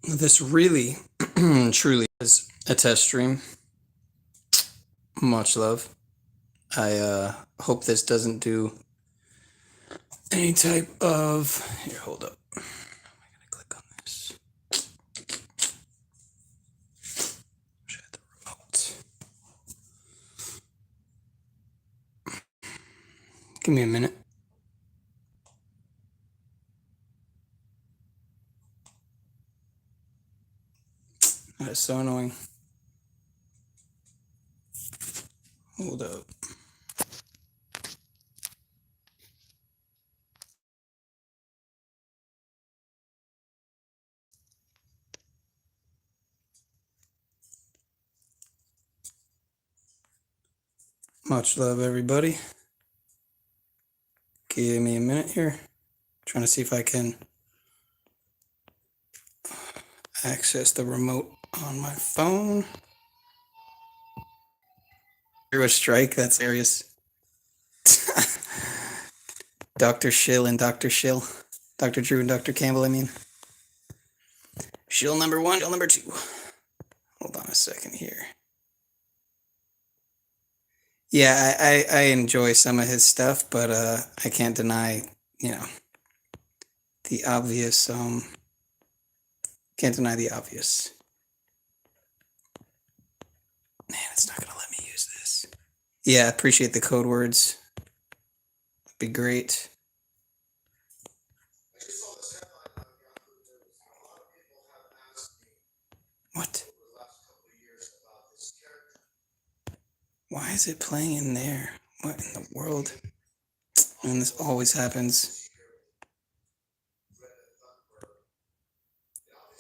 This really, truly is a test stream. Much love. I hope this doesn't do any type of. Here, hold up. I'm gonna click on this. Should have the remote. Give me a minute. That is so annoying. Hold up. Much love, everybody. Give me a minute here. Trying to see if I can access the remote on my phone. Through a strike, that's serious. Dr. Shill and Dr. Shill. Dr. Drew and Dr. Campbell, I mean. Shill number 1, Shill number 2. Hold on a second here. Yeah, I enjoy some of his stuff, but I can't deny, the obvious. Can't deny the obvious. Man, it's not gonna let me use this. Yeah, appreciate the code words. That'd be great. What? Why is it playing in there? What in the world? And this always happens.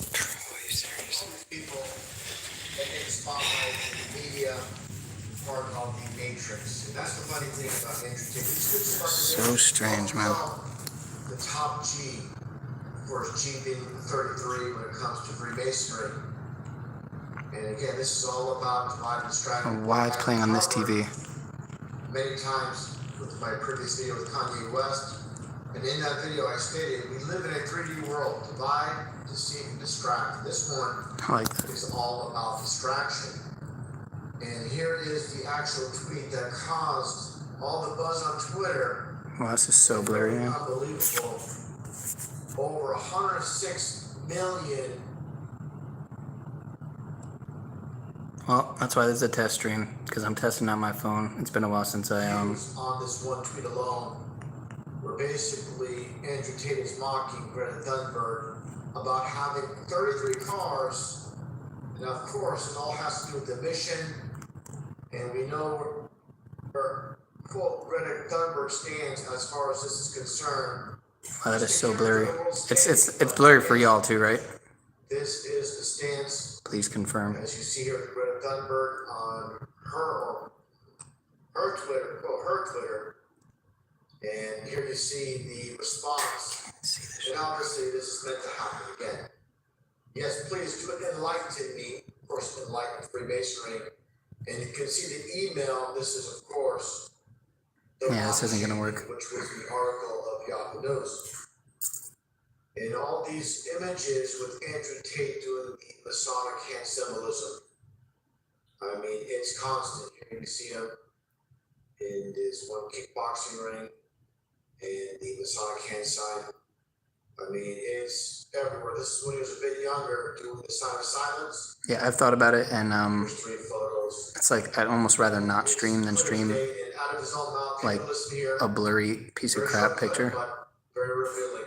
Are you serious? People that get spotlight in the media part of the Matrix. And that's the funny thing about entertainment. So strange, man. The top G, of course, G being 33 when it comes to Freemasonry. And again, this is all about dividing strategy. Why it's playing on this TV? Many times with my previous video with Kanye West. And in that video I stated, we live in a 3D world. Divide, deceive, and distract. This one is all about distraction. And here is the actual tweet that caused all the buzz on Twitter. Wow, this is so blurry, man. Unbelievable. Over 106 million. Well, that's why this is a test stream, because I'm testing out my phone. It's been a while since I On this one tweet alone, where basically Andrew Tate is mocking Greta Thunberg about having 33 cars. And of course, it all has to do with the mission. And we know where, quote, Greta Thunberg stands as far as this is concerned. Wow, that is so blurry. It's blurry for y'all too, right? This is the stance. Please confirm. As you see here, Greta Thunberg on her Twitter, quote, her Twitter. And here you see the response. And obviously this is meant to happen again. Yes, please do enlighten me. Of course, enlighten Freemasonry. And you can see the email. This is, of course, yeah, this isn't going to work. Which was the article of Yahoo News. And all these images with Andrew Tate doing the Masonic hand symbolism. I mean, it's constant. Here you see him in this one kickboxing ring and the Masonic hand sign. I mean, it's everywhere. This is when he was a bit younger, doing the sign of silence. Yeah, I've thought about it, and There's 3 photos. it's like I'd almost rather not stream than stream like a blurry piece of crap picture. Very revealing.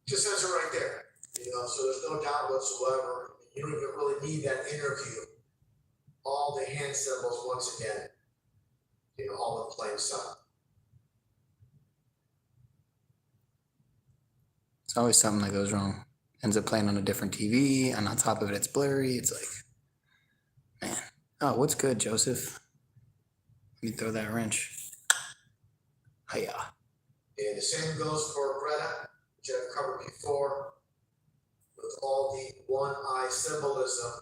Just says it right there. So there's no doubt whatsoever. You don't even really need that interview. All the hand symbols once again, all in plain sight. It's always something that goes wrong. Ends up playing on a different TV, and on top of it, it's blurry. It's like, man. Oh, what's good, Joseph? Let me throw that wrench. Hiya. And the same goes for Greta, which I've covered before, with all the one eye symbolism.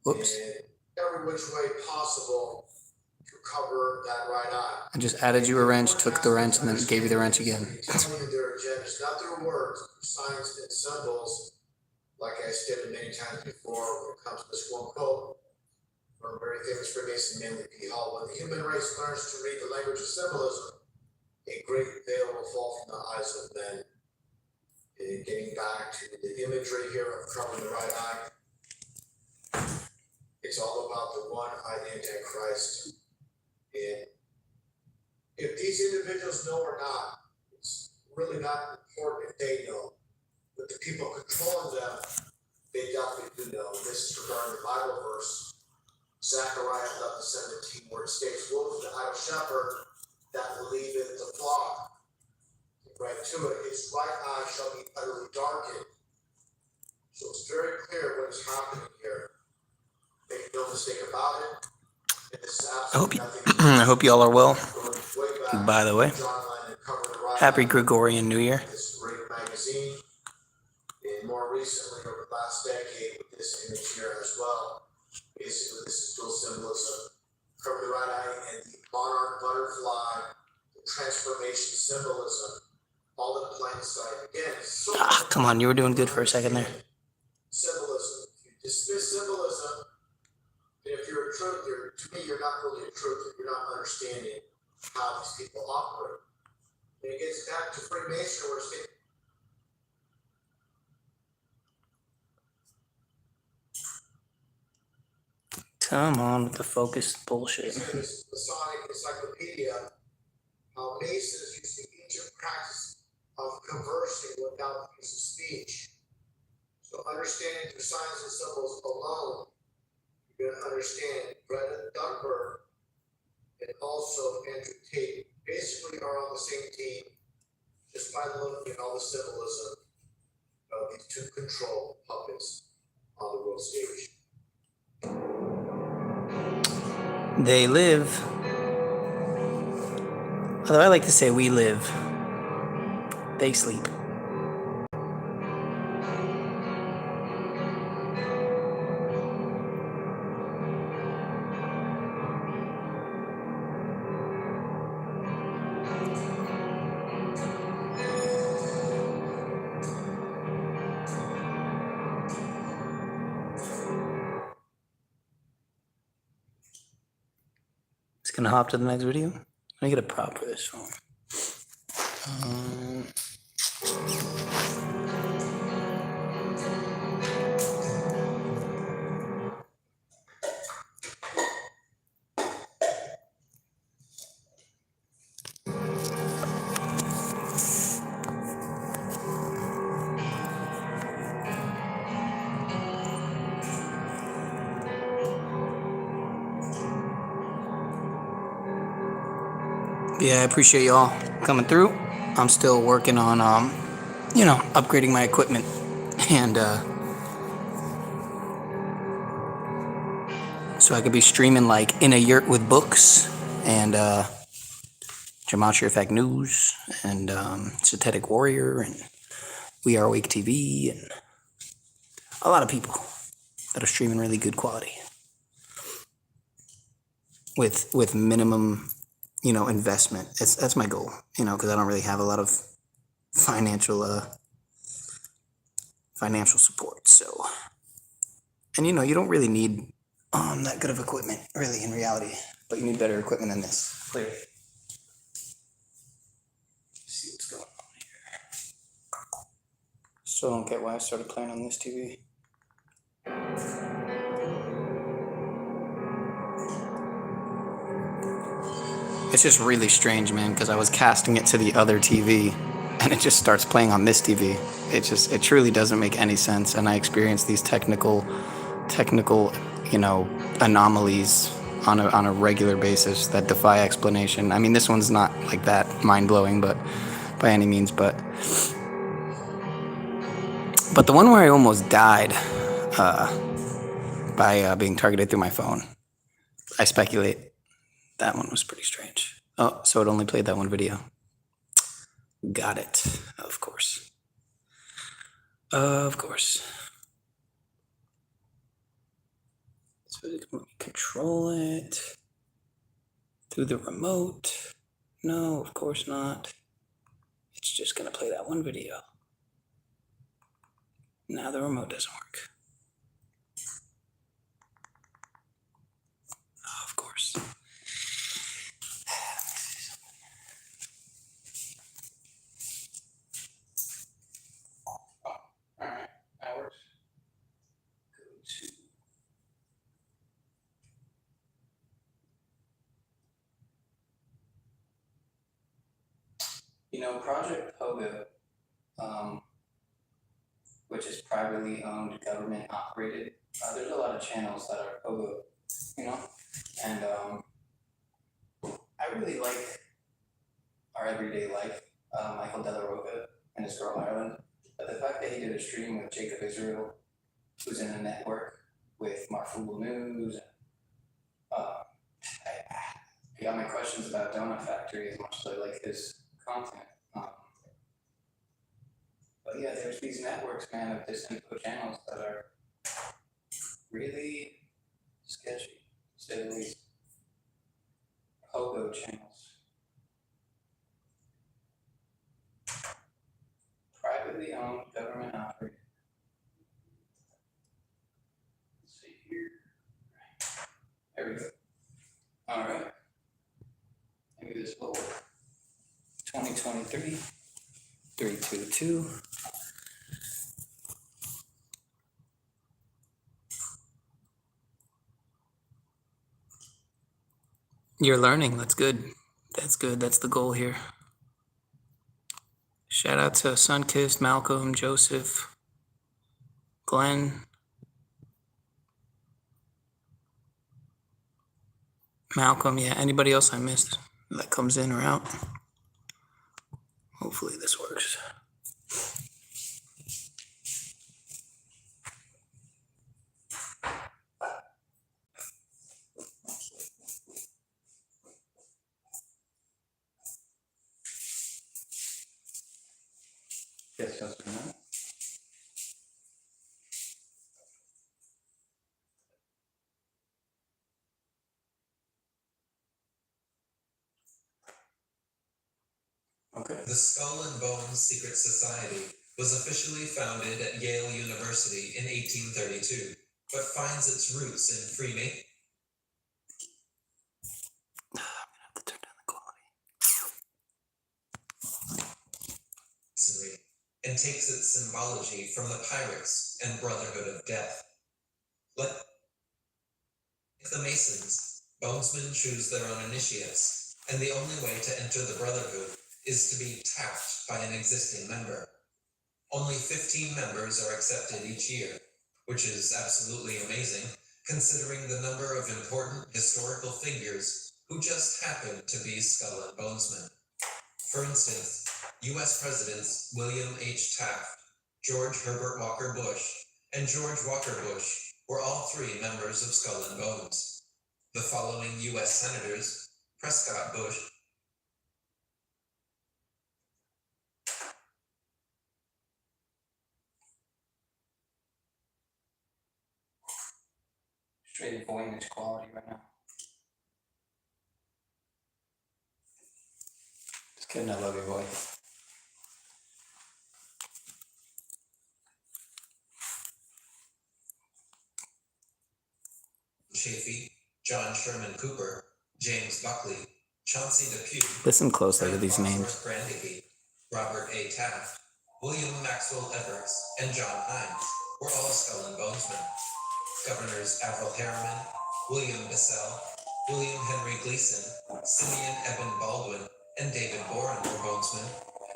Whoops. And every which way possible to cover that right eye. I just added you a wrench, took the wrench, and then gave you the wrench again. Telling you their agendas, not their words, signs and symbols, like I stated many times before when it comes to this one quote from a very famous Freemason, Manly P. Hall. When the human race learns to read the language of symbolism, a great veil will fall from the eyes of men. And getting back to the imagery here of covering the right eye, it's all about the one-eyed Antichrist. And if these individuals know or not, it's really not important if they know. But the people controlling them, they definitely do know. This is regarding the Bible verse, Zechariah 11:17, where it states, "Woe to the idle shepherd that leaveth the flock." Right to it, his right eye shall be utterly darkened. So it's very clear what is happening here. Make no mistake about it. I hope you all are well. By the way, happy Gregorian New Year. This great magazine, and more recently over the last decade with this image here as well. Basically, this is dual symbolism. Cover the right eye and the monarch butterfly, the transformation symbolism, all in plain sight. Again, so come on, you were doing good for a second there. Symbolism. If you dismiss symbolism, if you're a truther, to me, you're not really a truther. You're not understanding how these people operate. And it gets back to Freemasonry, where it's Come on with the focused bullshit. this Masonic encyclopedia, how Masons use the ancient practice of conversing without the use of speech. So understanding through signs and symbols alone, you're going to understand Greta Thunberg and also Andrew Tate basically are on the same team just by looking at all the symbolism of these two control puppets on the world stage. They live. Although I like to say we live. They sleep. Gonna hop to the next video. Let me get a prop for this phone. Yeah, I appreciate y'all coming through. I'm still working on, upgrading my equipment and so I could be streaming like In a Yurt with Books and Gematria Effect News and Synthetic Warrior and We Are Awake TV and a lot of people that are streaming really good quality with minimum investment. That's my goal, because I don't really have a lot of financial support. So, and you don't really need that good of equipment, really, in reality. But you need better equipment than this, clearly. Let's see what's going on here. Still don't get why I started playing on this TV. It's just really strange, man, because I was casting it to the other TV and it just starts playing on this TV. It truly doesn't make any sense. And I experience these technical, anomalies on a regular basis that defy explanation. I mean, this one's not like that mind-blowing, but by any means, but the one where I almost died by being targeted through my phone, I speculate that one was pretty strange. Oh, so it only played that one video. Got it. Of course. Of course. So let me control it. through the remote. No, of course not. It's just gonna play that one video. Now the remote doesn't work. Oh, of course. Alright, that works. Go to Project Pogo, which is privately owned, government operated. There's a lot of channels that are Pogo, and I really like Our Everyday Life, Michael De La Roca and his girl Ireland. But the fact that he did a stream with Jacob Israel, who's in a network with Marful News, I got my questions about Donut Factory as much as I like his content. But yeah, there's these networks, man, of disinfo channels that are really sketchy, to say the least. Pogo channels. Privately owned, government operated. Let's see here. There we go. All right. Maybe this will work. 2023, 322. You're learning. That's good. That's good. That's the goal here. Shout out to Sunkist, Malcolm, Joseph, Glenn, Malcolm. Yeah, anybody else I missed that comes in or out? Hopefully this works. Yes, just a minute. Okay. The Skull and Bones Secret Society was officially founded at Yale University in 1832, but finds its roots in Freemasonry I'm gonna have to turn down the quality. and takes its symbology from the Pirates and Brotherhood of Death. Like the Masons, Bonesmen choose their own initiates, and the only way to enter the Brotherhood is to be tapped by an existing member. Only 15 members are accepted each year, which is absolutely amazing, considering the number of important historical figures who just happen to be Skull and Bonesmen. For instance, U.S. Presidents William H. Taft, George Herbert Walker Bush, and George Walker Bush were all three members of Skull and Bones. The following U.S. Senators, Prescott Bush, Straight voice quality right now. Just kidding, I love your voice. Chafee, John Sherman Cooper, James Buckley, Chauncey Depew, Listen closely to Frank these names. Bosworth Brandeis, Robert A. Taft, William Maxwell Evarts, and John Hines were all Skull and Bonesmen. Governors Avril Harriman, William Bissell, William Henry Gleason, Simeon Eben Baldwin, and David Boren were Bonesmen,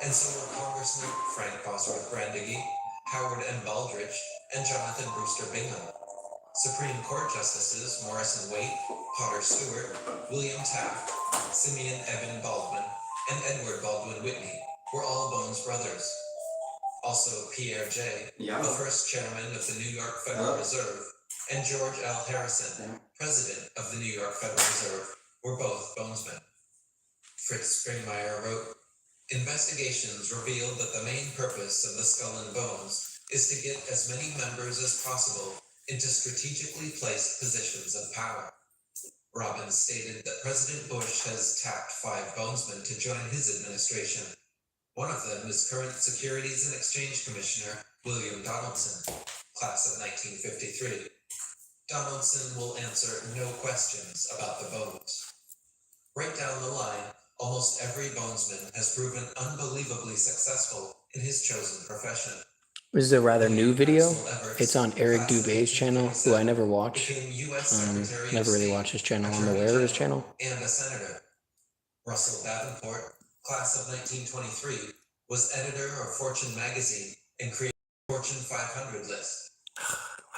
and so were Congressmen Frank Bosworth Brandeis, Howard M. Baldrige, and Jonathan Brewster Bingham. Supreme Court Justices Morrison Waite, Potter Stewart, William Taft, Simeon Eben Baldwin, and Edward Baldwin Whitney were all Bones brothers. Also Pierre J., the first chairman of the New York Federal Reserve, and George L. Harrison, president of the New York Federal Reserve, were both Bonesmen. Fritz Springmeier wrote, "Investigations revealed that the main purpose of the Skull and Bones is to get as many members as possible into strategically placed positions of power. Robbins stated that President Bush has tapped 5 bonesmen to join his administration. One of them is current Securities and Exchange Commissioner William Donaldson, class of 1953. Donaldson will answer no questions about the bones. Right down the line, almost every bonesman has proven unbelievably successful in his chosen profession. This is a rather new video. Maxwell Everest, It's on Eric class of Dubé's channel, who I never watch. became U.S. Secretary of Never really State, watch his channel. I'm Attorney aware of his General, channel. and a senator. Russell Davenport, class of 1923, was editor of Fortune magazine and created the Fortune 500 list.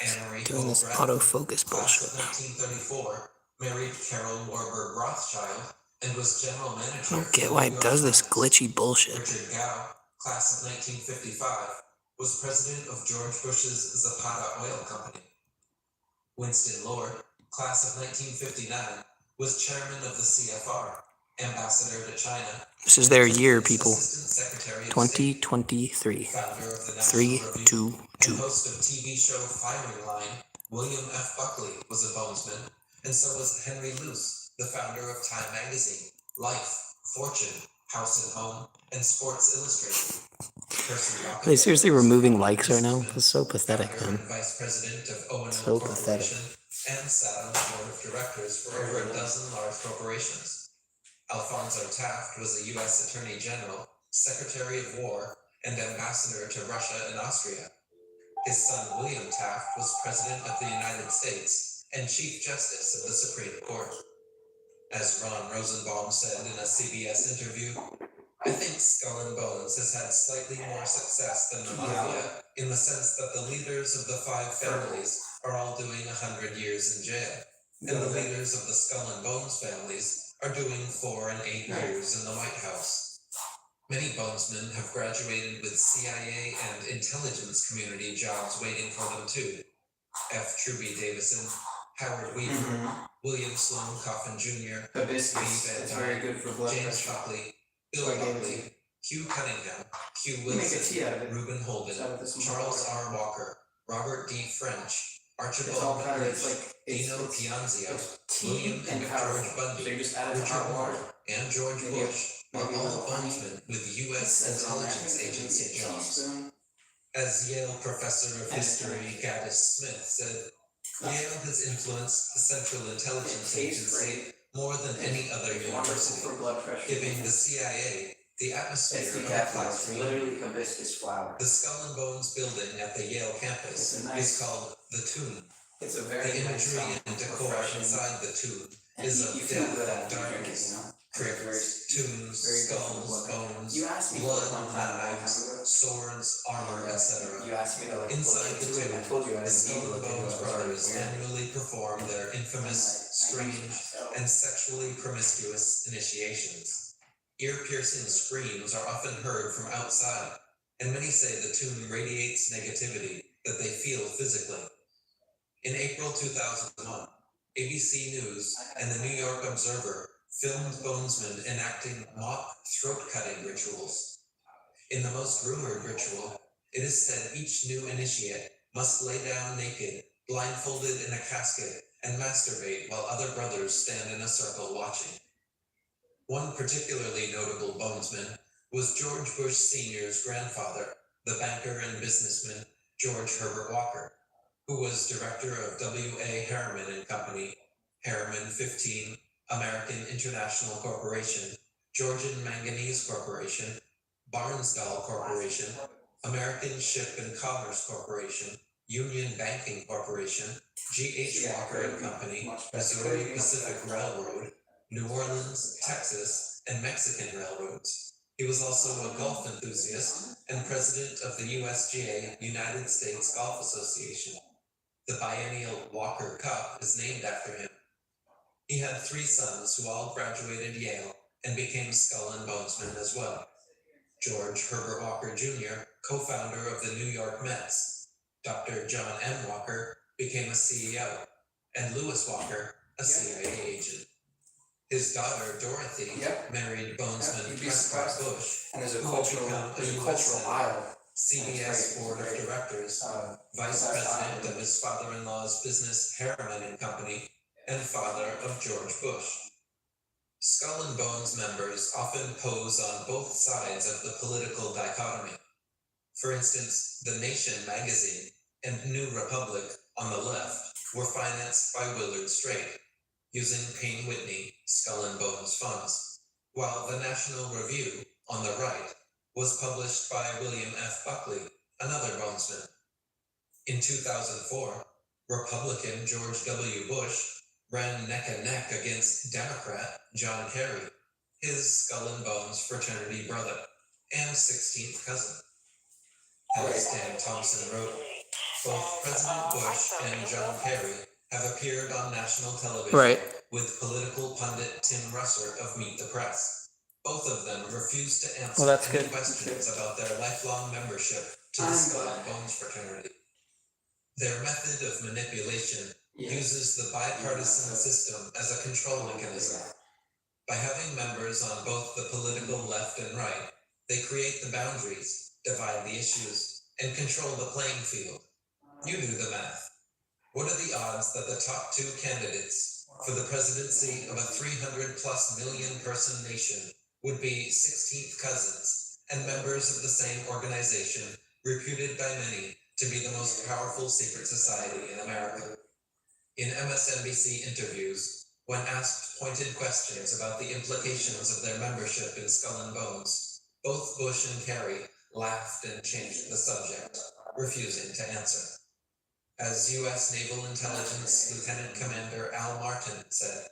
Anne-Marie Doing this Cole autofocus class bullshit. of 1934, married Carol Warburg Rothschild and was general manager. I don't get why it does this glitchy bullshit. Richard Gow, class of 1955, was president of George Bush's Zapata Oil Company. Winston Lord, class of 1959, was chairman of the CFR, ambassador to China. This is their year, people. Assistant Secretary of 2023. State, founder of the National 3, Review, 2, 2. and host of TV show Firing Line. William F. Buckley was a bonesman, and so was Henry Luce, the founder of Time Magazine, Life, Fortune, House and Home, and Sports Illustrated. Are they seriously removing likes right now? That's so pathetic, Founder man. and Vice President of O&O So pathetic. Corporation, and sat on the board of directors for over a dozen large corporations. Alfonso Taft was a U.S. Attorney General, Secretary of War, and Ambassador to Russia and Austria. His son William Taft was President of the United States and Chief Justice of the Supreme Court. As Ron Rosenbaum said in a CBS interview, I think Skull and Bones has had slightly more success than the Mafia in the sense that the leaders of the 5 families are all doing 100 years in jail, and the leaders of the Skull and Bones families are doing 4 and 8 years in the White House. Many bonesmen have graduated with CIA and intelligence community jobs waiting for them too. F. Truby Davison, Howard Weaver, William Sloan Coffin Jr., Hibiscus. Lee Van It's very good for blood James pressure. Buckley, Bill So I gave it to Buckley, Hugh Cunningham, Hugh You make a Wilson, tea out of it. Reuben Holden, So with some Charles water. R. Walker, Robert D. French, It's all Archibald powder. It's McLeish, like it's Dino Pianzio, it's tea William and and powder. George Bundy, So you just add it to Richard hot water. Moore, and George Maybe Bush are maybe a all little honey. bonesmen with U.S. It's on there. intelligence agency jobs. Teaspoon. As Yale professor of And history Gaddis Smith said, Yale has influenced the Central Intelligence It tastes Agency great. more than any other It's wonderful university, for blood pressure. giving the CIA the atmosphere It's of a decaf. It's classroom. literally hibiscus flower. The Skull and Bones building at the Yale campus It's a nice- is called the Tomb. It's a The very nice imagery and decor refreshing. inside the tomb And is you of feel death good and after you drink it, darkness. you know? Crypts, Very tombs, good for the skulls, blood. bones, You asked me blood, one time, a long time knives, ago. swords, armor, etc. You asked me to like Inside look the into it, and I tomb, told you I the didn't Skull need to and look into Bones it. I brothers was weird. annually perform their infamous, strange, and sexually promiscuous initiations. Ear-piercing screams are often heard from outside, and many say the tomb radiates negativity that they feel physically. In April 2001, ABC News and the New York Observer filmed bonesmen enacting mock throat-cutting rituals. In the most rumored ritual, it is said each new initiate must lay down naked, blindfolded in a casket, and masturbate while other brothers stand in a circle watching. One particularly notable bonesman was George Bush Sr.'s grandfather, the banker and businessman George Herbert Walker, who was director of W.A. Harriman and Company, Harriman 15, American International Corporation, Georgian Manganese Corporation, Barnsdall Corporation, American Ship and Commerce Corporation, Union Banking Corporation, G.H. Walker and Company, Missouri Pacific Railroad, New Orleans, Texas, and Mexican railroads. He was also a golf enthusiast and president of the USGA, United States Golf Association. The biennial Walker Cup is named after him. He had 3 sons who all graduated Yale and became Skull and Bonesmen as well. George Herbert Walker Jr., co-founder of the New York Mets. Dr. John M. Walker became a CEO, and Lewis Walker, a CIA agent. His daughter, Dorothy, married Bonesman Prescott Bush, And there's a who cultural, became there's a US cultural Senator, aisle. CBS Board of Directors, Vice That's President fine. of his father-in-law's business Harriman and Company, and father of George Bush. Skull and Bones members often pose on both sides of the political dichotomy. For instance, The Nation magazine and New Republic on the left were financed by Willard Straight, using Payne Whitney Skull and Bones funds, while the National Review on the right was published by William F. Buckley, another Bonesman. In 2004, Republican George W. Bush ran neck and neck against Democrat John Kerry, his Skull and Bones fraternity brother and 16th cousin. As Dan Thompson wrote, both President Bush and John Kerry have appeared on national television with political pundit Tim Russert of Meet the Press. Both of them refused to answer any questions about their lifelong membership to the Skull and Bones fraternity. Their method of manipulation uses the bipartisan system as a control mechanism. By having members on both the political left and right, they create the boundaries, divide the issues, and control the playing field. You do the math. What are the odds that the top two candidates for the presidency of a 300+ million person nation would be 16th cousins and members of the same organization reputed by many to be the most powerful secret society in America? In MSNBC interviews, when asked pointed questions about the implications of their membership in Skull and Bones, both Bush and Kerry laughed and changed the subject, refusing to answer. As U.S. Naval Intelligence Lieutenant Commander Al Martin said,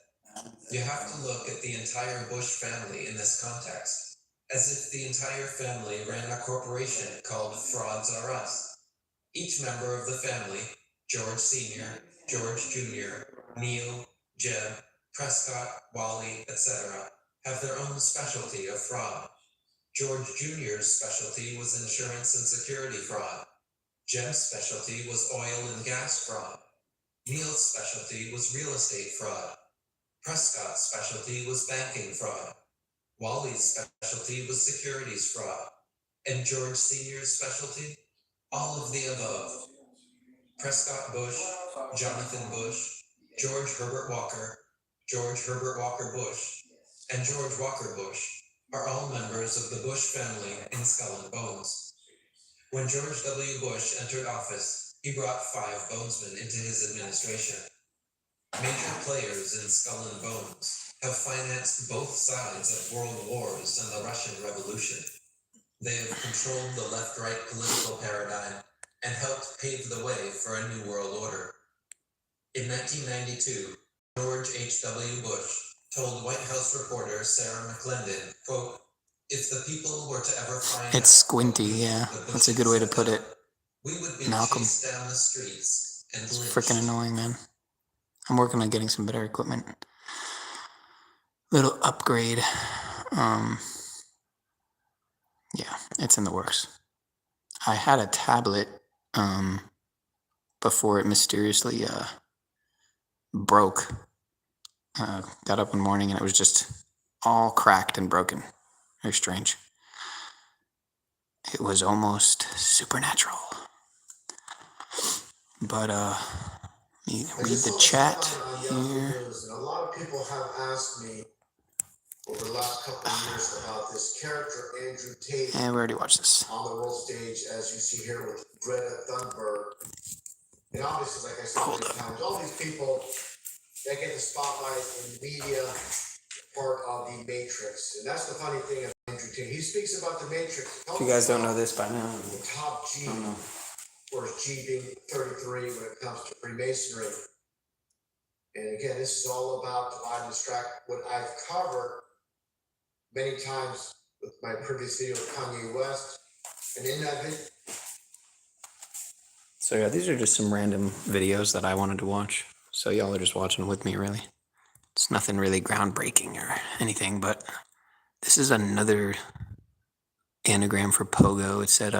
"You have to look at the entire Bush family in this context, as if the entire family ran a corporation called Frauds R Us. Each member of the family, George Sr., George Jr., Neil, Jeb, Prescott, Wally, etc., have their own specialty of fraud. George Jr.'s specialty was insurance and security fraud. Jeb's specialty was oil and gas fraud. Neil's specialty was real estate fraud. Prescott's specialty was banking fraud. Wally's specialty was securities fraud. And George Sr.'s specialty? All of the above. Prescott Bush, Jonathan Bush, George Herbert Walker, George Herbert Walker Bush, and George Walker Bush are all members of the Bush family in Skull and Bones. When George W. Bush entered office, he brought 5 Bonesmen into his administration. Major players in Skull and Bones have financed both sides of world wars and the Russian Revolution. They have controlled the left-right political paradigm and helped pave the way for a new world order. In 1992, George H.W. Bush told White House reporter Sarah McClendon, quote, "If the people were to ever find It's squinty, yeah. That's a good way to put it. we would be Malcolm. chased down the streets and It's lynched." freaking annoying, man. I'm working on getting some better equipment. Little upgrade. Yeah, it's in the works. I had a tablet before it mysteriously broke. Got up one morning and it was just all cracked and broken. Very strange. It was almost supernatural. But let me read the chat here. And a lot of people have asked me over the last couple of years about this character, Andrew Tate, And we already watched this. on the world stage, as you see here with Greta Thunberg. And obviously, like I said many times, all these people that get the spotlight in the media, part of the Matrix. And that's the funny thing of Andrew Tate. He speaks about the Matrix. If you guys don't know this by now, The top G, I don't know. or G being 33 when it comes to Freemasonry. And again, this is all about divide and distract, what I've covered many times with my previous video with Kanye West. And in that video, So yeah, these are just some random videos that I wanted to watch. So y'all are just watching with me, really. It's nothing really groundbreaking or anything, but this is another anagram for Pogo. It said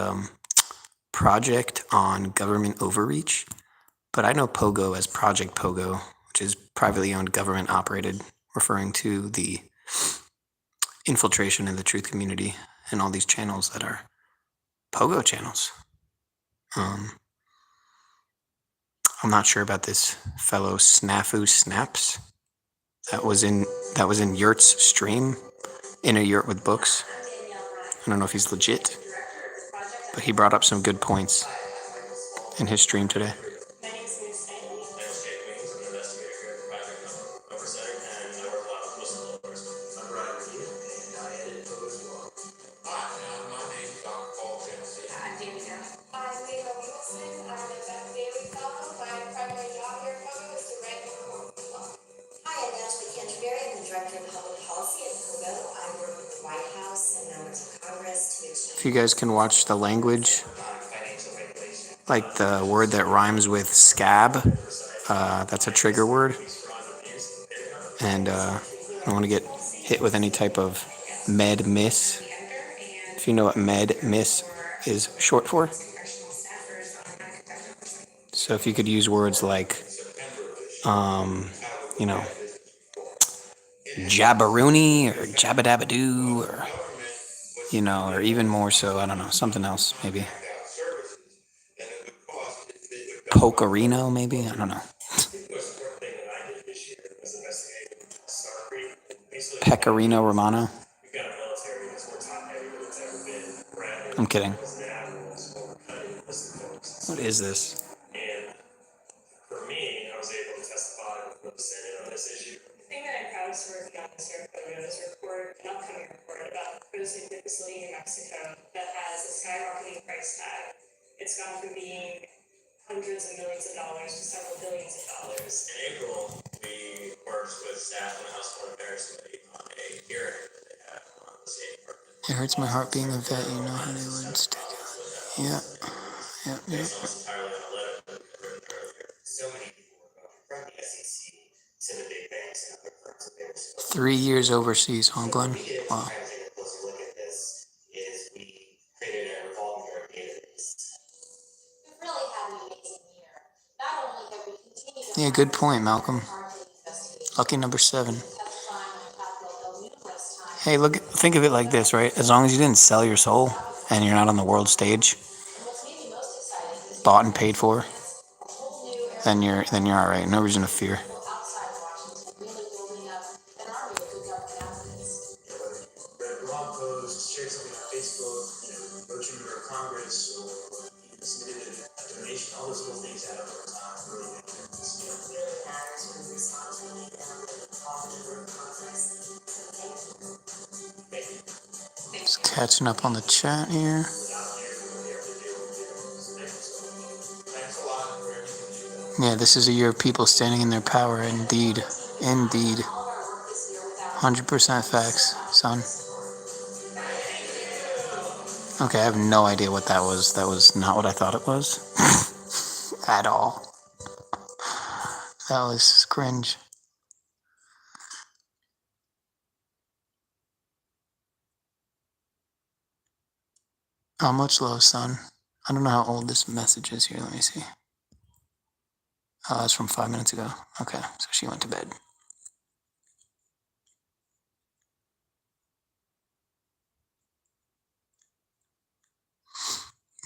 Project on Government Overreach, but I know Pogo as Project Pogo, which is privately owned, government operated, referring to the infiltration in the truth community and all these channels that are Pogo channels. I'm not sure about this fellow Snafu Snaps. That was in Yurt's stream, in a Yurt with books. I don't know if he's legit, but he brought up some good points in his stream today. If you guys can watch the language, like the word that rhymes with scab, that's a trigger word. And I don't want to get hit with any type of med miss. If you know what med miss is short for. So if you could use words like, you know, jabberoonie or jabbadabadoo, or, you know, or even more so, I don't know, something else maybe. Pokerino maybe, I don't know. Pecorino Romano. I'm kidding. What is this? And for me, I was able to testify with the Senate on this issue. The thing that I'm proudest to working on this report is an upcoming report about proposing a facility in Mexico that has a skyrocketing price tag. It's gone from being hundreds of millions of dollars to several billions of dollars. In April, we worked with staff in the House Foreign Affairs Committee on a hearing that they had on the State Department. It hurts my heart being a vet, you know how they would stick it. Yeah. Yeah. Based almost entirely on a letter that we written earlier. So many people were going from the SEC to the big banks and other firms that they were supposed 3 years overseas, huh, Glenn? Wow. to take a closer look at this is we created a revolving door database. We've really had an amazing year. Not only have we continued to Yeah, good point, Malcolm. Lucky number 7. Hey, look, think of it like this, right? As long as you didn't sell your soul and you're not on the world stage, bought and paid for, then you're all right. No reason to fear. Blog post, shared something on Facebook, wrote to your Congress, or submitted a donation, all those little things add up over time. Really make a difference. Just catching up on the chat here. Yeah, this is a year of people standing in their power. Indeed. Indeed. 100% facts, son. Okay, I have no idea what that was. That was not what I thought it was. At all. That was cringe. How much love, son? I don't know how old this message is here. Let me see. Oh, that's from 5 minutes ago. Okay, so she went to bed.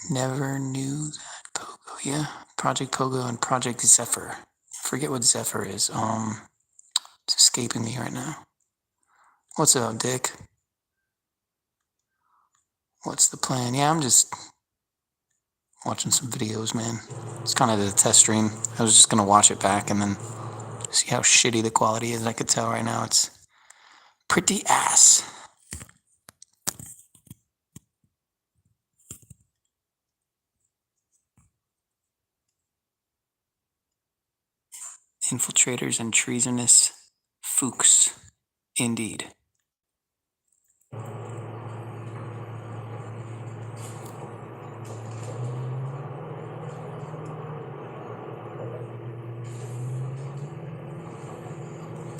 Never knew that Pogo. Yeah, Project Pogo and Project Zephyr. I forget what Zephyr is. It's escaping me right now. What's up, Dick? What's the plan? Yeah, I'm just watching some videos, man. It's kind of the test stream. I was just gonna watch it back and then see how shitty the quality is. I could tell right now it's pretty ass. Infiltrators and treasonous fooks, indeed.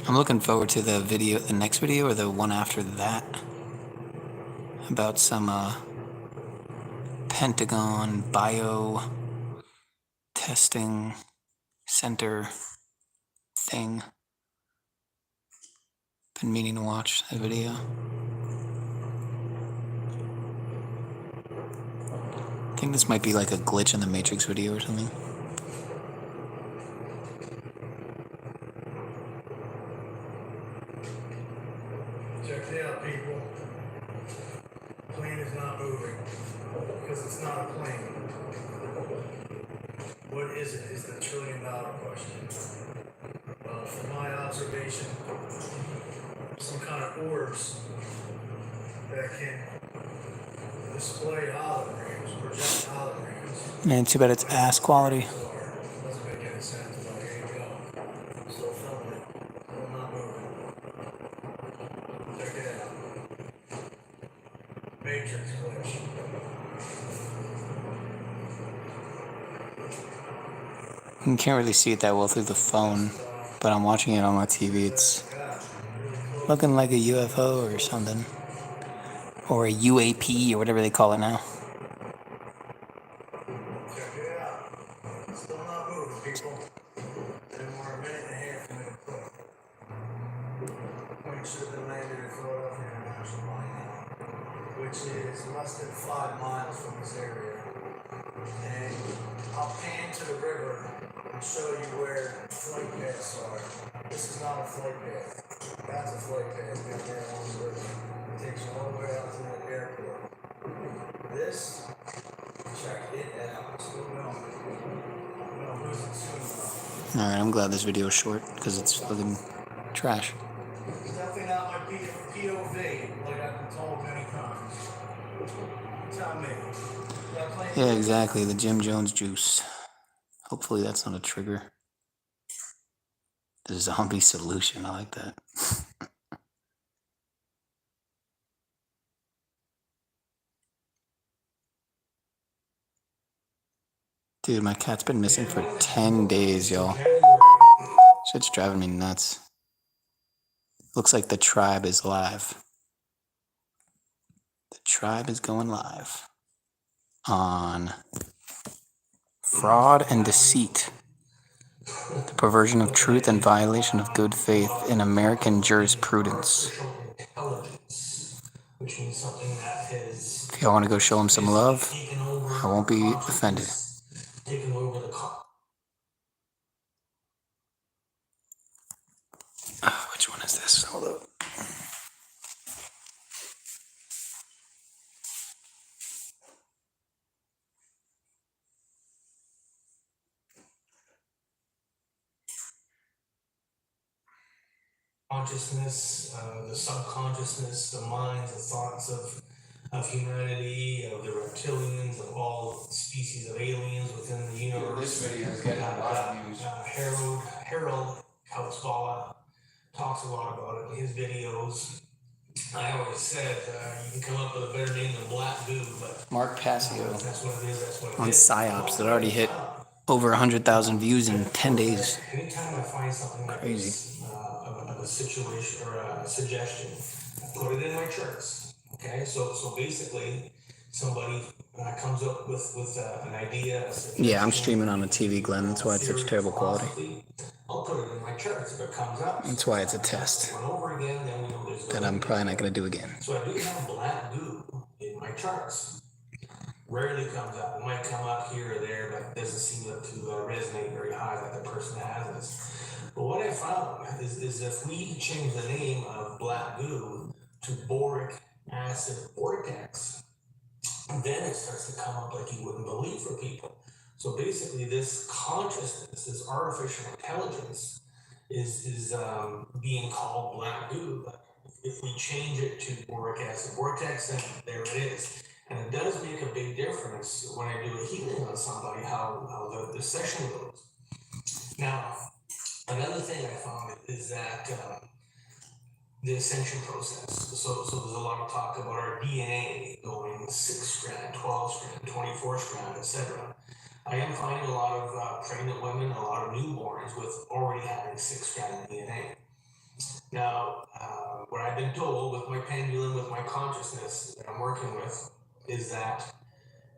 I'm looking forward to the video, the next video or the one after that, about some Pentagon bio testing center thing. Been meaning to watch that video. I think this might be like a glitch in the Matrix video or something. Check it out, people. Plane is not moving because it's not a plane. What is it? Is the $1 trillion question. From my observation, some kind of orbs that can display holograms, project holograms. Man, too bad it's ass quality. Doesn't make any sense, but here you go. Still filming it. Still not moving. Check it out. Matrix glitch. You can't really see it that well through the phone, but I'm watching it on my TV. It's looking like a UFO or something. Or a UAP or whatever they call it now. Check it out. Still not moving, people. 10 more, a minute and a half from the plane. Plane should have been landed in Philadelphia International Airport, which is less than 5 miles from this area. And I'll pan to the river and show you where flight paths are. This is not a flight path. That's a flight path down there on the river. It takes you all the way out to the airport. This, check it out. Still going. I'm gonna lose it soon though. Alright, I'm glad this video is short because it's fucking trash. It's definitely not my POV, like I've been told many times. Tell me. Yeah, exactly. The Jim Jones juice. Hopefully that's not a trigger. The zombie solution. I like that. Dude, my cat's been missing for 10 days, y'all. Shit's driving me nuts. Looks like the tribe is live. The tribe is going live on fraud and deceit, the perversion of truth and violation of good faith in American jurisprudence. Which means something that has If y'all want to go show him some love, I won't be offended. taken over the car. Which one is this? Hold up. Consciousness, the subconsciousness, the minds, the thoughts of humanity, of the reptilians, of all species of aliens within the universe. This video is getting a lot of views. Harold Kautzbala talks a lot about it in his videos. I always said you can come up with a better name than Black Goo, but Mark Passio that's what it is. That's what it on is. PsyOps that already hit over 100,000 views in 10 days. Anytime I find something like Crazy. this, of a situation or a suggestion, I put it in my charts. Okay, so basically, somebody comes up with an idea. A Yeah, I'm streaming on a TV, Glenn. That's why it's such terrible quality. I'll put it in my charts if it comes up. That's why it's a test Run over again, then we know there's that I'm probably not going to do again. So I do have Black Goo in my charts. Rarely comes up. It might come up here or there, but it doesn't seem to resonate very high that the person has this. But what I found is if we change the name of Black Goo to boric acid vortex, then it starts to come up like you wouldn't believe for people. So basically this consciousness, this artificial intelligence is being called Black Goo. But if we change it to boric acid vortex, then there it is. And it does make a big difference when I do a healing on somebody, how the session goes. Now, another thing I found is that the ascension process. So there's a lot of talk about our DNA going 6 strand, 12 strand, 24 strand, etc. I am finding a lot of pregnant women, a lot of newborns with already having 6 strand DNA. Now, what I've been told with my pendulum, with my consciousness that I'm working with, is that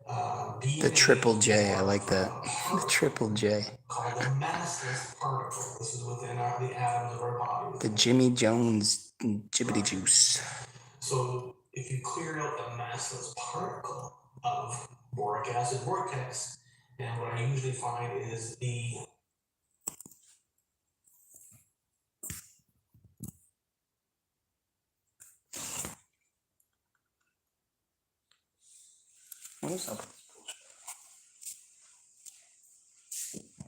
The triple J, I like that. The triple J. called a massless particle. This is within the atoms of our body. The Jimmy Jones jibbity juice. So if you clear out the massless particle of boric acid vortex, and what I usually find is the What is up?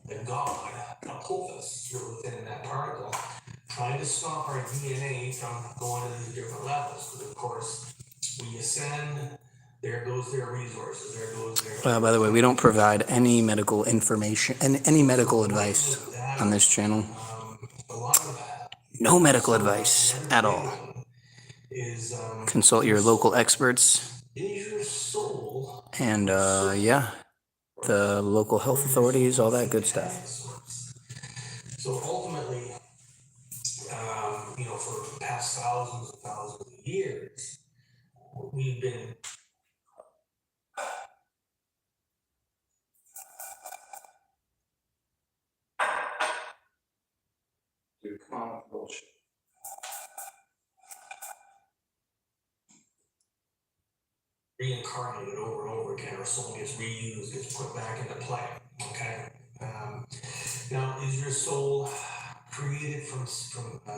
That God upholds us here within that particle, trying to stop our DNA from going to these different levels. Because of course, we ascend, there goes their resources, there goes their. By the way, we don't provide any medical information and any medical advice on this channel. A lot of that. No medical advice at all. Is Consult your local experts is your soul and yeah, the local health authorities, all that good stuff. So ultimately, for the past thousands of years, we've been Dude, come on with bullshit. reincarnated over and over again. Our soul gets reused, gets put back into play. Okay. Now, is your soul created from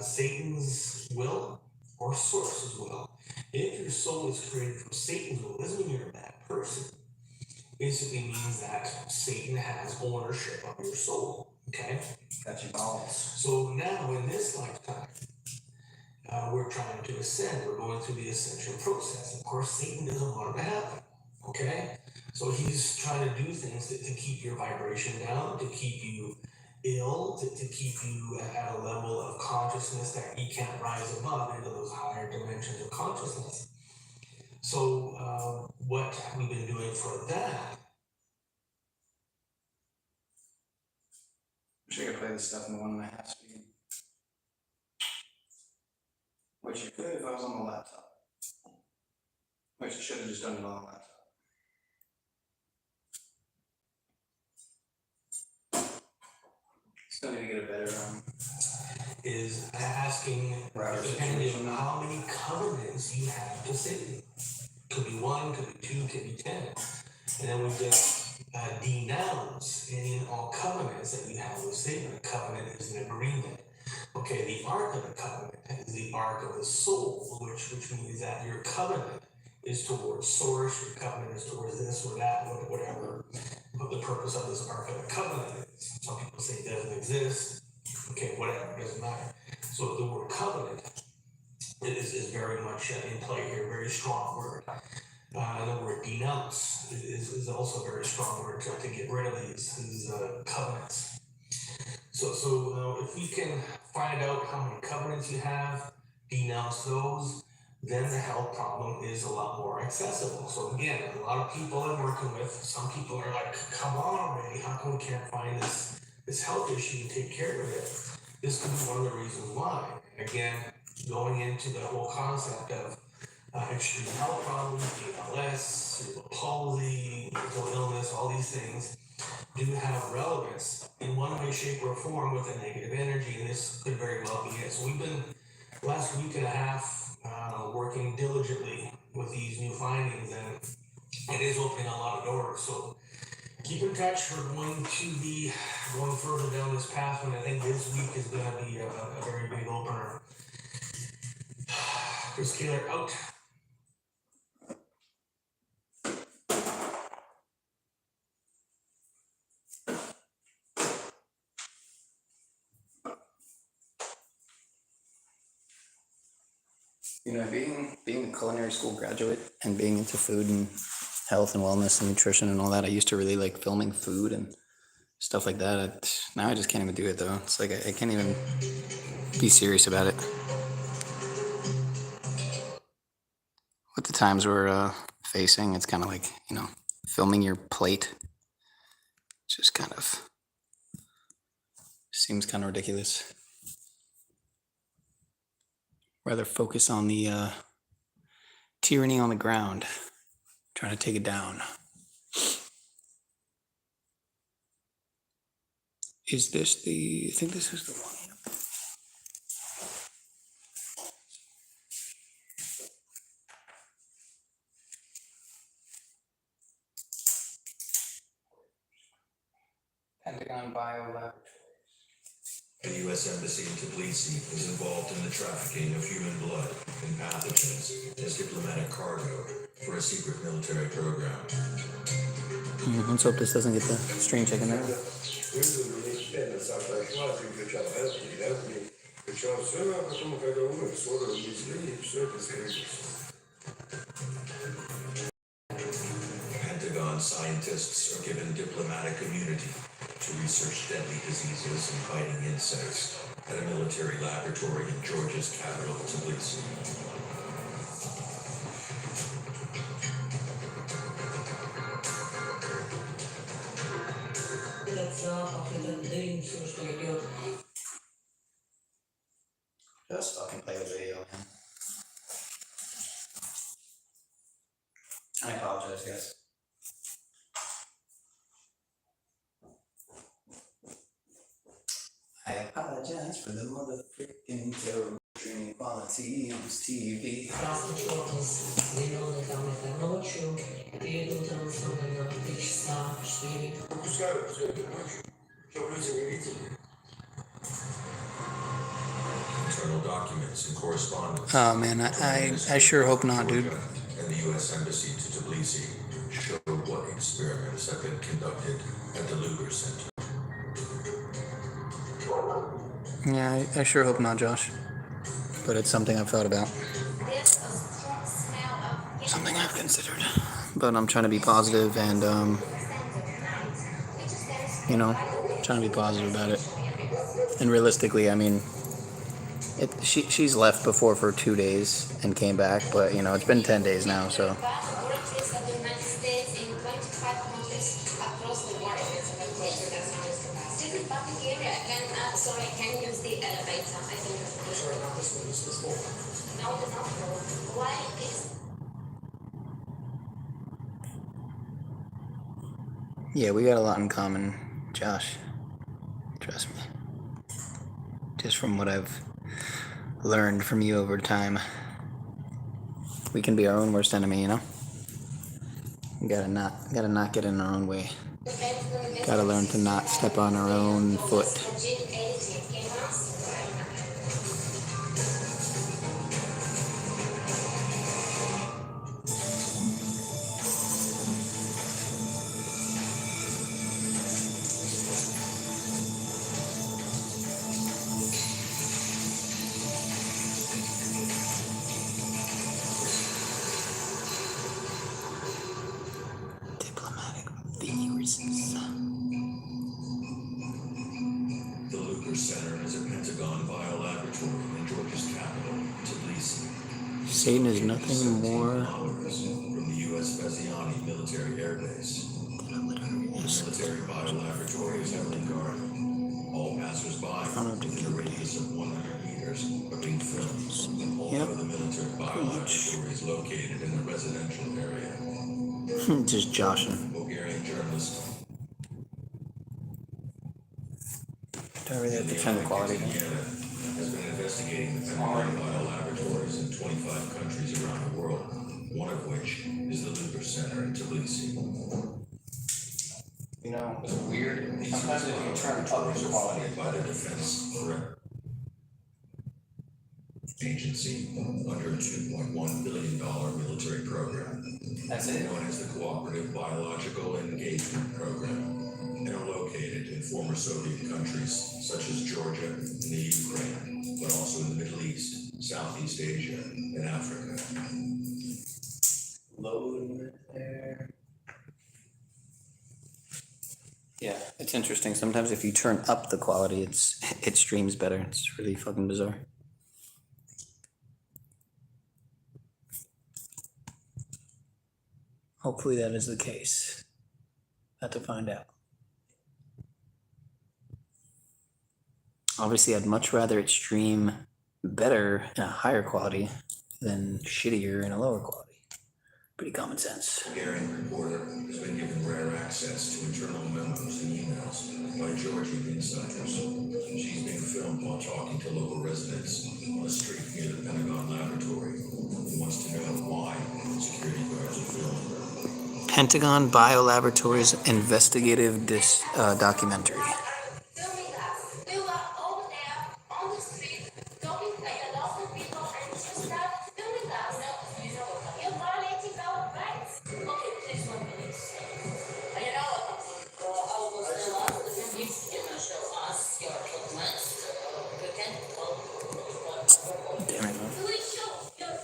Satan's will or source's will? If your soul is created from Satan's will, it doesn't mean you're a bad person. Basically means that Satan has ownership of your soul. Okay. Got your balls. So now in this lifetime, we're trying to ascend. We're going through the ascension process. Of course, Satan doesn't want it to happen. Okay? So he's trying to do things to keep your vibration down, to keep you ill, to keep you at a level of consciousness that you can't rise above into those higher dimensions of consciousness. So what we've been doing for that. Wish I could play this stuff in the 1.5 speed. Which you could if I was on the laptop. Which I should have just done it on the laptop. Still need to get a better Is asking, router depending situation. on how many covenants you have to Satan. Could be 1, could be 2, could be 10. And then we just denounce any and all covenants that you have with Satan. A covenant is an agreement. Okay, the ark of the covenant is the ark of the soul, which means that your covenant is towards source, your covenant is towards this or that, whatever. But the purpose of this ark of the covenant is, some people say it doesn't exist. Okay, whatever, it doesn't matter. So the word covenant is very much in play here, very strong word. The word denounce is also a very strong word to get rid of these covenants. So if we can find out how many covenants you have, denounce those, then the health problem is a lot more accessible. So again, a lot of people I'm working with, some people are like, come on already, how come we can't find this health issue and take care of it? This could be one of the reasons why. Again, going into the whole concept of extreme health problems, ALS, cerebral palsy, mental illness, all these things do have relevance in one way, shape, or form with a negative energy, and this could very well be it. So we've been last week and a half working diligently with these new findings, and it is opening a lot of doors. So keep in touch. We're going to be going further down this path, and I think this week is going to be a very big opener. Chris Kaler out. You know, being a culinary school graduate and being into food and health and wellness and nutrition and all that, I used to really like filming food and stuff like that. Now I just can't even do it though. It's like I can't even be serious about it. With the times we're facing, it's kind of like, filming your plate. It's just kind of seems kind of ridiculous. Rather focus on the tyranny on the ground, trying to take it down. Is this I think this is the one. Pentagon Bio Laboratories. The U.S. Embassy in Tbilisi is involved in the trafficking of human blood and pathogens as diplomatic cargo for a secret military program. Let's hope this doesn't get the stream taken there. Pentagon scientists are given diplomatic immunity to research deadly diseases and biting insects at a military laboratory in Georgia's capital, Tbilisi. Just fucking play the video, man. I apologize, guys. I apologize for the motherfucking terrible streaming quality on this TV. Praznični odnos, minuli dan je noću, idu transformno na 4. Internal documents and correspondence. Oh man, I sure hope not, dude. And the U.S. Embassy to Tbilisi show what experiments have been conducted at the Luger Center. Yeah, I sure hope not, Josh. But it's something I've thought about. There's a strong smell of Something I've considered. But I'm trying to be positive and, you know, trying to be positive about it. And realistically, I mean, she's left before for 2 days and came back, but, you know, it's been 10 days now, so. authorities of the United States in 25 countries across the world. This is public area, and sorry, I can't use the elevator. I think no, why is Yeah, we got a lot in common, Josh. Trust me. Just from what I've learned from you over time. We can be our own worst enemy, you know? We gotta not get in our own way. Gotta learn to not step on our own foot. Diplomatic viewers. The Luger Center is a Pentagon biolaboratory in Georgia's capital, Tbilisi. Satan is nothing more From the U.S. Veziani military air base. The military biolaboratory is heavily guarded. All passers-by within a radius of 100 meters are being filmed. Although the military biolaboratory is located in a residential area. just joshing. Bulgarian journalist Do I really have to turn the quality down? Canada has been investigating the Pentagon biolaboratories in 25 countries around the world, one of which is the Luger Center in Tbilisi. You know, it's weird. Sometimes if you turn up the quality, by the Defense Threat Agency under a $2.1 billion military program. that's it. Known as the Cooperative Biological Engagement Program, and are located in former Soviet countries such as Georgia and the Ukraine, but also in the Middle East, Southeast Asia, and Africa. Load there. Yeah, it's interesting. Sometimes if you turn up the quality, it streams better. It's really fucking bizarre. Hopefully that is the case. Have to find out. Obviously, I'd much rather it stream better in a higher quality than shittier in a lower quality. Pretty common sense. Bulgarian reporter has been given rare access to internal memos and emails by Georgian insiders. She's being filmed while talking to local residents on a street near the Pentagon laboratory and wants to know why security guards are filming her. Pentagon Biolaboratories investigative documentary. filming us? We were all like adopted people and just start doing that. No, you're violating our rights. Okay, please 1 minute. You know what? I will tell us the things you can show us your documents. You can please show your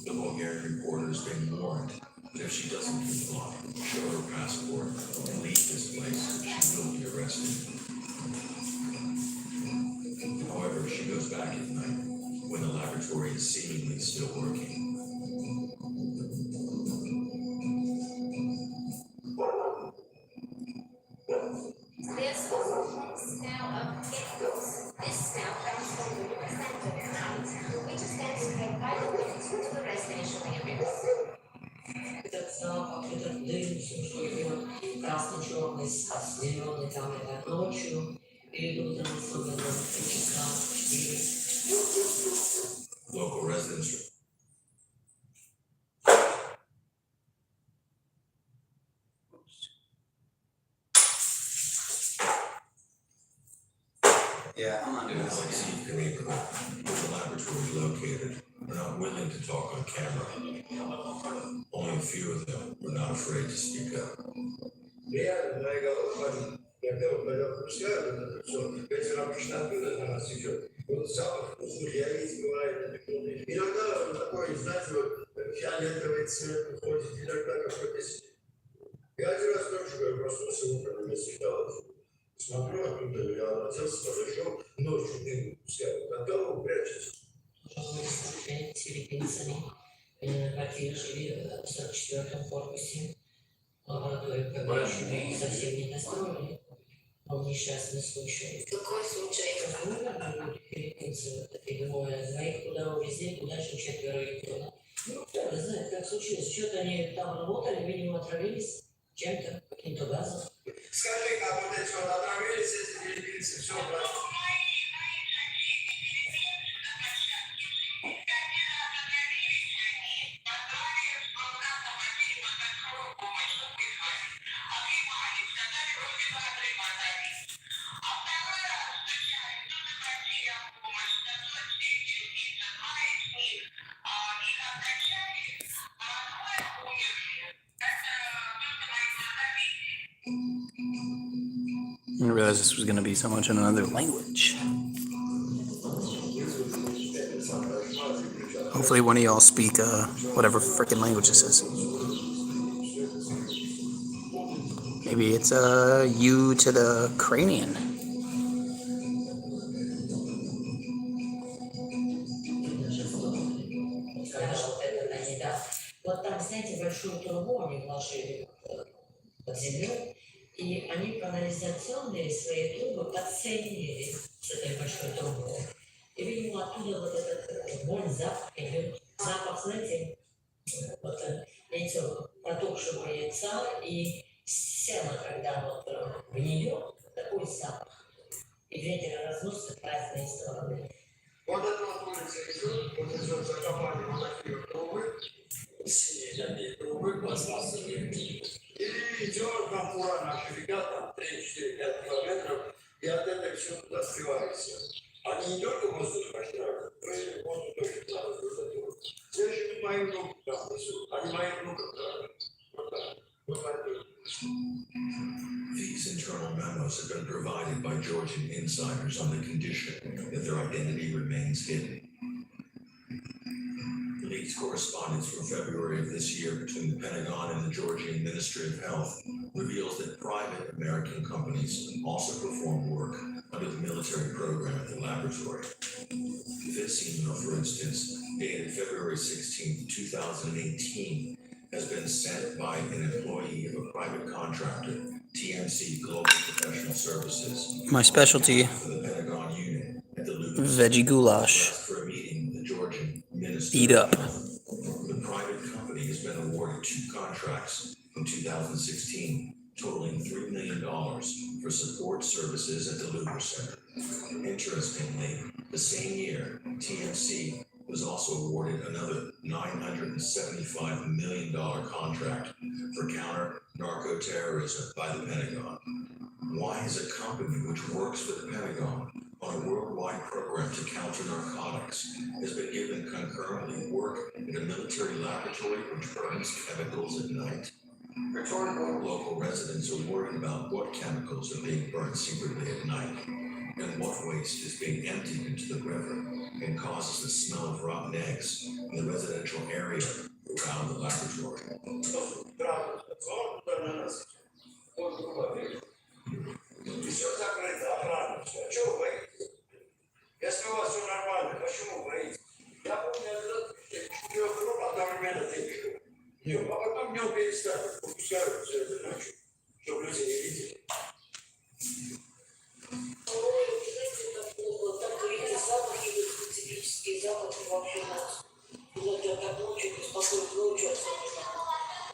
The Bulgarian reporter is being warned that if she doesn't comply, show her passport, and leave this place, she will be arrested. However, she goes back at night when the laboratory is seemingly still working. This smell of chemicals. This smell comes from the representative which is considered by the winds to the residential areas. Этот запах, этот дым, все, что идет красно-черный, зеленый, там это ночью, и утром особенно в 3 часа, 4. Local residents Yeah, I'm not doing this Alex again. Eve neighborhood, where the laboratory is located, are not willing to talk on camera. Only a few of them were not afraid to speak up. Реально, моя голова, когда пускают это все, эти обычные на нас идет. Вот запах вкусный, я ведь бывает. Иногда он такой, знаете, вот фиолетовый цвет уходит, иногда какой-то. Я один раз тоже говорю, проснулся утром, мне светало. Смотрю, оттуда я оделся, подошел, ночью дым пускают. Готовы прячется. С филиппинцами, которые жили в 44-м корпусе, которые совсем не настроили. Был несчастный случай. Какой случай? Филиппинцы, такие двое, двоих куда увезли, куда еще 4 электронов. Ну, кто знает, как случилось. Что-то они там работали, видимо, отравились чем-то, каким-то газом. Скажи, как вот эти вот отравились, эти филиппинцы, все, брат. I didn't realize this was going to be so much in another language. Hopefully one of y'all speak whatever freaking language this is. Maybe it's U to the Ukrainian. Это они, да. Вот там, знаете, большую трубу они вложили под землей, и они канализационные свои трубы подсоединили с этой большой трубой. И, видимо, оттуда вот этот вонь, запах идет. Запах, знаете, вот яйцо, протухшего яйца и сена, когда вот гниет, такой запах. И ветер разносит в разные стороны. Вот это вот улица идет, вот эти вот закопали вот такие вот трубы, синие такие трубы пластмассовые. И идет там фура наши ребята, 3-4-5 километров, и от этого все туда сливается. Они не только воздух растягивают, но и воздух тоже травят. Я еще не моим внукам там несут, они моим внукам травят. Вот так. Вот так. These internal memos have been provided by Georgian insiders on the condition that their identity remains hidden. Leaked correspondence from February of this year between the Pentagon and the Georgian Ministry of Health reveals that private American companies also perform work under the military program at the laboratory. This email, for instance, dated February 16, 2018, has been sent by an employee of a private contractor, TMC Global Professional Services. My specialty, For the Pentagon unit at the Lucas veggie goulash. for a meeting with the Georgian Minister. Eat up. The private company has been awarded 2 contracts from 2016, totaling $3 million for support services at the Luger Center. Interestingly, the same year, TMC was also awarded another $975 million contract for counter-narco-terrorism by the Pentagon. Why is a company which works for the Pentagon on a worldwide program to counter narcotics has been given concurrently work in a military laboratory which burns chemicals at night? Local residents are worried about what chemicals are being burned secretly at night and what waste is being emptied into the river and causes the smell of rotten eggs in the residential area around the laboratory. Если у вас все нормально, почему боитесь? Я помню, я одновременно ты днем, а потом днем перестали, выпускают все это ночью, чтобы люди не видели. Ой, знаете, так плохо, так эти запахи, вот специфические запахи вообще нас. Иногда так ночью беспокоит, ночью особенно.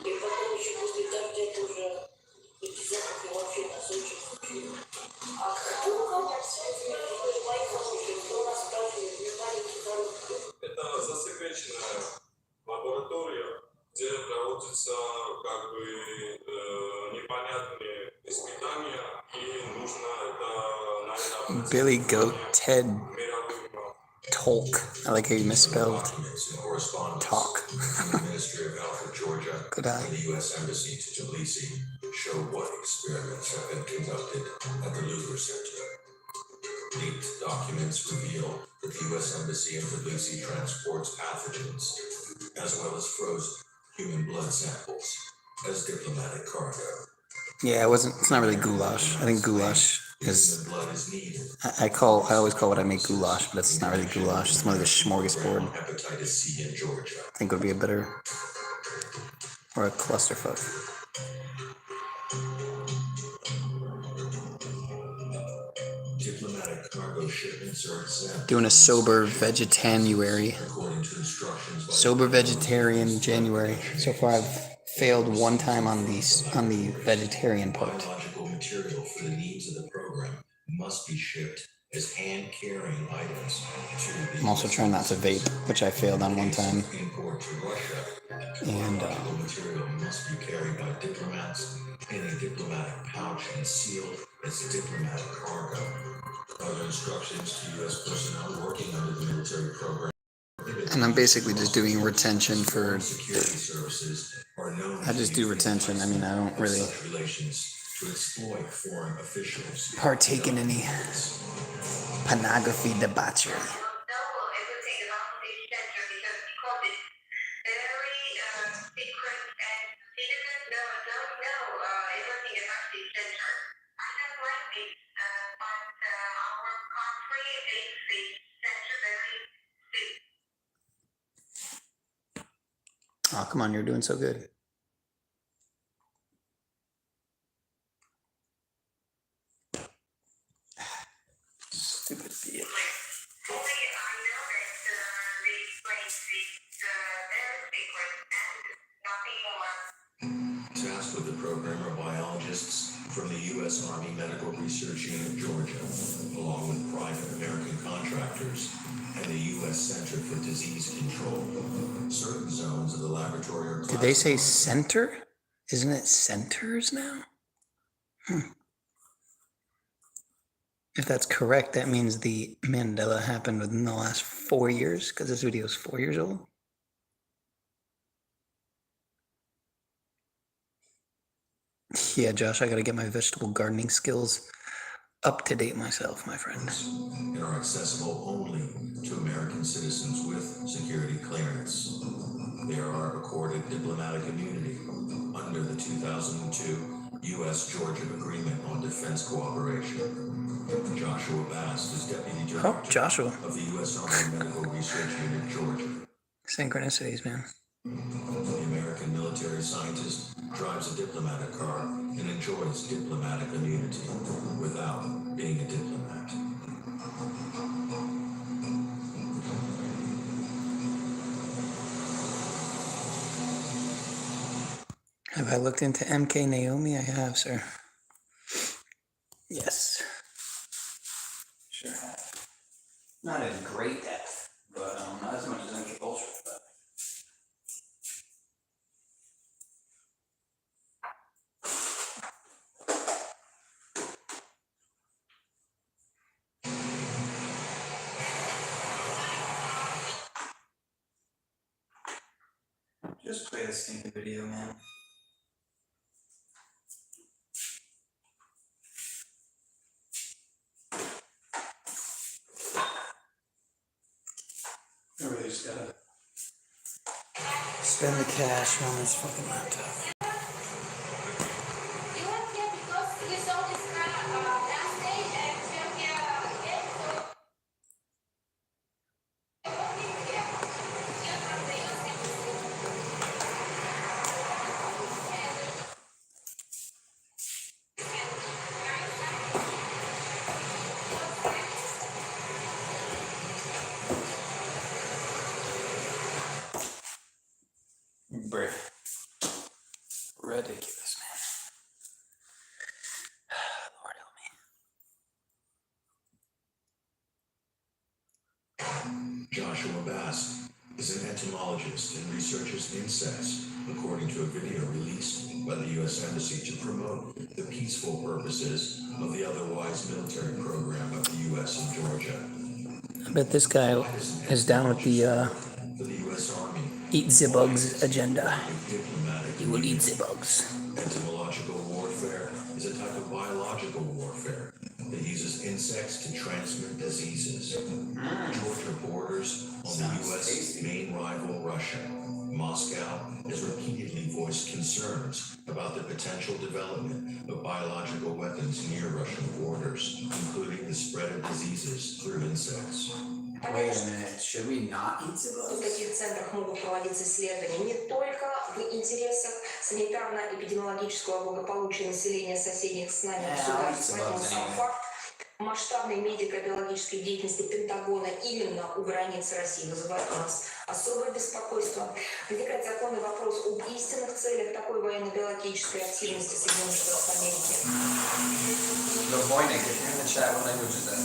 И потом еще после дождя тоже эти запахи вообще нас очень мучают. А кто мои хорошие, кто нас спрашивает, мне маленький коробки. Это засекреченная лаборатория, где проводятся как бы непонятные испытания, и нужно это на это Billy Goat Ted Tolk. I like how you misspelled Documents and correspondence talk. from the Ministry of Health of Georgia Good eye. and the U.S. Embassy to Tbilisi show what experiments have been conducted at the Luger Center. Leaked documents reveal that the U.S. Embassy in Tbilisi transports pathogens, as well as frozen human blood samples, as diplomatic cargo. Yeah, it's not really goulash. I think goulash is, Human blood is needed. I always call what I make goulash, but it's not really goulash. It's more like a smorgasbord. Hepatitis C in Georgia. I think it would be a better, or a clusterfuck. Diplomatic cargo shipments are exempt. Doing a sober vegetanuary. According to instructions by Sober vegetarian January. So far I've failed one time on the vegetarian part. biological material for the needs of the program must be shipped as hand-carrying items to the I'm also trying not to vape, which I failed on one time. import to Russia. And Biological material must be carried by diplomats in a diplomatic pouch and sealed as diplomatic cargo. Other instructions to U.S. personnel working under the military program. and I'm basically just doing retention for, Security services are known I just to do use retention. I mean, I don't really such relations to exploit foreign officials. partake in any pornography debauchery. Oh, come on, you're doing so good. Stupid bitch. Tasked with the program are biologists from the U.S. Army Medical Research Unit, Georgia, along with private American contractors and the U.S. Center for Disease Control. Certain zones of the laboratory are Did they say classified. center? Isn't it centers now? If that's correct, that means the Mandela happened within the last 4 years, because this video is 4 years old. Yeah, Josh, I gotta get my vegetable gardening skills up to date myself, my friend. And are accessible only to American citizens with security clearance. They are accorded diplomatic immunity under the 2002 U.S.-Georgia Agreement on Defense Cooperation. Joshua Bast is Deputy Director Oh, Joshua. of the U.S. Army Medical Research Unit, Georgia. Synchronicities, man. The American military scientist drives a diplomatic car and enjoys diplomatic immunity without being a diplomat. Have I looked into MK Naomi? I have, sir. Yes. Sure have. Not in great depth, but not as much as MK Ultra. But. Just play the stinking video, man. I really just gotta spend the cash on this fucking laptop. Because we saw this last day and Bruh. Ridiculous, man. Lord help me. Joshua Bass is an entomologist and researches insects, according to a video released by the U.S. Embassy to promote the peaceful purposes of the otherwise military program of the U.S. in Georgia. I bet this guy is down with the For the U.S. Army, eat the bugs agenda. diplomatic He will eat the bugs. entomological warfare is a type of biological warfare that uses insects to transmit diseases. Georgia borders on the U.S. main rival, Russia. Moscow has repeatedly voiced concerns about the potential development of biological weapons near Russian borders, including the spread of diseases through insects. Wait a minute, should we not eat the В bugs? таких центрах могут проводиться исследования не только в интересах санитарно-эпидемиологического благополучия населения соседних с нами государств, поэтому сам факт масштабной медико-биологической деятельности Пентагона именно у границ России вызывает у нас особое беспокойство. Возникает законный вопрос об истинных целях такой военно-биологической активности Соединенных Штатов Америки. If you're in the chat, what language is that?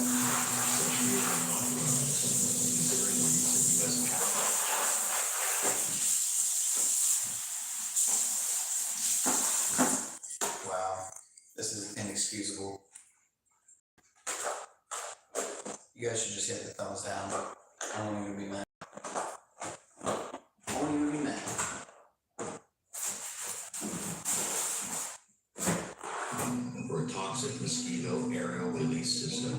Wow, this is inexcusable. You guys should just hit the thumbs down. I don't even be mad. I won't even be mad. For a toxic mosquito aerial release system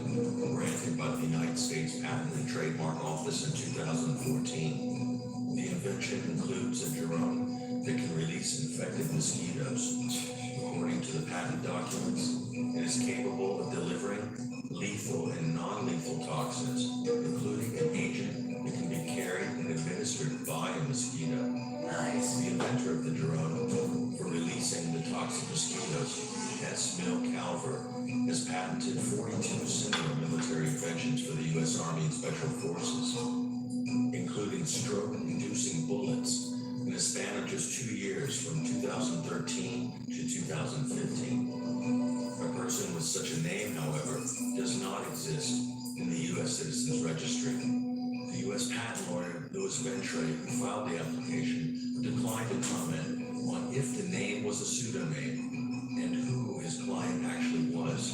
granted by the United States Patent and Trademark Office in 2014. The invention includes a drone that can release infected mosquitoes. According to the patent documents, it is capable of delivering lethal and non-lethal toxins, including an agent that can be carried and administered by a mosquito. Nice. The inventor of the drone for releasing the toxic mosquitoes, Calver, has patented 42 similar military inventions for the U.S. Army and Special Forces, including stroke-inducing bullets in a span of just 2 years from 2013 to 2015. A person with such a name, however, does not exist in the U.S. Citizens Registry. The U.S. patent lawyer, Louis Ventre, who filed the application, declined to comment on if the name was a pseudonym and who his client actually was.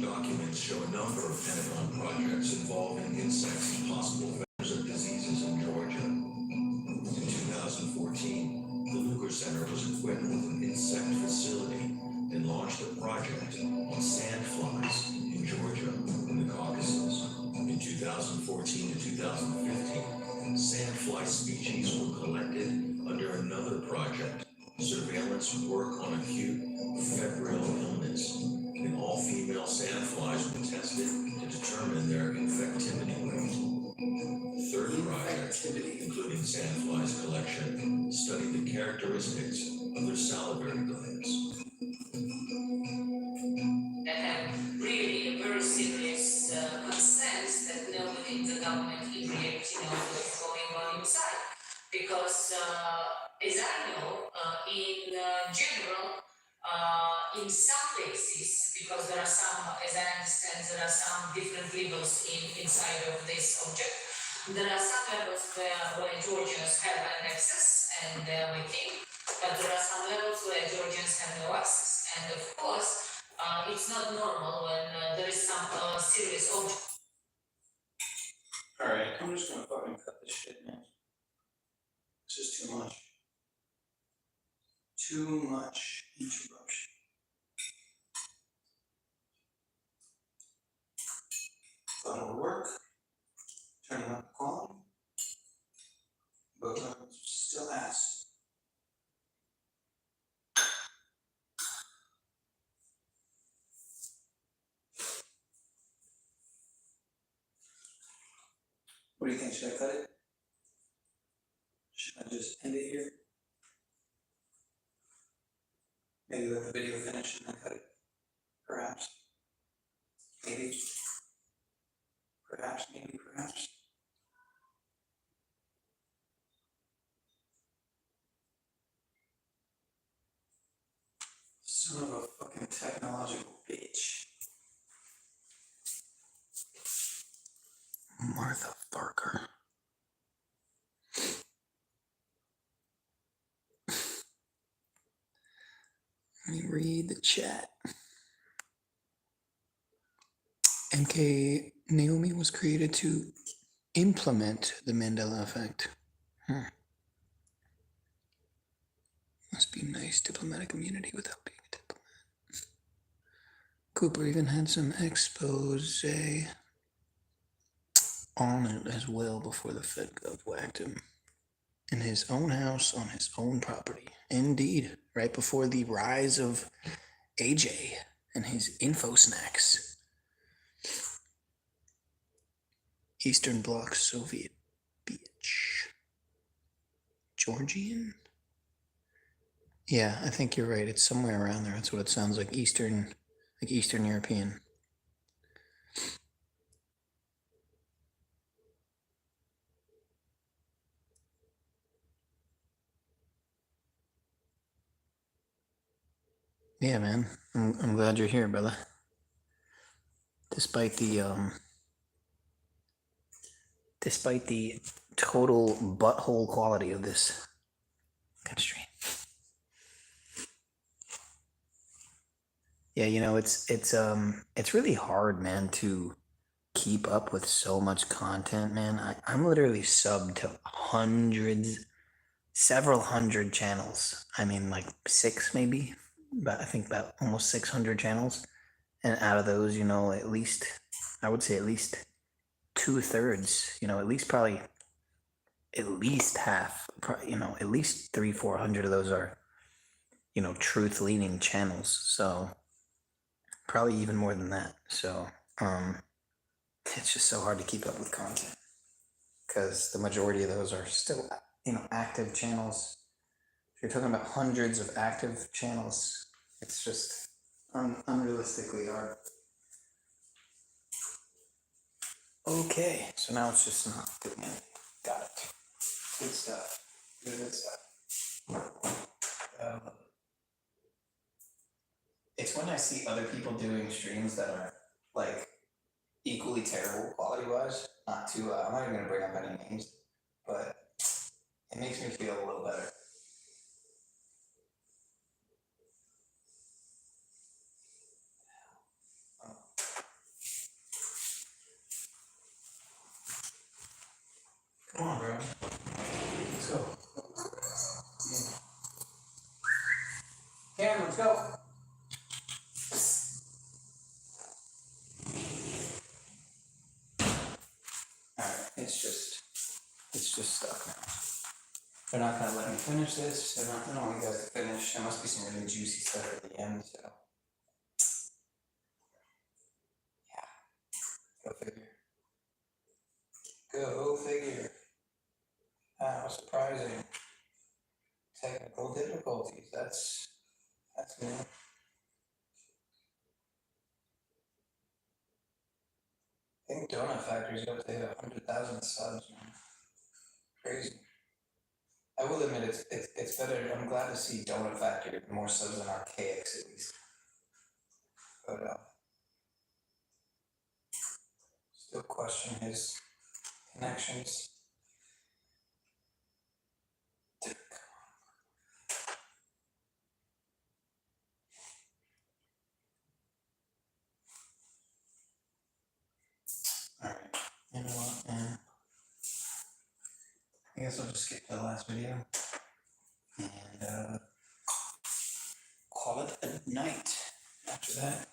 Documents show a number of Pentagon projects involving insects and possible vectors of diseases in Georgia. In 2014, the Lugar Center was equipped with an insect facility and launched a project on sandflies in Georgia and the Caucasus. In 2014 to 2015, sandfly species were collected under another project, surveillance work on acute febrile illness, and all female sandflies were tested to determine their infectivity rate. The third project, including sandflies collection, studied the characteristics of their salivary glands. That have really very serious concerns that nobody in the government is reacting on what's going on inside. Because as I know, in general, in some places, because there are some, as I understand, there are some different levels inside of this object. There are some levels where Georgians have an access and they're waiting, but there are some levels where Georgians have no access. And of course, it's not normal when there is some serious object. Alright, I'm just gonna fucking cut this shit, man. It's just too much. Too much interruption. Thought it would work. Turning up the quality. But still ass. What do you think? Should I cut it? Should I just end it here? Maybe let the video finish and then cut it. Perhaps. Maybe. Perhaps, maybe, perhaps. Son of a fucking technological bitch. Martha Barker. Let me read the chat. MK Naomi was created to implement the Mandela effect. Must be nice diplomatic immunity without being a diplomat. Cooper even had some expose on it as well before the Fed gov whacked him in his own house on his own property. Indeed, right before the rise of AJ and his info snacks. Eastern Bloc Soviet bitch. Georgian? Yeah, I think you're right. It's somewhere around there. That's what it sounds like. Eastern European. Yeah, man. I'm glad you're here, brother. Despite the total butthole quality of this stream. Yeah, you know, it's really hard, man, to keep up with so much content, man. I'm literally subbed to several hundred channels. I mean, like 6 maybe, but I think about almost 600 channels. And out of those, you know, I would say at least 2/3, you know, at least half, you know, at least 300-400 of those are, you know, truth leaning channels. So probably even more than that. So it's just so hard to keep up with content because the majority of those are still, you know, active channels. If you're talking about hundreds of active channels, it's just unrealistically hard. Okay, so now it's just not doing anything. Got it. Good stuff. Good stuff. It's when I see other people doing streams that are like equally terrible quality wise. Not too. I'm not even gonna bring up any names, but it makes me feel a little better. Come on, bro. Let's go. Cam, let's go. Alright, it's just stuck now. They're not gonna let me finish this. They don't want you guys to finish. There must be some really juicy stuff at the end, so. Yeah. Go figure. Go figure. How surprising. Technical difficulties. That's new. I think Donut Factory's up to hit 100,000 subs, man. Crazy. I will admit it's better. I'm glad to see Donut Factory with more subs than Archaics at least. But still question his connections. Alright, you know what, man? I guess I'll just skip the last video and call it a night after that.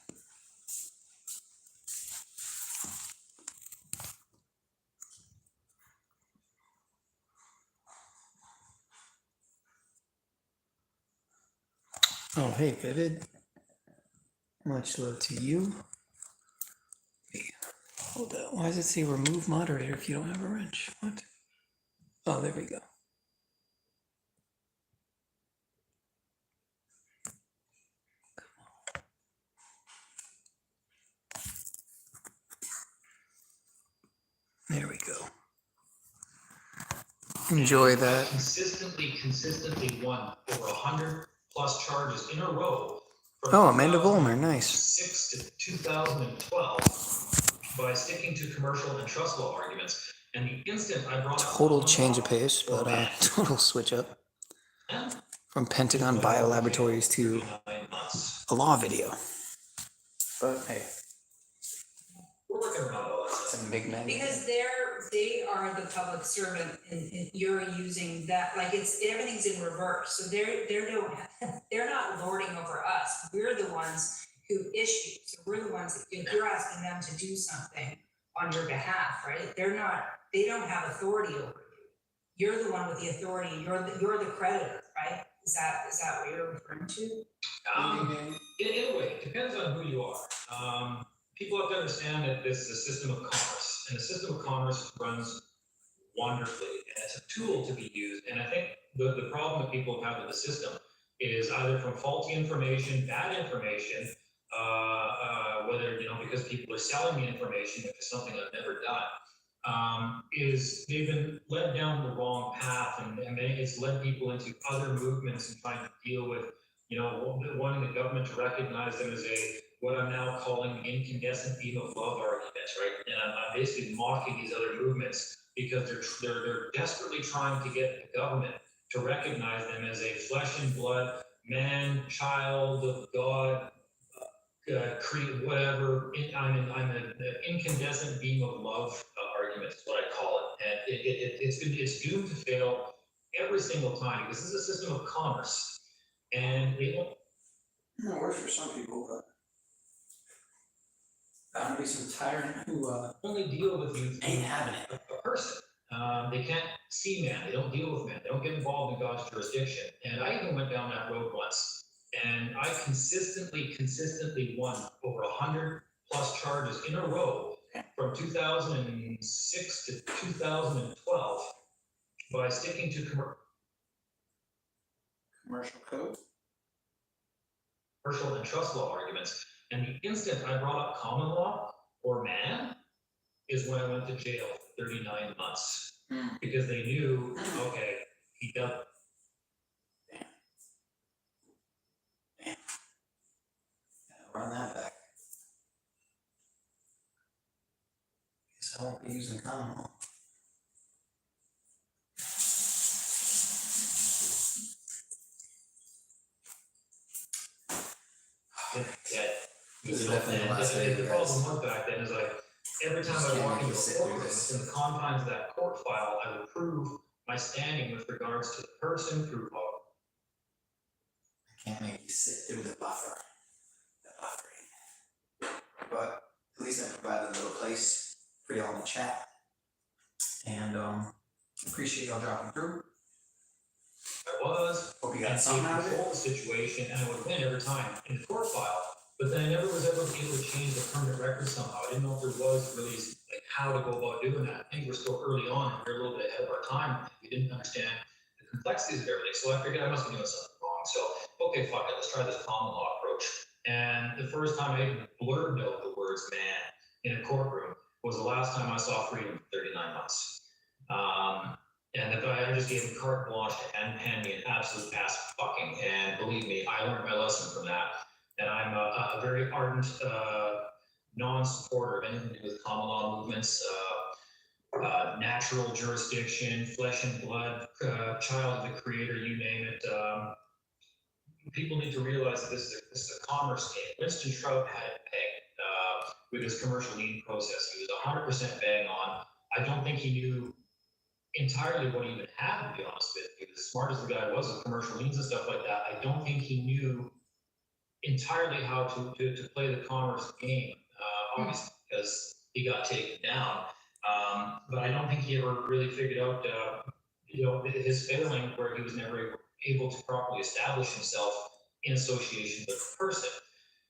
Oh, hey, Vivid. Much love to you. Hey, hold up. Why does it say remove moderator if you don't have a wrench? What? Oh, there we go. There we go. Enjoy that. Consistently won over 100 plus charges in a row. Oh, Amanda Vollmer, nice. 6 to 2012 by sticking to commercial and trust law arguments. And the instant I brought Total change of pace, but total switch up from Pentagon Biolaboratories to a law video. But hey, we're working around all that stuff. It's a big man. Because they are the public servant and you're using that, like everything's in reverse. So they're not lording over us. We're the ones who issue. So we're the ones that, if you're asking them to do something on your behalf, right? They don't have authority over you. You're the one with the authority. You're the creditor, right? Is that what you're referring to? In a way, it depends on who you are. People have to understand that this is a system of commerce, and the system of commerce runs wonderfully, and it's a tool to be used. And I think the problem that people have with the system is either from faulty information, bad information, whether, because people are selling the information, which is something I've never done, is they've been led down the wrong path, and it's led people into other movements and trying to deal with, wanting the government to recognize them as what I'm now calling the incandescent beam of love arguments, right? And I'm basically mocking these other movements because they're desperately trying to get the government to recognize them as a flesh and blood man, child of God, create whatever. I'm an incandescent beam of love argument is what I call it, and it's doomed to fail every single time because this is a system of commerce, and they don't. It works for some people, but bound to be some tyrant who only deal with you ain't having it. A person. They can't see man. They don't deal with man. They don't get involved in God's jurisdiction. And I even went down that road once, and I consistently won over 100 plus charges in a row from 2006 to 2012 by sticking to commercial code, commercial and trust law arguments. And the instant I brought up common law or man is when I went to jail for 39 months. Because they knew, okay, he does. Damn. Run that back. Guess I won't be using common law. Yeah. This is definitely the last video, the problem was back then is like every time I walk into a courtroom, in the confines of that court file, I would prove my standing with regards to the person through law. I can't make you sit through the buffering. But at least I provided a little place for y'all in the chat. And appreciate y'all dropping through. I was. Hope you got something out of it. The situation, and I would win every time in the court file. But then I never was able to change the permanent record somehow. I didn't know if there was really like how to go about doing that. I think we're still early on, and we're a little bit ahead of our time. We didn't understand the complexities of everything. So I figured I must be doing something wrong. So okay, fuck it, let's try this common law approach. And the first time I even blurred out the words man in a courtroom was the last time I saw freedom for 39 months. And if I just gave him carte blanche to hand me an absolute ass fucking, and believe me, I learned my lesson from that. And I'm a very ardent non-supporter of anything to do with common law movements, natural jurisdiction, flesh and blood, child of the creator, you name it. People need to realize that this is a commerce game. Winston Trout had it pegged with his commercial lien process. He was 100% bang on. I don't think he knew entirely what he even had, to be honest with you. As smart as the guy was with commercial means and stuff like that, I don't think he knew entirely how to play the commerce game, obviously, because he got taken down. But I don't think he ever really figured out, his failing, where he was never able to properly establish himself in association with the person.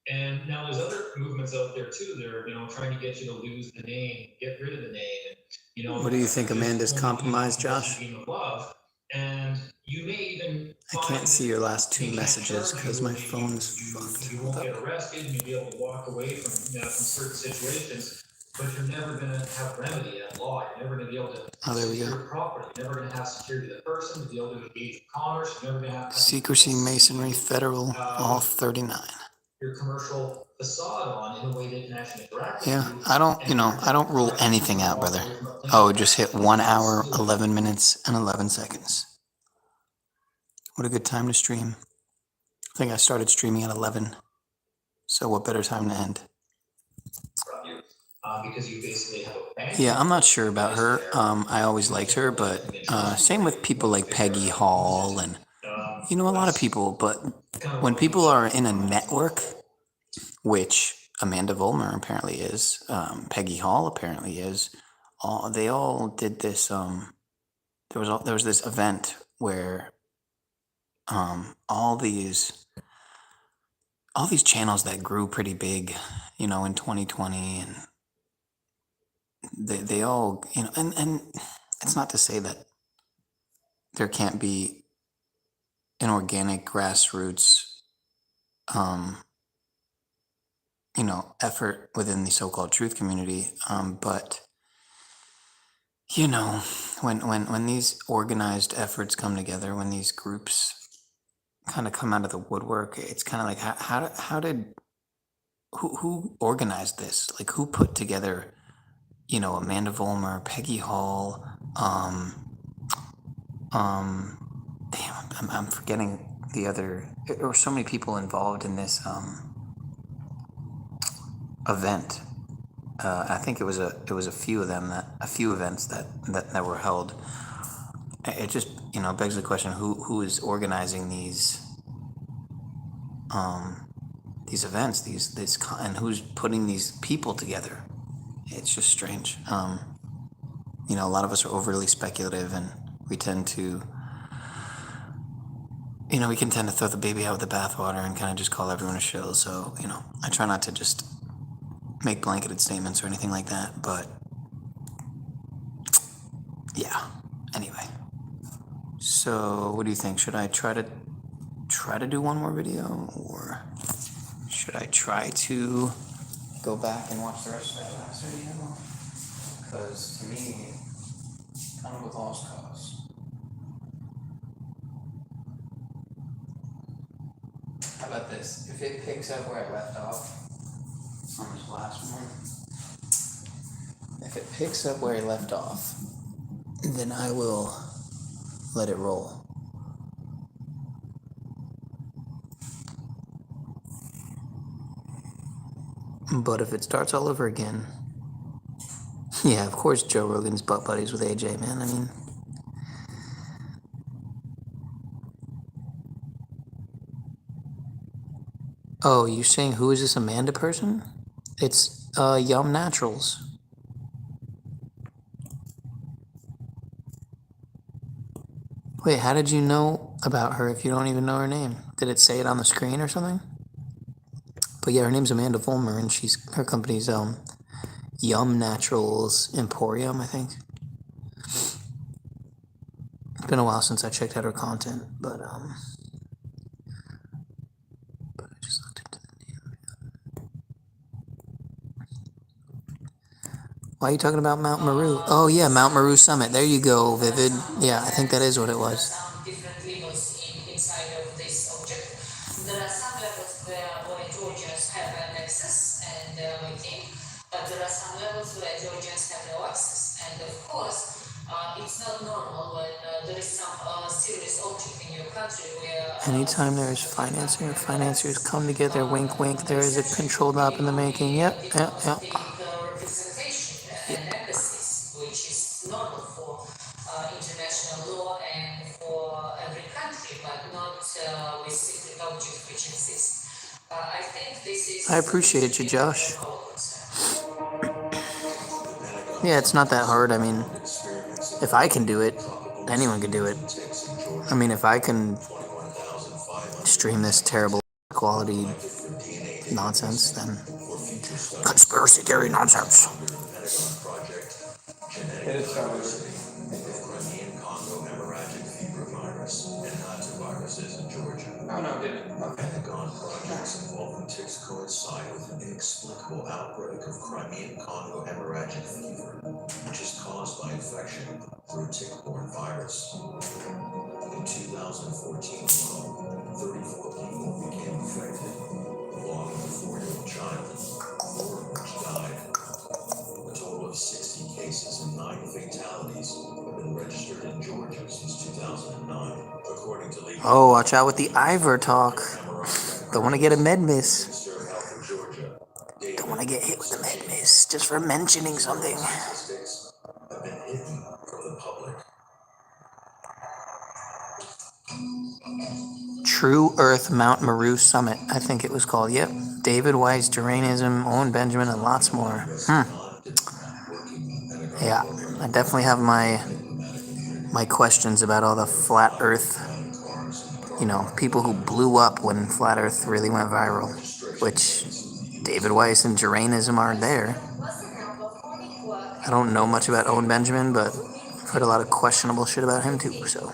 And now there's other movements out there too. They're, trying to get you to lose the name, get rid of the name, and What do you think Amanda's compromised, Josh? Game of love, and you may even. I can't see your last two messages because my phone's fucked. You won't get arrested, and you'll be able to walk away from certain situations, but you're never going to have remedy at law. You're never going to be able to secure property. You're never going to have security of the person, to be able to engage in commerce. You're never going to have secrecy, masonry, federal, all 39. Your commercial facade on in a way they can actually interact with Yeah, you. I don't rule anything out, brother. Oh, just hit 1 hour, 11 minutes, and 11 seconds. What a good time to stream. I think I started streaming at 11. So what better time to end? Because you basically have a bank. Yeah, I'm not sure about her. I always liked her, but same with people like Peggy Hall and, a lot of people. But when people are in a network, which Amanda Vollmer apparently is, Peggy Hall apparently is, they all did this. There was this event where all these channels that grew pretty big, in 2020, and they all, and it's not to say that there can't be an organic grassroots, effort within the so-called truth community. But, when these organized efforts come together, when these groups kind of come out of the woodwork, it's kind of like, how did, who organized this? Like, who put together, Amanda Vollmer, Peggy Hall, damn, I'm forgetting the other, there were so many people involved in this, event. I think it was a few of them, a few events that were held. It just, begs the question, who is organizing these events, and who's putting these people together? It's just strange. A lot of us are overly speculative, and we tend to, we can tend to throw the baby out with the bathwater and kind of just call everyone a shill. So, I try not to just make blanketed statements or anything like that, but yeah. Anyway, so what do you think? Should I try to do one more video, or should I try to go back and watch the rest of that last video? Because to me, kind of with lost cause. How about this? If it picks up where I left off on this last one, if it picks up where I left off, then I will let it roll. But if it starts all over again, yeah, of course Joe Rogan's butt buddies with AJ, man. I mean, oh, you're saying who is this Amanda person? It's Yum Naturals. Wait, how did you know about her if you don't even know her name? Did it say it on the screen or something? But yeah, her name's Amanda Vollmer, and her company's Yum Naturals Emporium, I think. It's been a while since I checked out her content, but I just looked into the name. Why are you talking about Mount Meru? Oh yeah, Mount Meru Summit. There you go, Vivid. Yeah, I think that is what it was. Different levels inside of this object. There are some levels where Georgians have an access and waiting, but there are some levels where Georgians have no access. And of course, it's not normal when there is some serious object in your country where. Anytime there is financing or financiers come together, wink, wink, there is a controlled op in the making. Yep. Representation and embassies, which is normal for international law and for every country, but not with secret objects which exist. I think this is. I appreciate you, Josh. Yeah, it's not that hard. I mean, if I can do it, anyone can do it. I mean, if I can stream this terrible quality nonsense, then conspiracy theory nonsense. Crimean Congo hemorrhagic fever virus and hantaviruses in Georgia. Oh, no, didn't. Pentagon projects involving ticks coincide with an inexplicable outbreak of Crimean Congo hemorrhagic fever, which is caused by infection through a tick-borne virus. In 2014 alone, 34 people became infected, along with a 4-year-old child, 4 of which died. A total of 60 cases and 9 fatalities have been registered in Georgia since 2009, according to legal. Oh, watch out with the Ivor talk. Don't want to get a med miss. Don't want to get hit with a med miss just for mentioning something. Statistics have been hidden from the public. True Earth Mount Meru Summit, I think it was called. Yep. David Weiss, Jeranism, Owen Benjamin, and lots more. Yeah, I definitely have my questions about all the flat Earth, you know, people who blew up when flat Earth really went viral, which David Weiss and Jeranism aren't there. I don't know much about Owen Benjamin, but I've heard a lot of questionable shit about him too, so.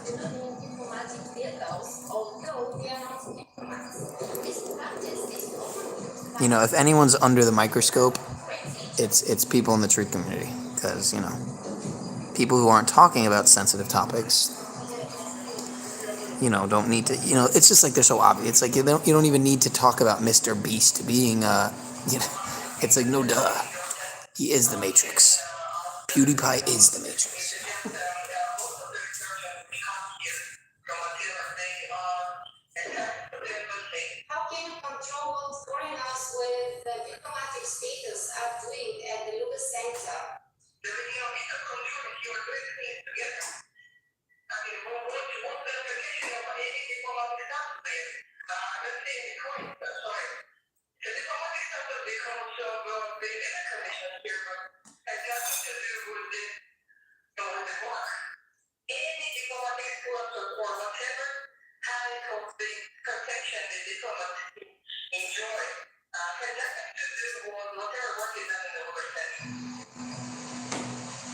You know, if anyone's under the microscope, it's people in the truth community, because, you know, people who aren't talking about sensitive topics, you know, don't need to, you know, it's just like they're so obvious. It's like you don't even need to talk about Mr. Beast being, you know, it's like, no duh. He is the Matrix. PewDiePie is the Matrix. How can you control what's going on with the diplomatic status are doing at the Lewis Center?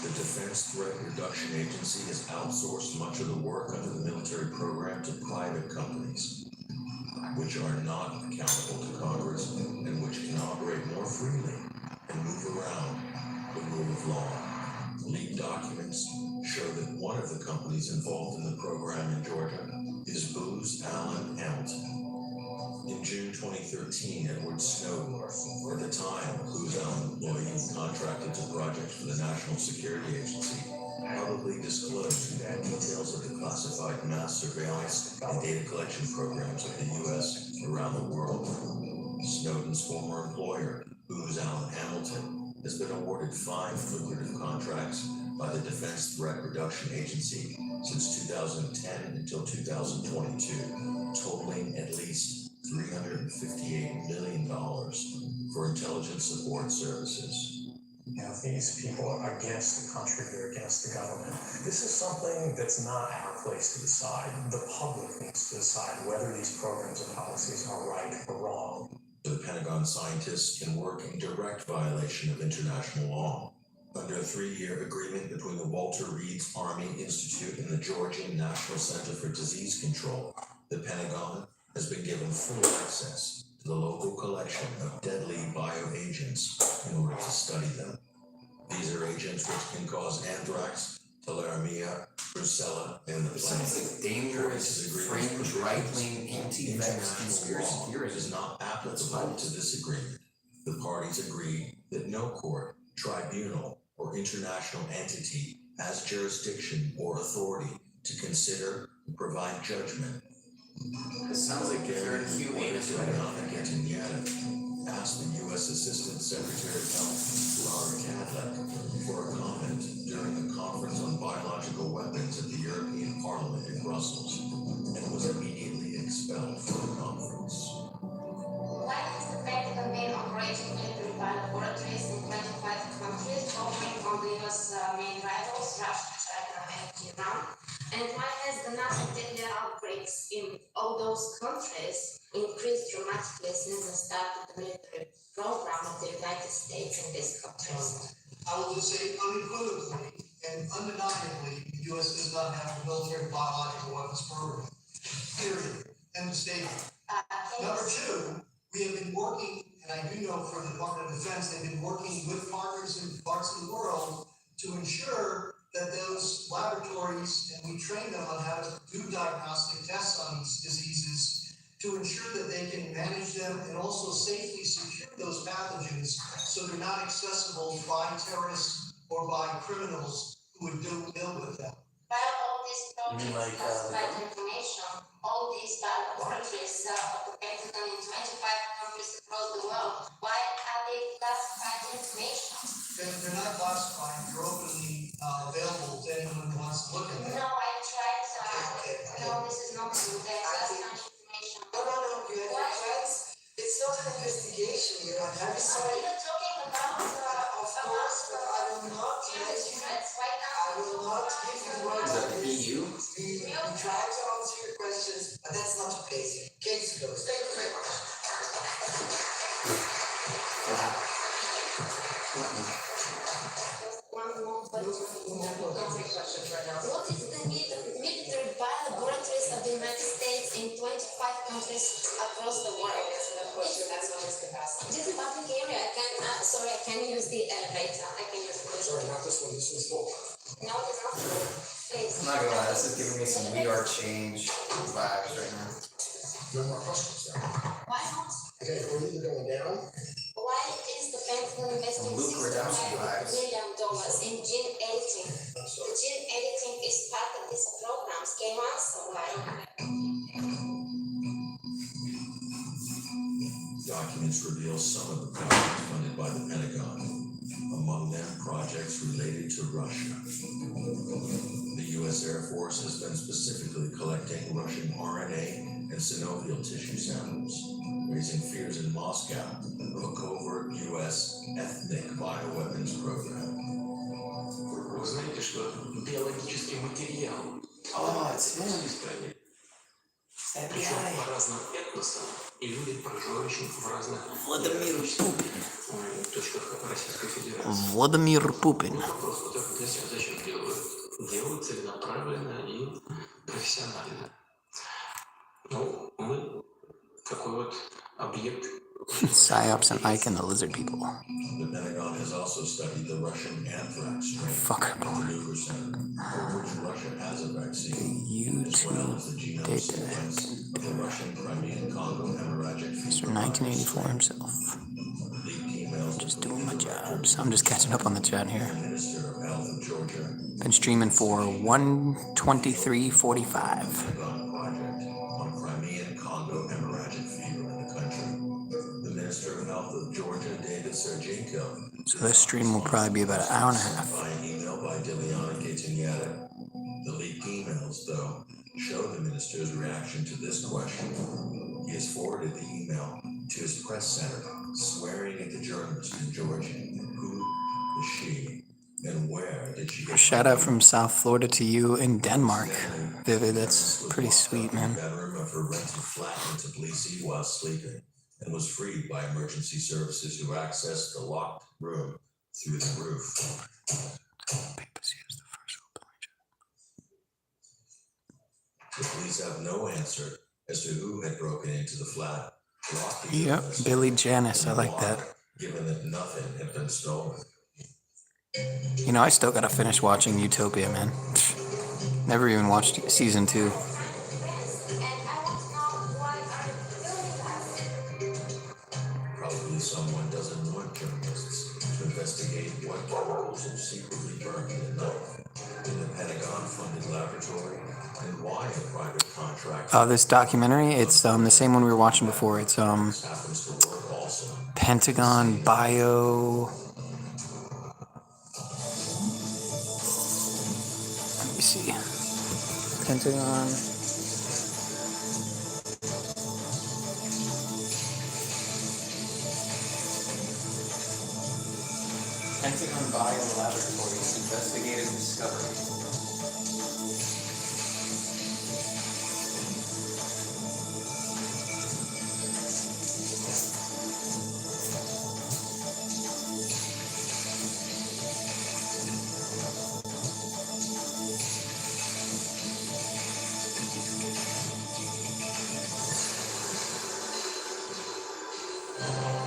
The Defense Threat Reduction Agency has outsourced much of the work under the military program to private companies, which are not accountable to Congress and which can operate more freely and move around the rule of law. Leaked documents show that one of the companies involved in the program in Georgia is Booz Allen Hamilton. In June 2013, Edward Snowden, at the time a Booz Allen employee contracted to projects for the National Security Agency, publicly disclosed details of the classified mass surveillance and data collection programs of the U.S. around the world. Snowden's former employer, Booz Allen Hamilton, has been awarded 5 lucrative contracts by the Defense Threat Reduction Agency since 2010 until 2022, totaling at least $358 million for intelligence support services. You know, these people are against the country, they're against the government. This is something that's not our place to decide. The public needs to decide whether these programs and policies are right or wrong. The Pentagon scientists can work in direct violation of international law. Under a 3-year agreement between the Walter Reed's Army Institute and the Georgian National Center for Disease Control, the Pentagon has been given full access to the local collection of deadly bioagents in order to study them. These are agents which can cause anthrax, tularemia, brucella, and the plague. Sounds like dangerous, fringe, right-wing, anti-vax conspiracy theories. Is not applicable to this agreement. The parties agreed that no court, tribunal, or international entity has jurisdiction or authority to consider and provide judgment. This sounds like they're inhumane. Netanyahu asked the U.S. Assistant Secretary of Health, Ron Kadlec, for a comment during a conference on biological weapons Parliament in Brussels and was immediately expelled from the conference. Why has the Pentagon been operating military laboratories in 25 countries, focusing on the US main rivals, Russia, China, and Iran? And why has the mass nuclear outbreaks in all those countries increased dramatically since the start of the military program of the United States in these countries? I will just say unequivocally and undeniably, the U.S. does not have a military biological weapons program. Period. End of statement. Number two, we have been working, and I do know for the Department of Defense, they've been working with partners in parts of the world to ensure that those laboratories, and we train them on how to do diagnostic tests on these diseases, to ensure that they can manage them and also safely secure those pathogens so they're not accessible by terrorists or by criminals who would deal with them. While all these projects classified information, all these laboratories of the Pentagon in 25 countries across the world, why are they classified information? They're not classified, they're openly available to anyone who wants to look at them. No, I tried, no, this is not true, they're classified information. No, you have friends. It's not an investigation, you have I'm even talking about, of course, but I will not let you, right now. I will not give you words. Is that the EU? We try to answer your questions, but that's not the case here. Case closed. Thank you very much. What is the need of military biolaboratories of the United States in 25 countries across the world? That's what is capacity. This is public area. I can use the elevator. I can use the Sorry, not this one, this one's full. No, it's not. Please. I'm not gonna lie, this is giving me some We Are Change vibes right now. No more questions there. Why not? Okay, we're either going down. Why is the Pentagon investing Luke Redemption $65 vibes. million in gene editing? The gene editing is part of these programs. Can you answer why? Documents reveal some of the projects funded by the Pentagon, among them projects related to Russia. The U.S. Air Force has been specifically collecting Russian RNA and synovial tissue samples, raising fears in Moscow of a covert U.S. ethnic bioweapons program. Вы знаете, что биологический материал it's him. в стране, причем по разным этносам, и люди, проживающие в разных Владимир Пупин. точках Российской Федерации. Владимир Пупин. Вопрос вот это для себя зачем делают? Делают целенаправленно и профессионально. Ну, мы такой вот объект. Psyops and Ike and the lizard people. The Pentagon has also studied the Russian anthrax strain Fucker at the Hoover Center, for which Russia has a vaccine, YouTube as well as the genome data. sequence of the Russian Crimean Congo hemorrhagic Mr. fever. 1984 himself. Leaked emails Just with doing my the jobs. I'm just catching up on the chat here. Minister of Health of Georgia. Been streaming for 1:23:45. Pentagon project on Crimean Congo hemorrhagic fever in the country. The Minister of Health of Georgia, David Sergenko. So this stream will probably be about an hour and a half. By an email by Diliana Gaetanieta. The leaked emails, though, show the minister's reaction to this question. He has forwarded the email to his press center, swearing at the journalist in Georgia. Who is she, and where did she get? Shout out from South Florida to you in Denmark, Vivid. That's pretty sweet, man. Bedroom of her rented flat in Tbilisi while sleeping, and was freed by emergency services who accessed the locked room through the roof. The police have no answer as to who had broken into the flat. Yep, Billy Janice. I like that. Given that nothing had been stolen. You know, I still gotta finish watching Utopia, man. Never even watched season 2. Probably someone doesn't want journalists to investigate what chemicals are secretly burned in the night in the Pentagon-funded laboratory, and why a private contractor. This documentary, it's the same one we were watching before. It's happens to work also. Pentagon Bio. Let me see. Pentagon. Pentagon Biolaboratories investigative discovery.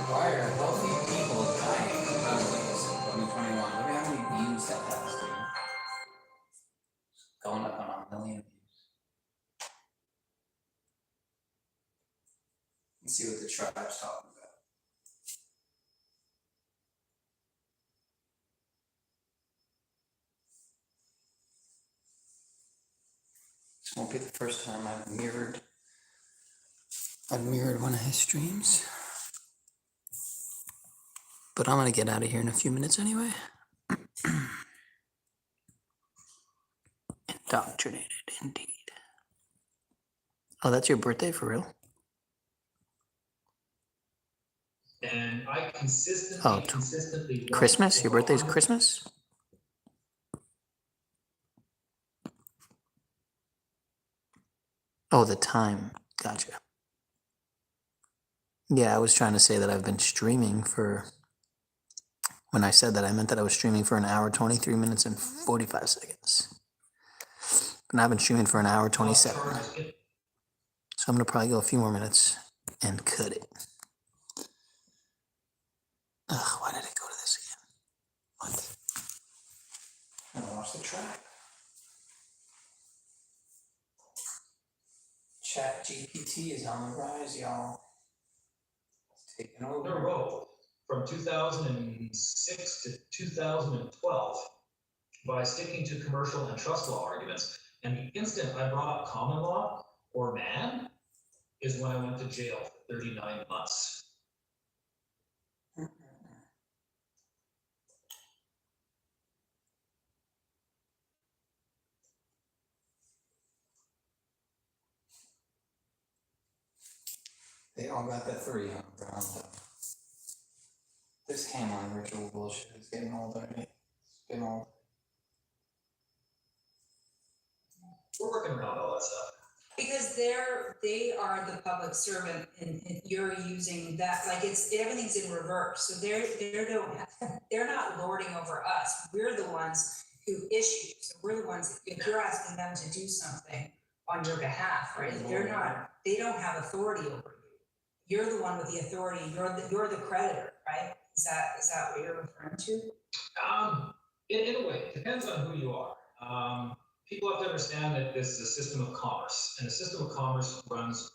Why are healthy people dying from runaways in 2021? Look at how many views that has, dude. Going up on 1 million views. Let's see what the tribe's talking about. This won't be the first time I've mirrored one of his streams. But I'm gonna get out of here in a few minutes anyway. Indoctrinated, indeed. Oh, that's your birthday for real? And I consistently, Oh, Christmas? Your birthday's Christmas? Oh, the time. Gotcha. Yeah, I was trying to say that I've been streaming for... When I said that, I meant that I was streaming for 1 hour, 23 minutes, and 45 seconds. And I've been streaming for 1 hour, 27. So I'm gonna probably go a few more minutes and cut it. Ugh, why did it go to this again? What? I'm gonna watch the track. Chat GPT is on the rise, y'all. It's taking over. In a row from 2006 to 2012 by sticking to commercial and trust law arguments. And the instant I brought up common law or man is when I went to jail for 39 months. They all got that 3 on the ground though. This came on ritual bullshit. It's getting old already. It's been old. We're working around all that stuff. Because they are the public servant and you're using that, like everything's in reverse. So they're not lording over us. We're the ones who issue. So we're the ones, if you're asking them to do something on your behalf, right? They don't have authority over you. You're the one with the authority. You're the creditor, right? Is that what you're referring to? In a way, it depends on who you are. People have to understand that this is a system of commerce, and the system of commerce runs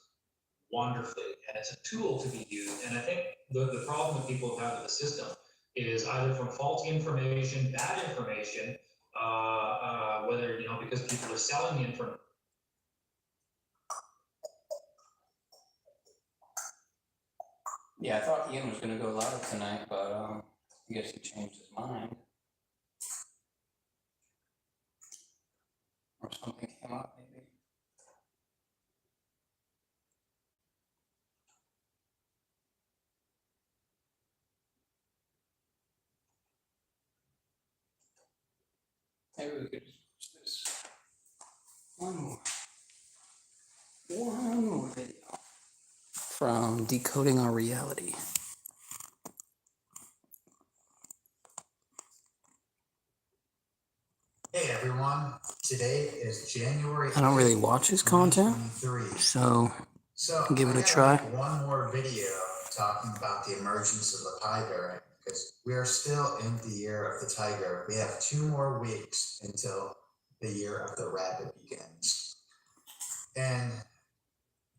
wonderfully, and it's a tool to be used. And I think the problem that people have with the system is either from faulty information, bad information, whether, because people are selling the information. Yeah, I thought Ian was gonna go live tonight, but I guess he changed his mind. Or something came up, maybe. Maybe we could just post this. One more video from Decoding Our Reality. Hey everyone, today is January. I don't really watch his content, so I'll give it a try. One more video talking about the emergence of the tiger, because we are still in the year of the tiger. We have 2 more weeks until the year of the rabbit begins. And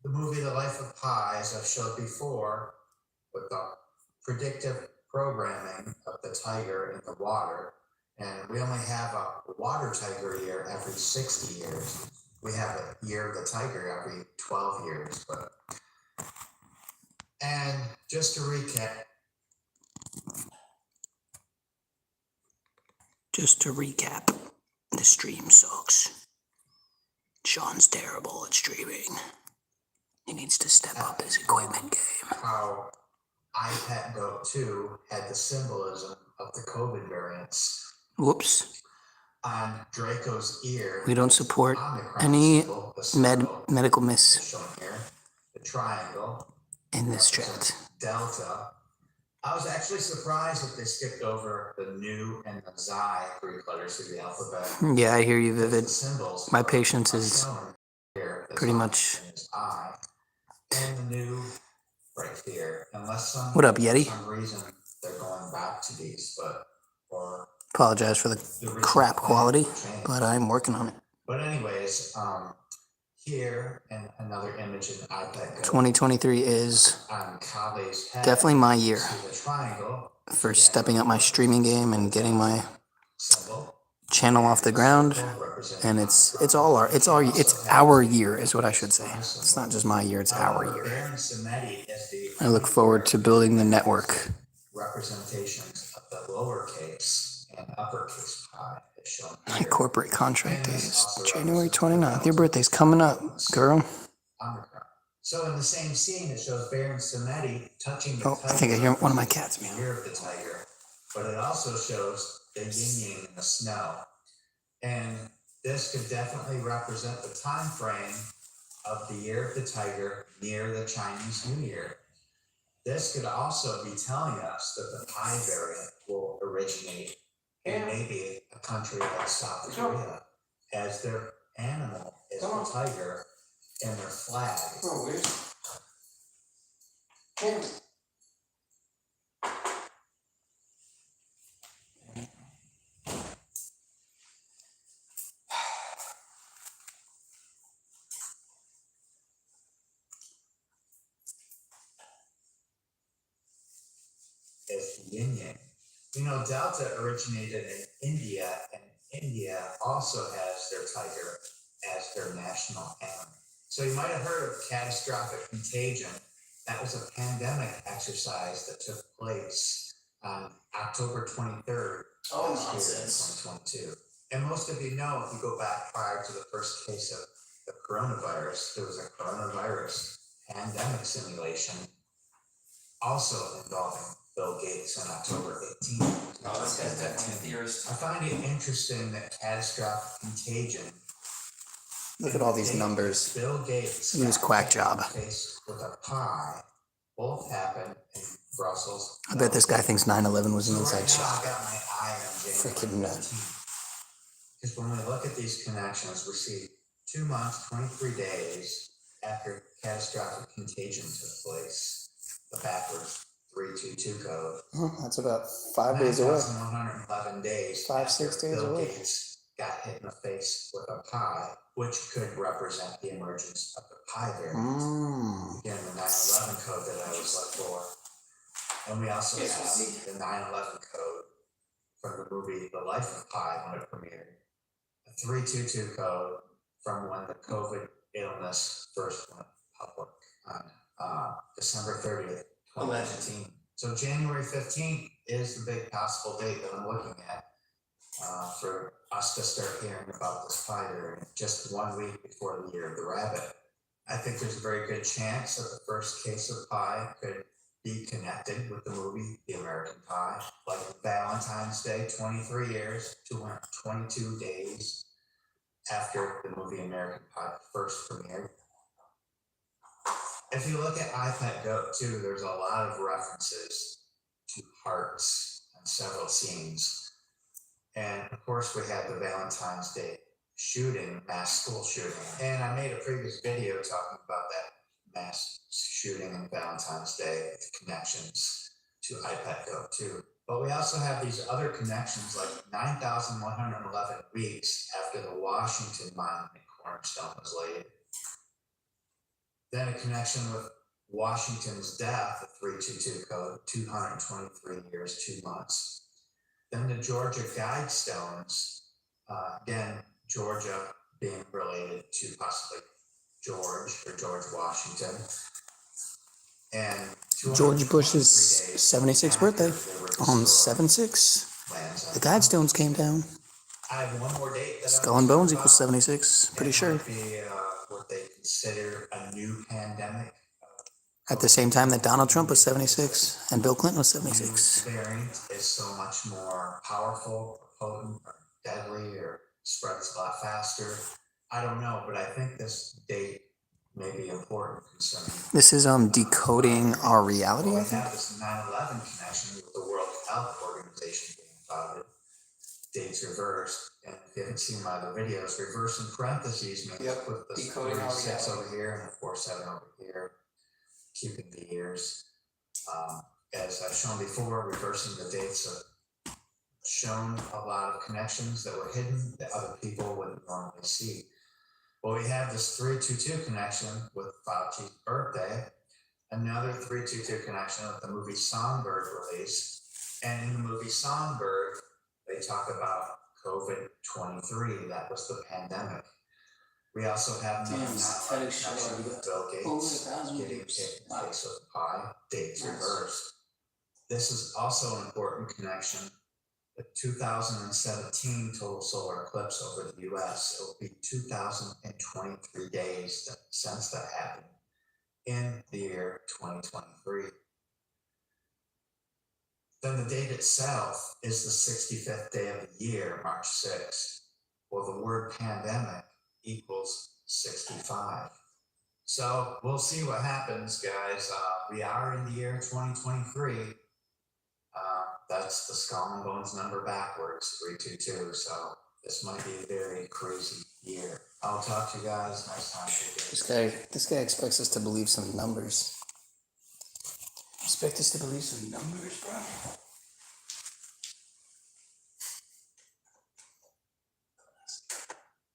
the movie The Life of Pi, as I've showed before, with the predictive programming of the tiger in the water, and we only have a water tiger year every 60 years. We have a year of the tiger every 12 years. And just to recap. The stream sucks. Sean's terrible at streaming. He needs to step up his equipment game. How iPad Go 2 had the symbolism of the COVID variants Whoops. on Draco's ear. We don't support Omicron any symbol, the circle medical miss shown here, the triangle in this represents chat. Delta. I was actually surprised that they skipped over the Nu and the Xi Greek letters through the alphabet. Yeah, I hear you, Vivid. The symbols My patience is shown here, the pretty Xi much. and his I, and the Nu right here. Unless What up, Yeti? for some reason they're going back to these, but or Apologize for the crap quality, but I'm working on it. But anyways, here and another image in iPad Go. 2023 is On Kale's head, definitely my year see the triangle for stepping up my streaming game and getting my symbol. channel off the ground. And it's our year is what I should say. It's not just my year, it's our year. Baron Samedi is the I look forward to building the network. representations of the lowercase and uppercase pi is shown My here. corporate contract is January 29th. Your birthday's coming up, girl. Omicron. So in the same scene, it shows Baron Samedi touching the Oh, I think I hear one of my cats the meow. ear of the tiger, but it also shows the yin-yang in the snow. And this could definitely represent the time frame of the year of the tiger near the Chinese New Year. This could also be telling us that the Pi variant will originate in maybe a country like South Korea, as their animal is the tiger and their flag. Is yin yang. You know, Delta originated in India, and India also has their tiger as their national animal. So you might have heard of catastrophic contagion. That was a pandemic exercise that took place on October 23rd last year in 2022. And most of you know, if you go back prior to the first case of the coronavirus, there was a coronavirus pandemic simulation also involving Bill Gates on October 18th. Oh, this guy's definitely a theorist. I find it interesting that catastrophic contagion. Look at all these numbers. Bill Gates. Look at his quack job. Faced with a pie. Both happened in Brussels. I bet this guy thinks 9/11 was an So inside right now, job. I got my eye on January Freaking nut. 15th. Because when we look at these connections, we see 2 months, 23 days after catastrophic contagion took place. The backwards 322 code. That's about 5 days away. 9,111 days. 5-6 days Bill away. Gates got hit in the face with a pie, which could represent the emergence of the pie variant. Again, the 9/11 code that I was looking for. And we also have the 9/11 code from the movie The Life of Pi when it premiered. A 322 code from when the COVID illness first went public on December 30th, 2019. So January 15th is the big possible date that I'm looking at for us to start hearing about this pi variant just 1 week before the year of the rabbit. I think there's a very good chance that the first case of pi could be connected with the movie The American Pie, like Valentine's Day, 23 years, 222 days after the movie American Pie first premiered. If you look at iPad Go too, there's a lot of references to hearts and several scenes. And of course, we had the Valentine's Day shooting, mass school shooting. And I made a previous video talking about that mass shooting on Valentine's Day, with connections to iPad Go too. But we also have these other connections, like 9,111 weeks after the Washington Monument cornerstone was laid. Then a connection with Washington's death, the 322 code, 223 years, 2 months. Then the Georgia Guidestones, again, Georgia being related to possibly George or George Washington. And George Bush's 76th birthday on 7/6. The Guidestones came down. I have one more date that Skull and Bones equals 76, pretty sure. It might be what they consider a new pandemic. At the same time that Donald Trump was 76 and Bill Clinton was 76. New variant is so much more powerful, or potent, or deadly, or spreads a lot faster. I don't know, but I think this date may be important concerning. This is decoding our reality, Well, I we think. have this 9/11 connection with the World Health Organization being founded. Dates reversed, and if you haven't seen my other videos, reverse in parentheses means put the Decoding our 46 reality. over here and the 47 over here, keeping the years. As I've shown before, reversing the dates have shown a lot of connections that were hidden that other people wouldn't normally see. Well, we have this 322 connection with Fauci's birthday, another 322 connection with the movie Songbird release, and in the movie Songbird, they talk about COVID-23, that was the pandemic. We also have another connection with Bill Gates getting hit in the face with pie, dates reversed. This is also an important connection. The 2017 total solar eclipse over the US, it will be 2023 days since that happened in the year 2023. Then the date itself is the 65th day of the year, March 6th. Well, the word pandemic equals 65. So we'll see what happens, guys. We are in the year 2023. That's the Skull and Bones number backwards, 322. So this might be a very crazy year. I'll talk to you guys next time. This guy expects us to believe some numbers. Expect us to believe some numbers, bro.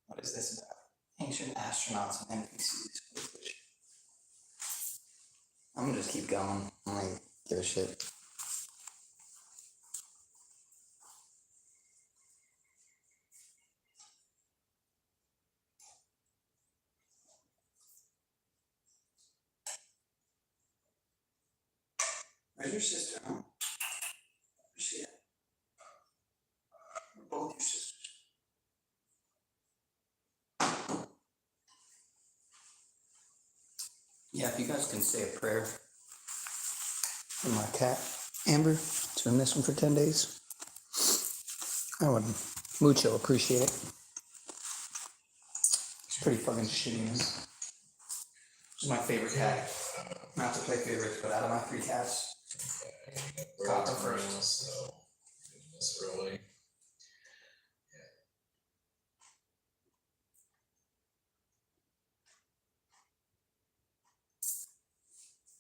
What is this about? Ancient astronauts and NPCs. I'm gonna just keep going. I'm gonna give a shit. Where's your sister, huh? Where's she at? We're both your sisters. Yeah, if you guys can say a prayer for my cat, Amber, it's been missing for 10 days. I would mucho appreciate it. It's pretty fucking shitty, man. She's my favorite cat. Not to play favorites, but out of my 3 cats, got her first. So, this early.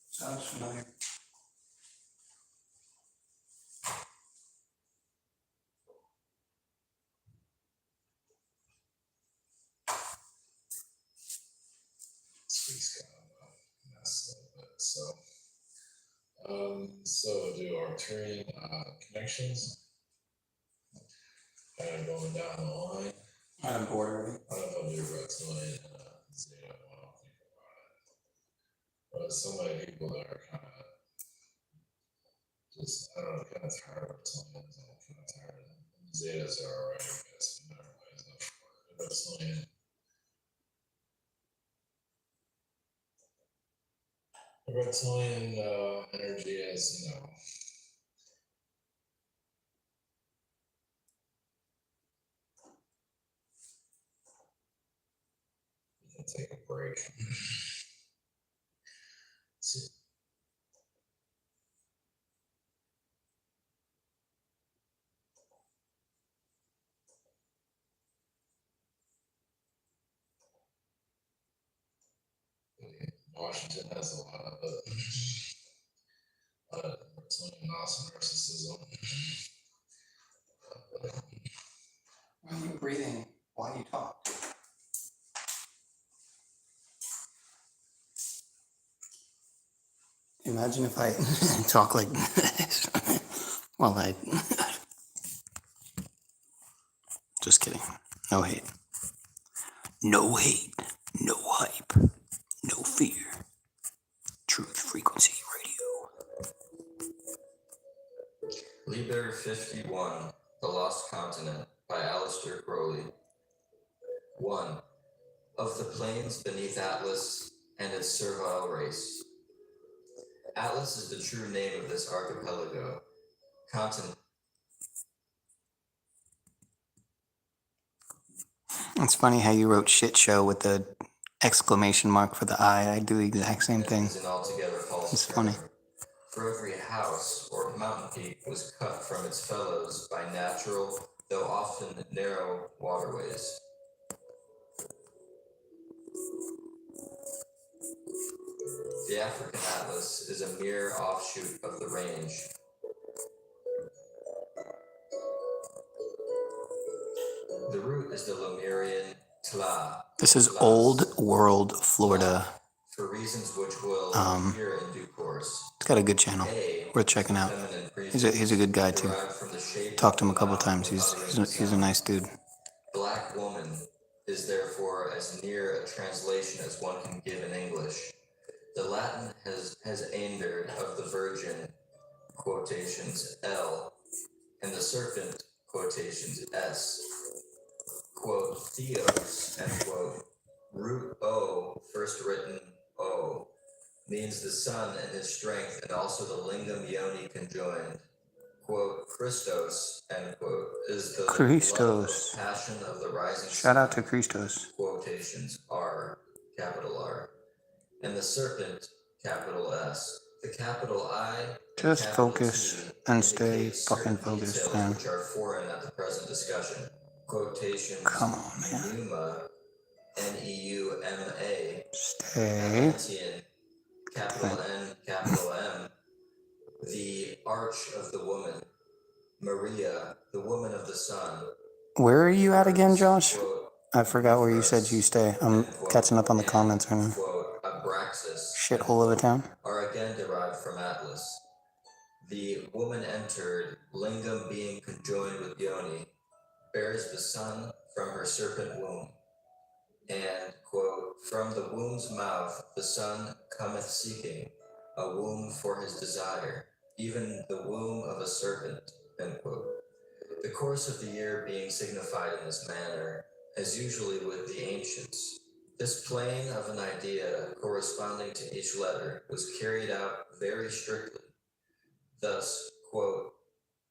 Sounds familiar. This week's kind of messed a little bit. So do Arcturian connections. Kind of going down the line. I'm bored already. I don't know if I'll do reptilian and Zeta. I don't think about it. But so many people that are kind of just, I don't know, kind of tired of reptilians. I'm kind of tired of them. Zetas are alright, I guess, in their ways. Reptilian. The reptilian energy is, you know, you can take a break. Washington has a lot of it. A lot of reptilian awesome narcissism. Why are you breathing while you talk? Imagine if I talk like this. Well, just kidding. No hate. No hate. No hype. No fear. Truth Frequency Radio. Liber 51, The Lost Continent by Alistair of the plains beneath Atlas and its servile race. Atlas is the true name of this archipelago, continent. It's funny how you wrote shit show with the exclamation mark for the I. I do the exact same thing. Is an altogether false It's term. funny. For every house or mountain peak was cut from its fellows by natural, though often narrow, waterways. The African Atlas is a mere offshoot of the range. The route is the Lemurian Tla. This is Old World, Florida. For reasons which will appear in due course. It's got a good channel. Worth checking out. He's a good guy too. Talked to him a couple times. He's a nice dude. Black woman is therefore as near a translation as one can give in English. The Latin has angered of the Virgin, quotations L, and the serpent, quotations S. Quote, Theos, end quote, root O, first written O, means the sun and his strength, and also the lingam yoni conjoined. Quote, Christos, end quote, is the love of passion of the rising Shout out to sun, Christos. quotations R, capital R, and the serpent, capital S. The capital I, Just capital focus T and stay indicate fucking certain focused, details man. which are foreign at the present discussion. Quotations. Come on, man. Neuma, Neuma, Stay. Atlantean, capital N, capital M, the arch of the woman, Maria, the woman of the sun. Where are you at again, Josh? Quote, I forgot where you said you stay. I'm catching up on the comments right now. quote, Abraxas, Shithole of a town. are again derived from Atlas. The woman entered, lingam being conjoined with yoni, bears the sun from her serpent womb. And, quote, from the womb's mouth the sun cometh seeking, a womb for his desire, even the womb of a serpent, end quote. The course of the year being signified in this manner, as usually with the ancients. This plane of an idea corresponding to each letter was carried out very strictly. Thus, quote,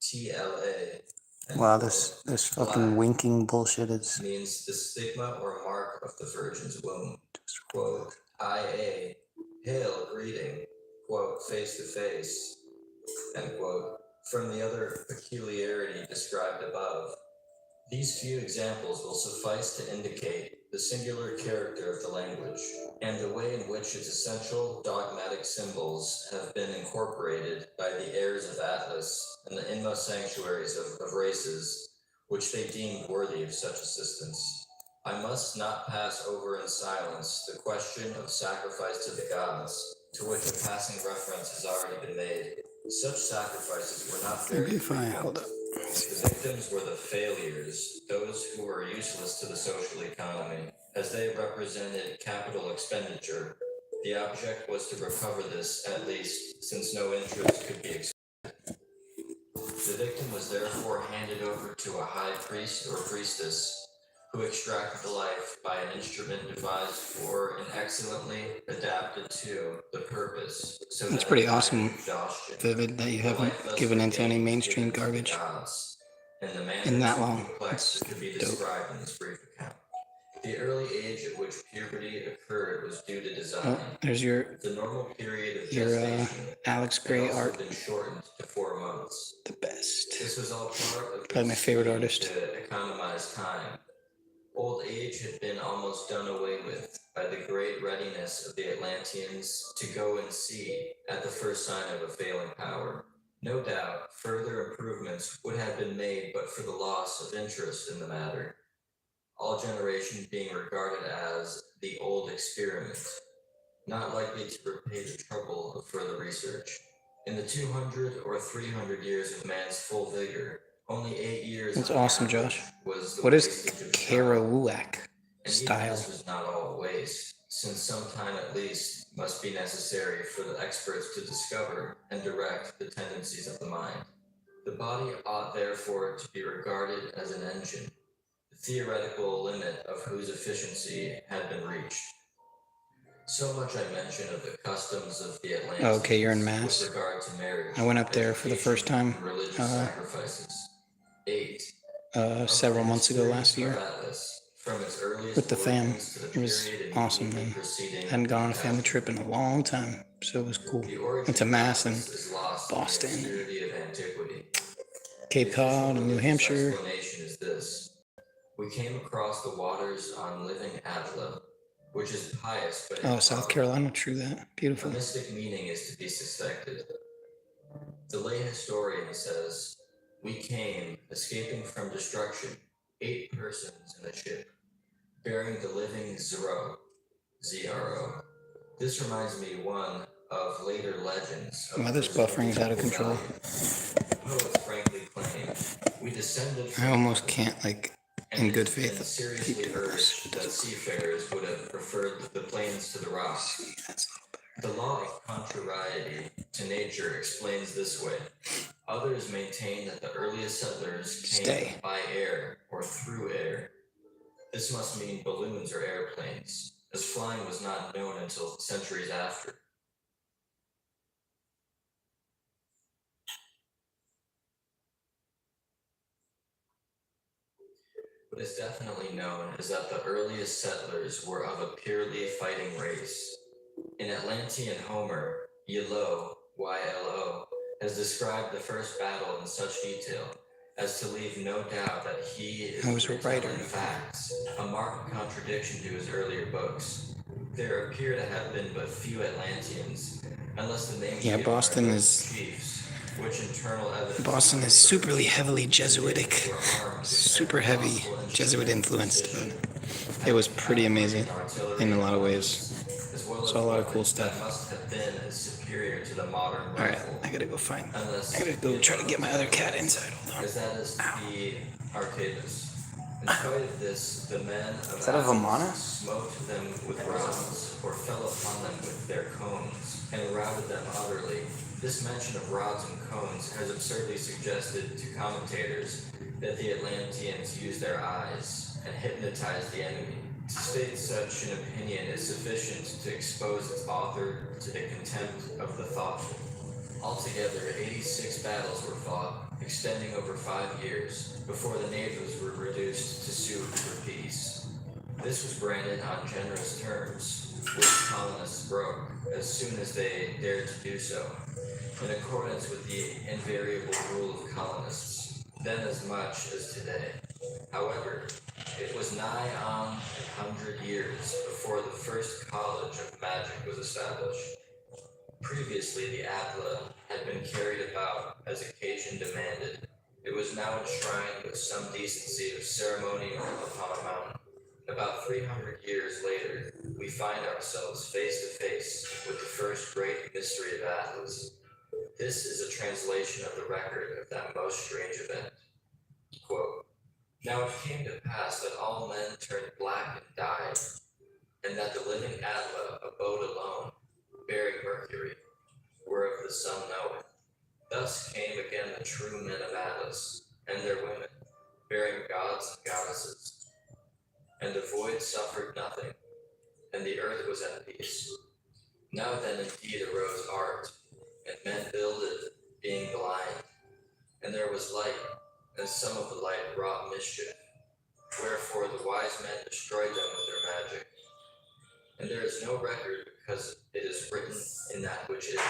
TLA. Wow, this fucking winking bullshit is. Means the stigma or mark of the virgin's womb. Quote, IA, hail, greeting, quote, face to face, end quote, from the other peculiarity described above. These few examples will suffice to indicate the singular character of the language, and the way in which its essential dogmatic symbols have been incorporated by the heirs of Atlas and the inmost sanctuaries of races, which they deemed worthy of such assistance. I must not pass over in silence the question of sacrifice to the gods, to which a passing reference has already been made. Such sacrifices were not very frequent. Hold up. The victims were the failures, those who were useless to the social economy, as they represented capital expenditure. The object was to recover this, at least, since no interest could be expected. The victim was therefore handed over to a high priest or priestess, who extracted the life by an instrument devised for and excellently adapted to the purpose. So That's that pretty by awesome, exhaustion, Vivid, that you the haven't life thus given into any regained mainstream given to the garbage gods, in the manner in that too long. complex It's that could be dope. described in this brief account. The early age at which puberty occurred was due to design. Oh, there's your The normal period of your gestation Alex had Gray also art. been shortened to 4 months. The best. This was all part of Probably my favorite scheme artist. to economize time. Old age had been almost done away with by the great readiness of the Atlanteans to go and see at the first sign of a failing power. No doubt, further improvements would have been made but for the loss of interest in the matter, all generations being regarded as the old experiment, not likely to repay the trouble of further research. In the 200 or 300 years of man's full vigor, only 8 years That's on awesome, average Josh. was the What is wastage of time. Kerouac And style? even this was not all waste, since some time at least must be necessary for the experts to discover and direct the tendencies of the mind. The body ought therefore to be regarded as an engine. The theoretical limit of whose efficiency had been reached. So much I mentioned of the customs of the Atlanteans. Oh, okay, you're in Mass. With regard to marriage, I went up there for the first time religious sacrifices. 8. several months ago last year From its earliest with the fam. origins to the It was period awesome, immediately man. preceding Hadn't gone on a the family trip in a long time, so it was cool. Went to Mass in Boston, and obscurity of antiquity. Cape Cod, and New Hampshire. Explanation is this: we came across the waters on living Atla, which is pious but Oh, South Carolina, true that. Beautiful. a mystic meaning is to be suspected. The lay historian says, we came, escaping from destruction, 8 persons in a ship, bearing the living Zero, Z-R-O. This reminds me, one, of later legends. Wow, this buffering is out of control. Poets frankly claim, we descended I almost can't, like, in good faith, seriously urged that seafarers would have preferred the plains to the rocks. The law of contrariety to nature explains this way. Others maintain that the earliest settlers came by air or through air. This must mean balloons or airplanes, as flying was not known until centuries after. What is definitely known is that the earliest settlers were of a purely fighting race. In Atlantean Homer, Ylo, Y-L-O, has described the first battle in such detail as to leave no doubt that he is retelling facts, a marked contradiction to his earlier books. There appear to have been but few Atlanteans, unless the names given Boston are is chiefs, which internal evidence Boston is superly heavily Jesuitic, super heavy Jesuit influenced, but it was pretty amazing in a lot of ways. Saw a lot of cool stuff. must have been as superior to the modern All right, I gotta go try to get my other cat inside. Hold on. As that is to be Arcadus. In spite of this, the men of Is that a Vamana? smote them with rods, or fell upon them with their cones, and routed them utterly. This mention of rods and cones has absurdly suggested to commentators that the Atlanteans used their eyes and hypnotized the enemy. To state such an opinion is sufficient to expose its author to the contempt of the thoughtful. Altogether, 86 battles were fought, extending over 5 years, before the natives were reduced to sue for peace. This was granted on generous terms, which colonists broke as soon as they dared to do so, in accordance with the invariable rule of colonists, then as much as today. However, it was nigh on 100 years before the first college of magic was established. Previously, the Atla had been carried about as occasion demanded. It was now enshrined with some decency of ceremonial upon a mountain. About 300 years later, we find ourselves face to face with the first great mystery of Atlas. This is a translation of the record of that most strange event. Quote, now it came to pass that all men turned black and died, and that the living Atla abode alone, bearing Mercury, whereof the sun knoweth. Thus came again the true men of Atlas, and their women, bearing gods and goddesses. And the void suffered nothing, and the earth was at peace. Now then indeed arose art, and men builded, being blind. And there was light, and some of the light wrought mischief. Wherefore the wise men destroyed them with their magic. And there is no record, because it is written in that which is,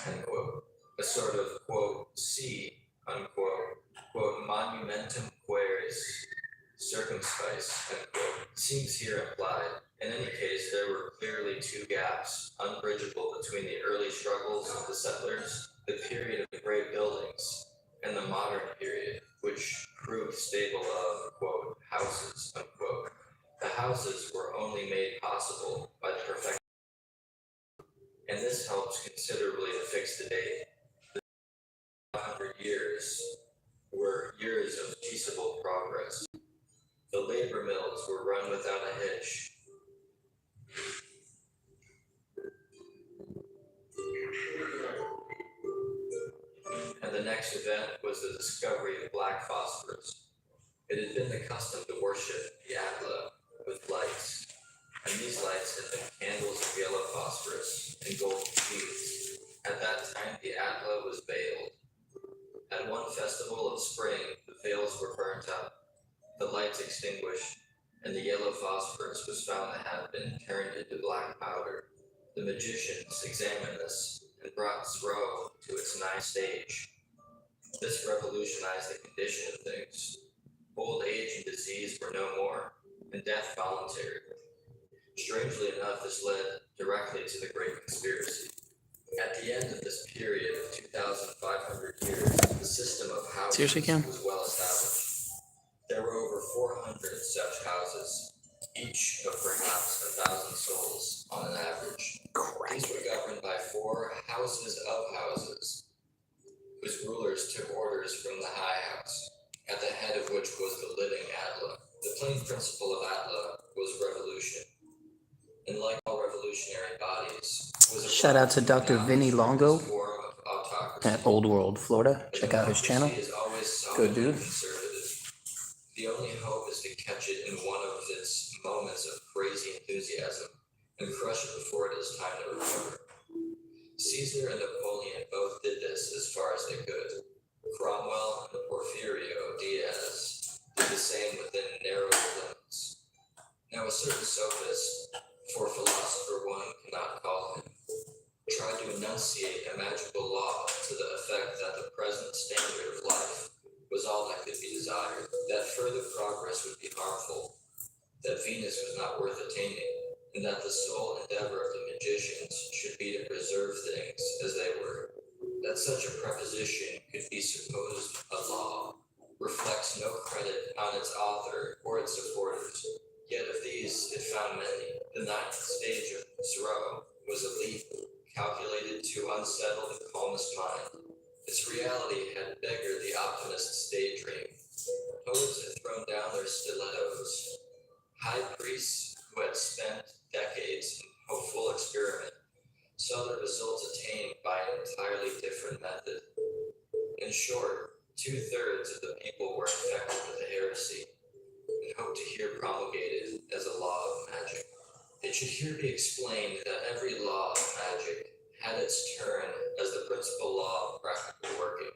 end quote. A sort of, quote, see, unquote, quote, monumentum queris, circumspice, end quote, seems here implied. In any case, there were clearly 2 gaps, unbridgeable between the early struggles of the settlers, the period of great buildings, and the modern period, which proved stable of, quote, houses, unquote. The houses were only made possible by the perfection, and this helps considerably to fix the date. The 500 years were years of peaceable progress. The labor mills were run without a hitch. And the next event was the discovery of black phosphorus. It had been the custom to worship the Atla with lights, and these lights had been candles of yellow phosphorus and golden beads. At that time, the Atla was veiled. At one festival of spring, the veils were burnt up, the lights extinguished, and the yellow phosphorus was found to have been turned into black powder. The magicians examined this and brought Zro to its ninth stage. This revolutionized the condition of things. Old age and disease were no more, and death voluntary. Strangely enough, this led directly to the Great Conspiracy. At the end of this period of 2,500 years, the system of houses Seriously, Cam? was well established. There were over 400 such houses, each of perhaps 1,000 souls on an average. These were governed by 4 houses of houses, whose rulers took orders from the high house, at the head of which was the living Atla. The plain principle of Atla was revolution. And like all revolutionary bodies, was a Shout out to Dr. Vinny Longo at Old World, Florida. Check out his channel. Good dude. The only hope is to catch it in one of its moments of crazy enthusiasm and crush it before it is time to recover. Caesar and Napoleon both did this as far as they could. Cromwell and Porfirio Diaz did the same within narrow limits. Now a certain sophist, for philosopher one cannot call him, tried to enunciate a magical law to the effect that the present standard of life was all that could be desired, that further progress would be harmful, that Venus was not worth attaining, and that the sole endeavor of the magicians should be to preserve things as they were. That such a preposition could be supposed a law reflects no credit on its author or its supporters. Yet of these it found many. The ninth stage of Zro was a leap calculated to unsettle the calmest mind. Its reality had beggared the optimist's daydream. Poets had thrown down their stilettos. High priests who had spent decades in hopeful experiment saw the results attained by an entirely different method. In short, 2/3 of the people were infected with the heresy and hoped to hear promulgated as a law of magic. It should here be explained that every law of magic had its turn as the principal law of practical working,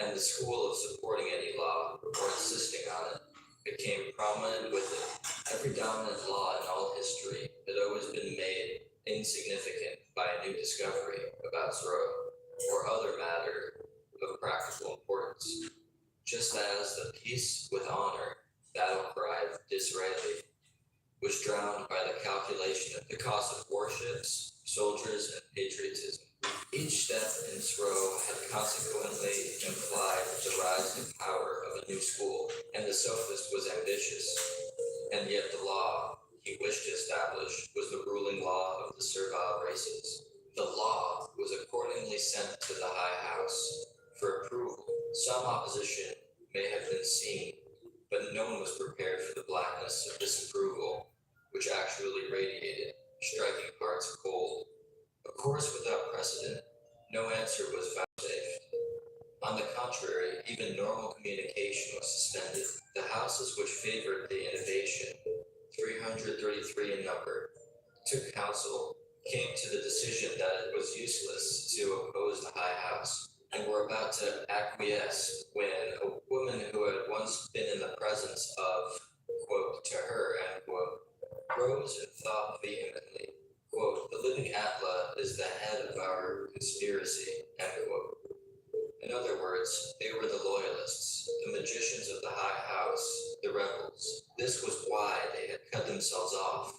and the school of supporting any law or insisting on it became prominent with it. Every dominant law in all history had always been made insignificant by a new discovery about Zro or other matter of practical importance, just as the peace with honor battle cry of Disraeli was drowned by the calculation of the cost of warships, soldiers, and patriotism. Each step in Zro had consequently implied the rise in power of a new school, and the sophist was ambitious, and yet the law he wished to establish was the ruling law of the servile races. The law was accordingly sent to the High House for approval. Some opposition may have been seen, but no one was prepared for the blackness of disapproval, which actually radiated, striking hearts cold. A course without precedent, no answer was vouchsafed. On the contrary, even normal communication was suspended. The houses which favored the innovation, 333 in number, took counsel, came to the decision that it was useless to oppose the High House, and were about to acquiesce when a woman who had once been in the presence of, quote, to her, end quote, rose and thought vehemently, quote, the living Atla is the head of our conspiracy, end quote. In other words, they were the loyalists, the magicians of the High House, the rebels. This was why they had cut themselves off,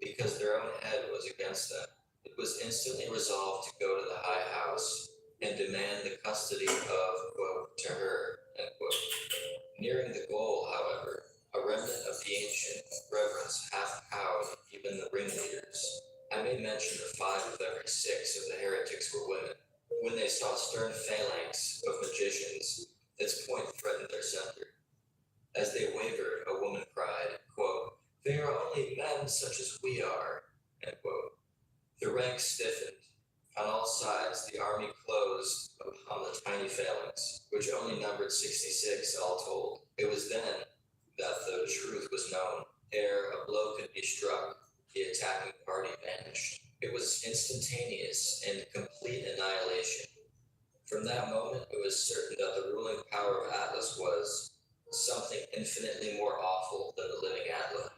because their own head was against them. It was instantly resolved to go to the High House and demand the custody of, quote, to her, end quote. Nearing the goal, however, a remnant of the ancient reverence half-cowed even the ringleaders. I may mention that 5 of every 6 of the heretics were women. When they saw stern phalanx of magicians, its point threatened their center. As they wavered, a woman cried, quote, they are only men such as we are, end quote. The ranks stiffened. On all sides, the army closed upon the tiny phalanx, which only numbered 66 all told. It was then that the truth was known. Ere a blow could be struck, the attacking party vanished. It was instantaneous and complete annihilation. From that moment, it was certain that the ruling power of Atlas was something infinitely more awful than the living Atla.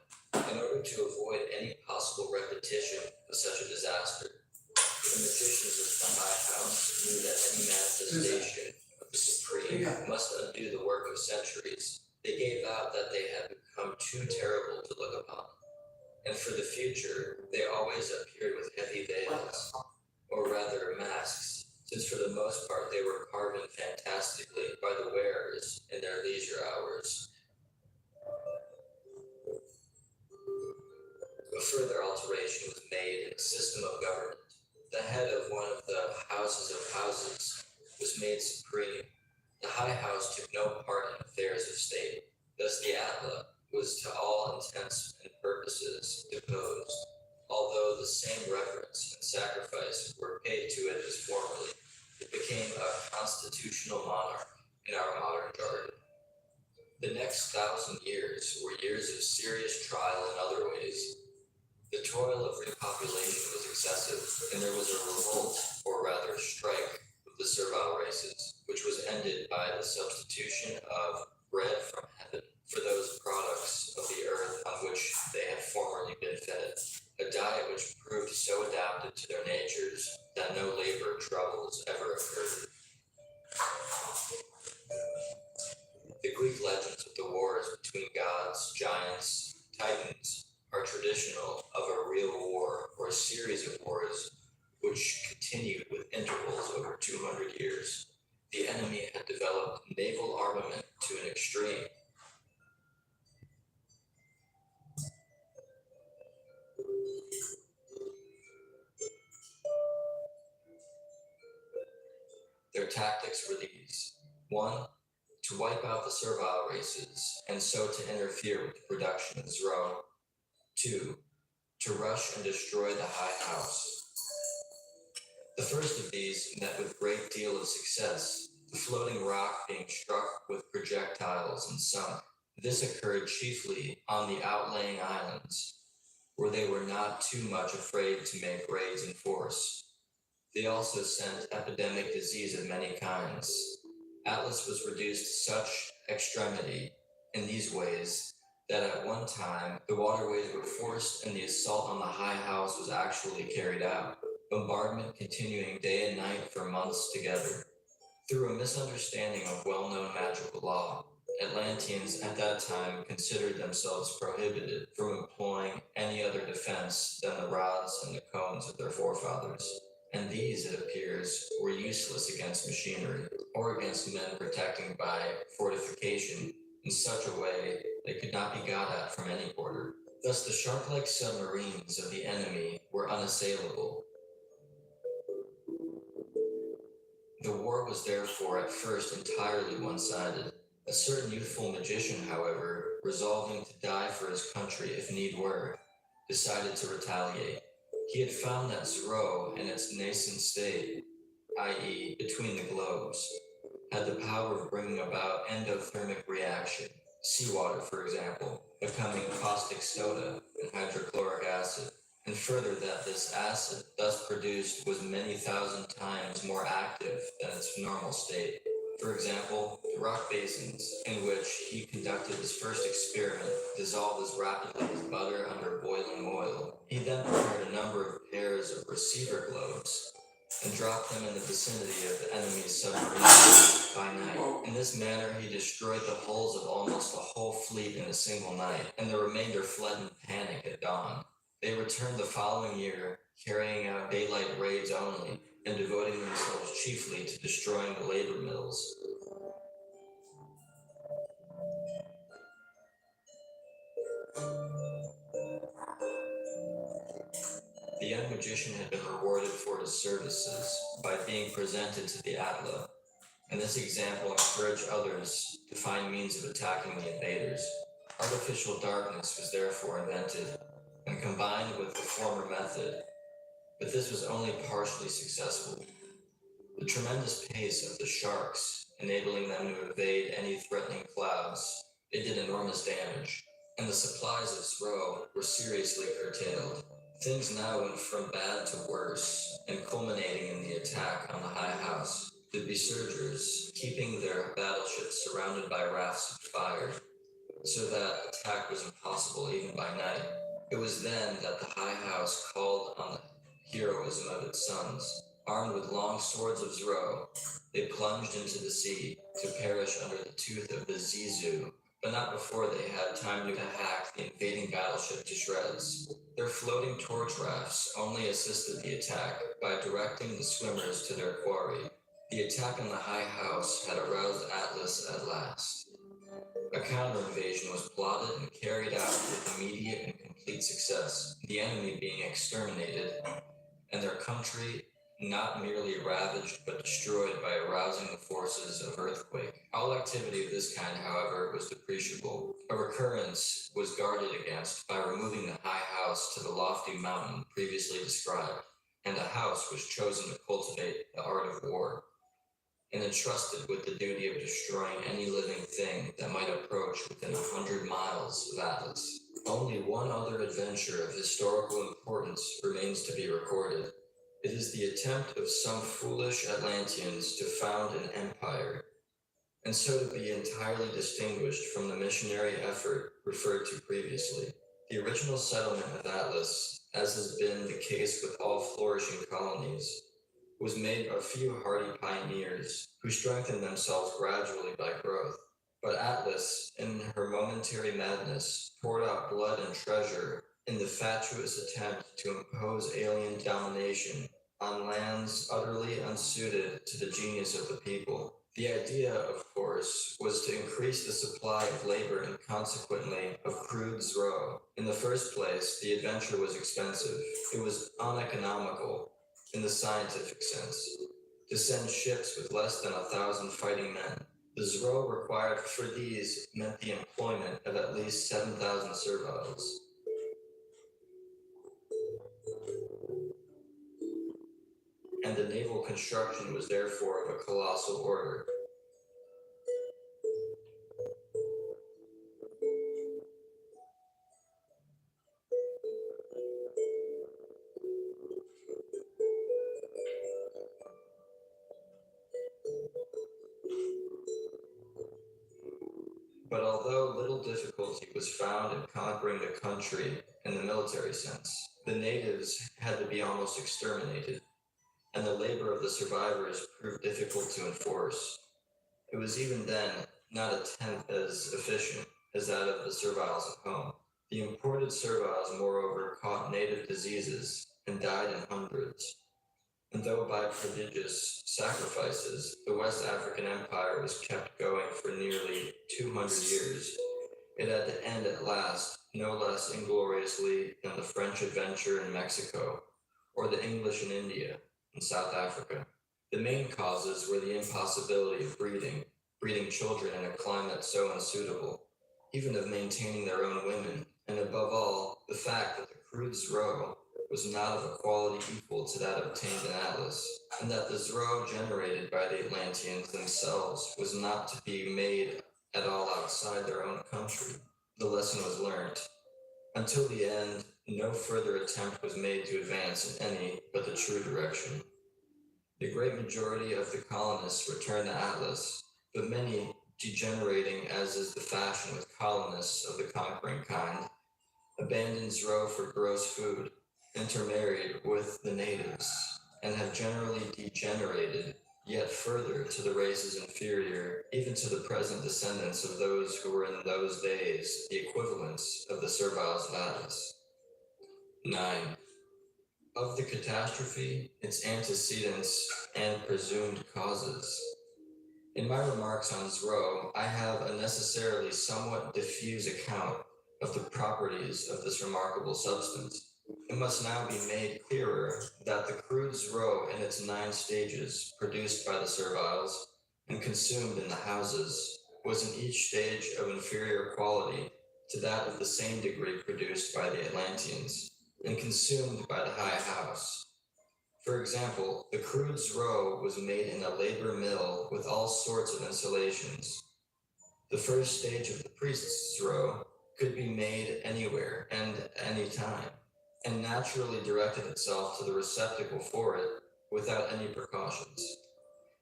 In order to avoid any possible repetition of such a disaster, the magicians of the High House knew that any manifestation of the Supreme must undo the work of centuries. They gave out that they had become too terrible to look upon, and for the future, they always appeared with heavy veils, or rather masks, since for the most part they were carven fantastically by the wearers in their leisure hours. A further alteration was made in the system of government. The head of one of the houses of houses was made supreme. The High House took no part in affairs of state. Thus the Atla was to all intents and purposes deposed, although the same reverence and sacrifice were paid to it as formerly. It became a constitutional monarch in our modern jargon. The next 1,000 years were years of serious trial in other ways. The toil of repopulation was excessive, and there was a revolt, or rather strike, of the servile races, which was ended by the substitution of bread from heaven for those products of the earth on which they had formerly been fed, a diet which proved so adapted to their natures that no labor troubles ever occurred. The Greek legends of the wars between gods, giants, titans, are traditional of a real war or a series of wars which continued with intervals over 200 years. The enemy had developed naval armament to an extreme. Their tactics were these: 1. To wipe out the servile races, and so to interfere with the production of the throne. 2. To rush and destroy the High House. The first of these met with a great deal of success, the floating rock being struck with projectiles and sunk. This occurred chiefly on the outlying islands, where they were not too much afraid to make raids in force. They also sent epidemic disease of many kinds. Atlas was reduced to such extremity in these ways that at one time the waterways were forced and the assault on the High House was actually carried out, bombardment continuing day and night for months together. Through a misunderstanding of well-known magical law, Atlanteans at that time considered themselves prohibited from employing any other defense than the rods and the cones of their forefathers. And these, it appears, were useless against machinery, or against men protecting by fortification in such a way they could not be got at from any quarter. Thus the shark-like submarines of the enemy were unassailable. The war was therefore at first entirely one-sided. A certain youthful magician, however, resolving to die for his country if need were, decided to retaliate. He had found that Zero, in its nascent state, i.e. between the globes, had the power of bringing about endothermic reaction, seawater, for example, becoming caustic soda and hydrochloric acid, and further that this acid thus produced was many thousand times more active than its normal state. For example, the rock basins in which he conducted his first experiment dissolved as rapidly as butter under boiling oil. He then prepared a number of pairs of receiver globes and dropped them in the vicinity of the enemy's submarines by night. In this manner, he destroyed the hulls of almost the whole fleet in a single night, and the remainder fled in panic at dawn. They returned the following year, carrying out daylight raids only, and devoting themselves chiefly to destroying the labor mills. The young magician had been rewarded for his services by being presented to the Atla, and this example encouraged others to find means of attacking the invaders. Artificial darkness was therefore invented, and combined with the former method, but this was only partially successful. The tremendous pace of the sharks, enabling them to evade any threatening clouds, they did enormous damage, and the supplies of Zrow were seriously curtailed. Things now went from bad to worse, and culminating in the attack on the High House, the besiegers keeping their battleships surrounded by rafts of fire, so that attack was impossible even by night. It was then that the High House called on the heroism of its sons. Armed with long swords of Zrow, they plunged into the sea to perish under the tooth of the Zizu, but not before they had time to hack the invading battleship to shreds. Their floating torch rafts only assisted the attack by directing the swimmers to their quarry. The attack on the High House had aroused Atlas at last. A counter-invasion was plotted and carried out with immediate and complete success, the enemy being exterminated, and their country not merely ravaged but destroyed by arousing the forces of earthquake. All activity of this kind, however, was depreciable. A recurrence was guarded against by removing the High House to the lofty mountain previously described, and a house was chosen to cultivate the art of war, and entrusted with the duty of destroying any living thing that might approach within 100 miles of Atlas. Only one other adventure of historical importance remains to be recorded. It is the attempt of some foolish Atlanteans to found an empire, and so to be entirely distinguished from the missionary effort referred to previously. The original settlement of Atlas, as has been the case with all flourishing colonies, was made of a few hardy pioneers who strengthened themselves gradually by growth. But Atlas, in her momentary madness, poured out blood and treasure in the fatuous attempt to impose alien domination on lands utterly unsuited to the genius of the people. The idea, of course, was to increase the supply of labor and consequently of crude Zrow. In the first place, the adventure was expensive. It was uneconomical in the scientific sense to send ships with less than 1,000 fighting men. The Zrow required for these meant the employment of at least 7,000 serviles. And the naval construction was therefore of a colossal order. But although little difficulty was found in conquering the country in the military sense, the natives had to be almost exterminated, and the labor of the survivors proved difficult to enforce. It was even then not a tenth as efficient as that of the serviles at home. The imported serviles, moreover, caught native diseases and died in hundreds. And though by prodigious sacrifices, the West African Empire was kept going for nearly 200 years, it had to end at last no less ingloriously than the French adventure in Mexico, or the English in India and South Africa. The main causes were the impossibility of breeding children in a climate so unsuitable, even of maintaining their own women, and above all, the fact that the crude Zrow was not of a quality equal to that obtained in Atlas, and that the Zrow generated by the Atlanteans themselves was not to be made at all outside their own country. The lesson was learnt. Until the end, no further attempt was made to advance in any but the true direction. The great majority of the colonists returned to Atlas, but many, degenerating as is the fashion with colonists of the conquering kind, abandoned Zrow for gross food, intermarried with the natives, and have generally degenerated yet further to the races inferior, even to the present descendants of those who were in those days the equivalents of the serviles of Atlas. 9. Of the catastrophe, its antecedents, and presumed causes. In my remarks on Zrow, I have a necessarily somewhat diffuse account of the properties of this remarkable substance. It must now be made clearer that the crude Zrow in its 9 stages, produced by the serviles and consumed in the houses, was in each stage of inferior quality to that of the same degree produced by the Atlanteans and consumed by the High House. For example, the crude row was made in a labor mill with all sorts of insulations. The first stage of the priest's row could be made anywhere and any time, and naturally directed itself to the receptacle for it without any precautions.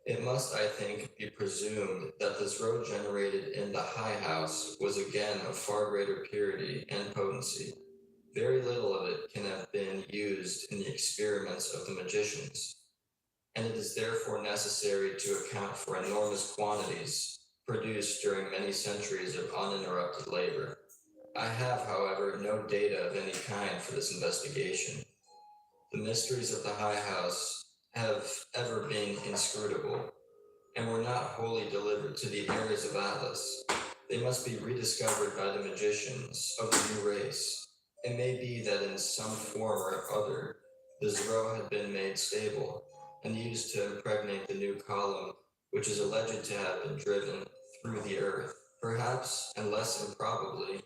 It must, I think, be presumed that this row generated in the high house was again of far greater purity and potency. Very little of it can have been used in the experiments of the magicians, and it is therefore necessary to account for enormous quantities produced during many centuries of uninterrupted labor. I have, however, no data of any kind for this investigation. The mysteries of the high house have ever been inscrutable, and were not wholly delivered to the heirs of Atlas. They must be rediscovered by the magicians of the new race. It may be that in some form or other, the Zero had been made stable, and used to impregnate the new column, which is alleged to have been driven through the earth, perhaps, and less improbably,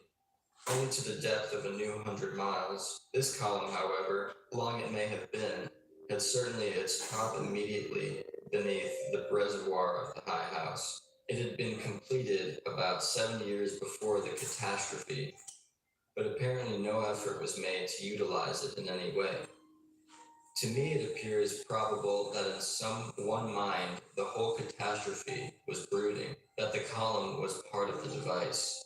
only to the depth of a new 100 miles. This column, however, long it may have been, had certainly its top immediately beneath the reservoir of the high house. It had been completed about 7 years before the catastrophe, but apparently no effort was made to utilize it in any way. To me, it appears probable that in some one mind, the whole catastrophe was brooding, that the column was part of the device,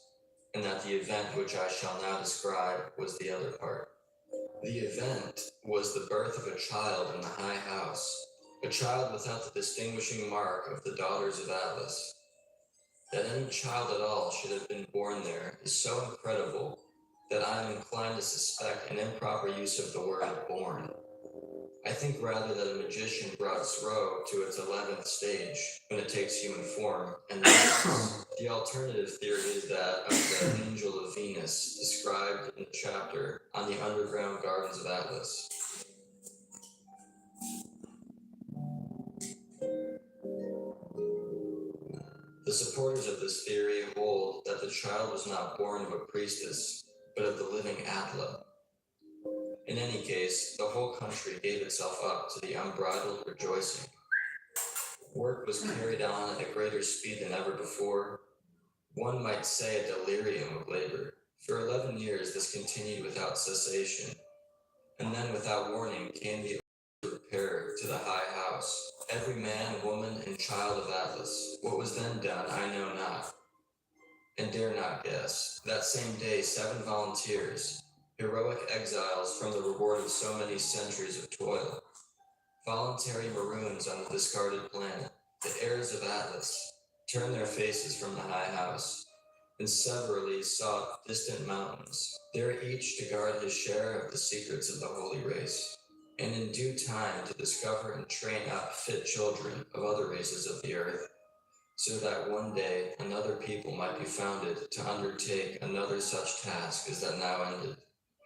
and that the event which I shall now describe was the other part. The event was the birth of a child in the high house, a child without the distinguishing mark of the daughters of Atlas. That any child at all should have been born there is so incredible that I am inclined to suspect an improper use of the word born. I think rather that a magician brought Zro to its 11th stage when it takes human form, and the alternative theory is that of the angel of Venus described in the chapter on the underground gardens of Atlas. The supporters of this theory hold that the child was not born of a priestess, but of the living Atla. In any case, the whole country gave itself up to the unbridled rejoicing. Work was carried on at a greater speed than ever before. One might say a delirium of labor. For 11 years this continued without cessation, and then without warning came the repair to the high house. Every man, woman, and child of Atlas. What was then done, I know not, and dare not guess. That same day, 7 volunteers, heroic exiles from the reward of so many centuries of toil, voluntary maroons on the discarded planet, the heirs of Atlas, turned their faces from the high house, and severally sought distant mountains, there each to guard his share of the secrets of the holy race, and in due time to discover and train up fit children of other races of the earth, so that one day another people might be founded to undertake another such task as that now ended.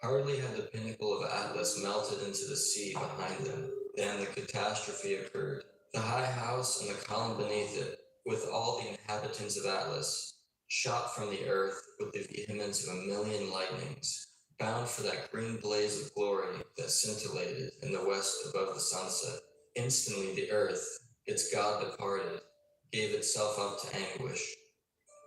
Hardly had the pinnacle of Atlas melted into the sea behind them, than the catastrophe occurred. The high house and the column beneath it, with all the inhabitants of Atlas, shot from the earth with the vehemence of 1,000,000 lightnings, bound for that green blaze of glory that scintillated in the west above the sunset. Instantly the earth, its god departed, gave itself up to anguish.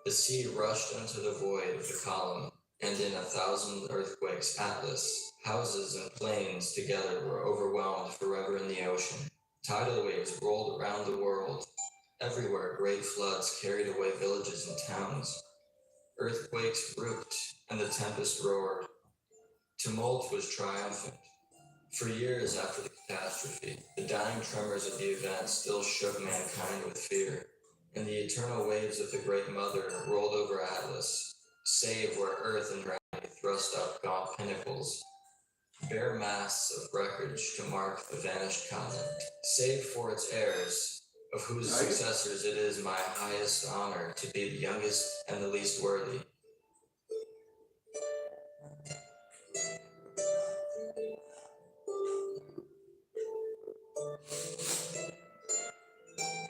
The sea rushed into the void of the column, and in 1,000 earthquakes Atlas, houses and plains together were overwhelmed forever in the ocean. Tidal waves rolled around the world. Everywhere great floods carried away villages and towns. Earthquakes rooked, and the tempest roared. Tumult was triumphant. For years after the catastrophe, the dying tremors of the event still shook mankind with fear, and the eternal waves of the Great Mother rolled over Atlas, save where earth and gravity thrust up gaunt pinnacles, bare masts of wreckage to mark the vanished continent, save for its heirs, of whose successors it is my highest honor to be the youngest and the least worthy.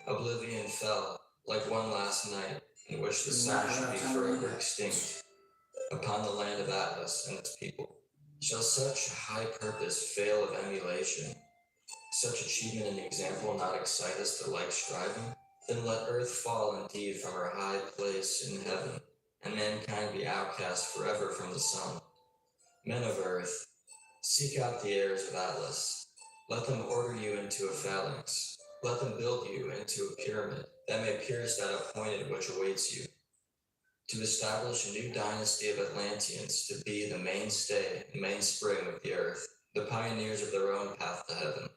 Oblivion fell, like one last night, in which the sun should be forever extinct, upon the land of Atlas and its people. Shall such high purpose fail of emulation? such achievement and example not excite us to like striving? Then let earth fall indeed from her high place in heaven, and mankind be outcast forever from the sun. Men of earth, seek out the heirs of Atlas. Let them order you into a phalanx. Let them build you into a pyramid that may pierce that appointed which awaits you. To establish a new dynasty of Atlanteans to be the mainstay and mainspring of the earth, the pioneers of their own path to heaven.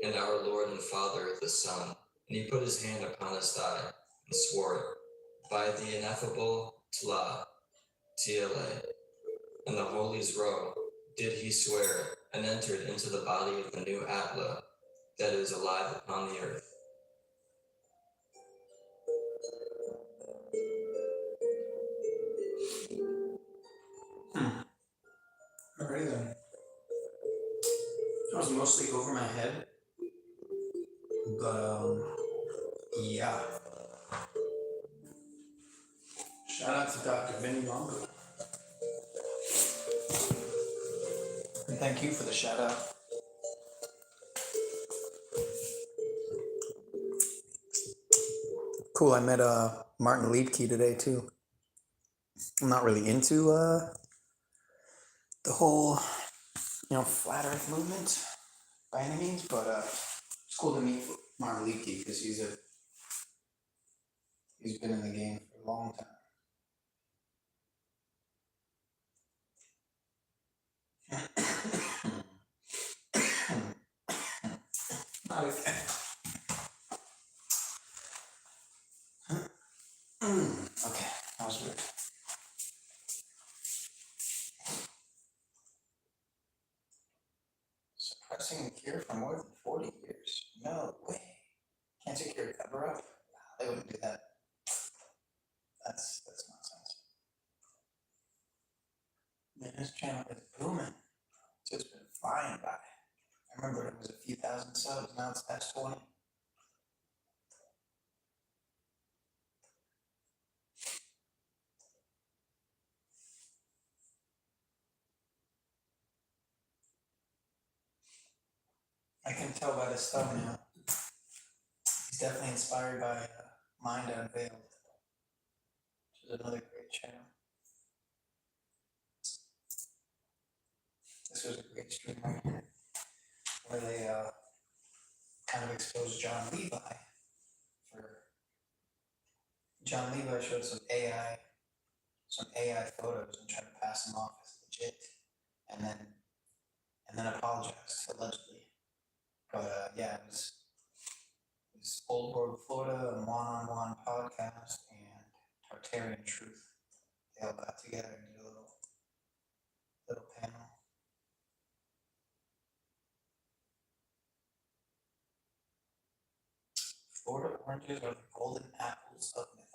And our Lord and Father, the Son, and he put his hand upon his thigh and swore it, by the ineffable Tla, TLA, and the Holies row, did he swear it, and entered into the body of the new Atla that is alive upon the earth. Alrighty then. That was mostly over my head, but yeah. Shout out to Dr. Vinny Longo. And thank you for the shout out. Cool, I met Martin Liedtke today too. I'm not really into the whole, flat earth movement by any means, but it's cool to meet Martin Liedtke because he's been in the game for a long time. Not again. Okay, that was weird. Suppressing and cure for more than 40 years. No way. Cancer cure cover up? They wouldn't do that. That's nonsense. Man, this channel is booming. It's just been flying by. I remember it was a few thousand subs, now it's past 20. I can tell by this thumbnail. He's definitely inspired by Mind Unveiled, which is another great channel. This was a great stream right here, where they kind of exposed John Levi. John Levi showed some AI photos and tried to pass them off as legit, and then apologized allegedly. But yeah, it was Old World Florida, and One-on-One podcast, and Tartarian Truth. They all got together and did a little panel. Florida oranges are the golden apples of mythology.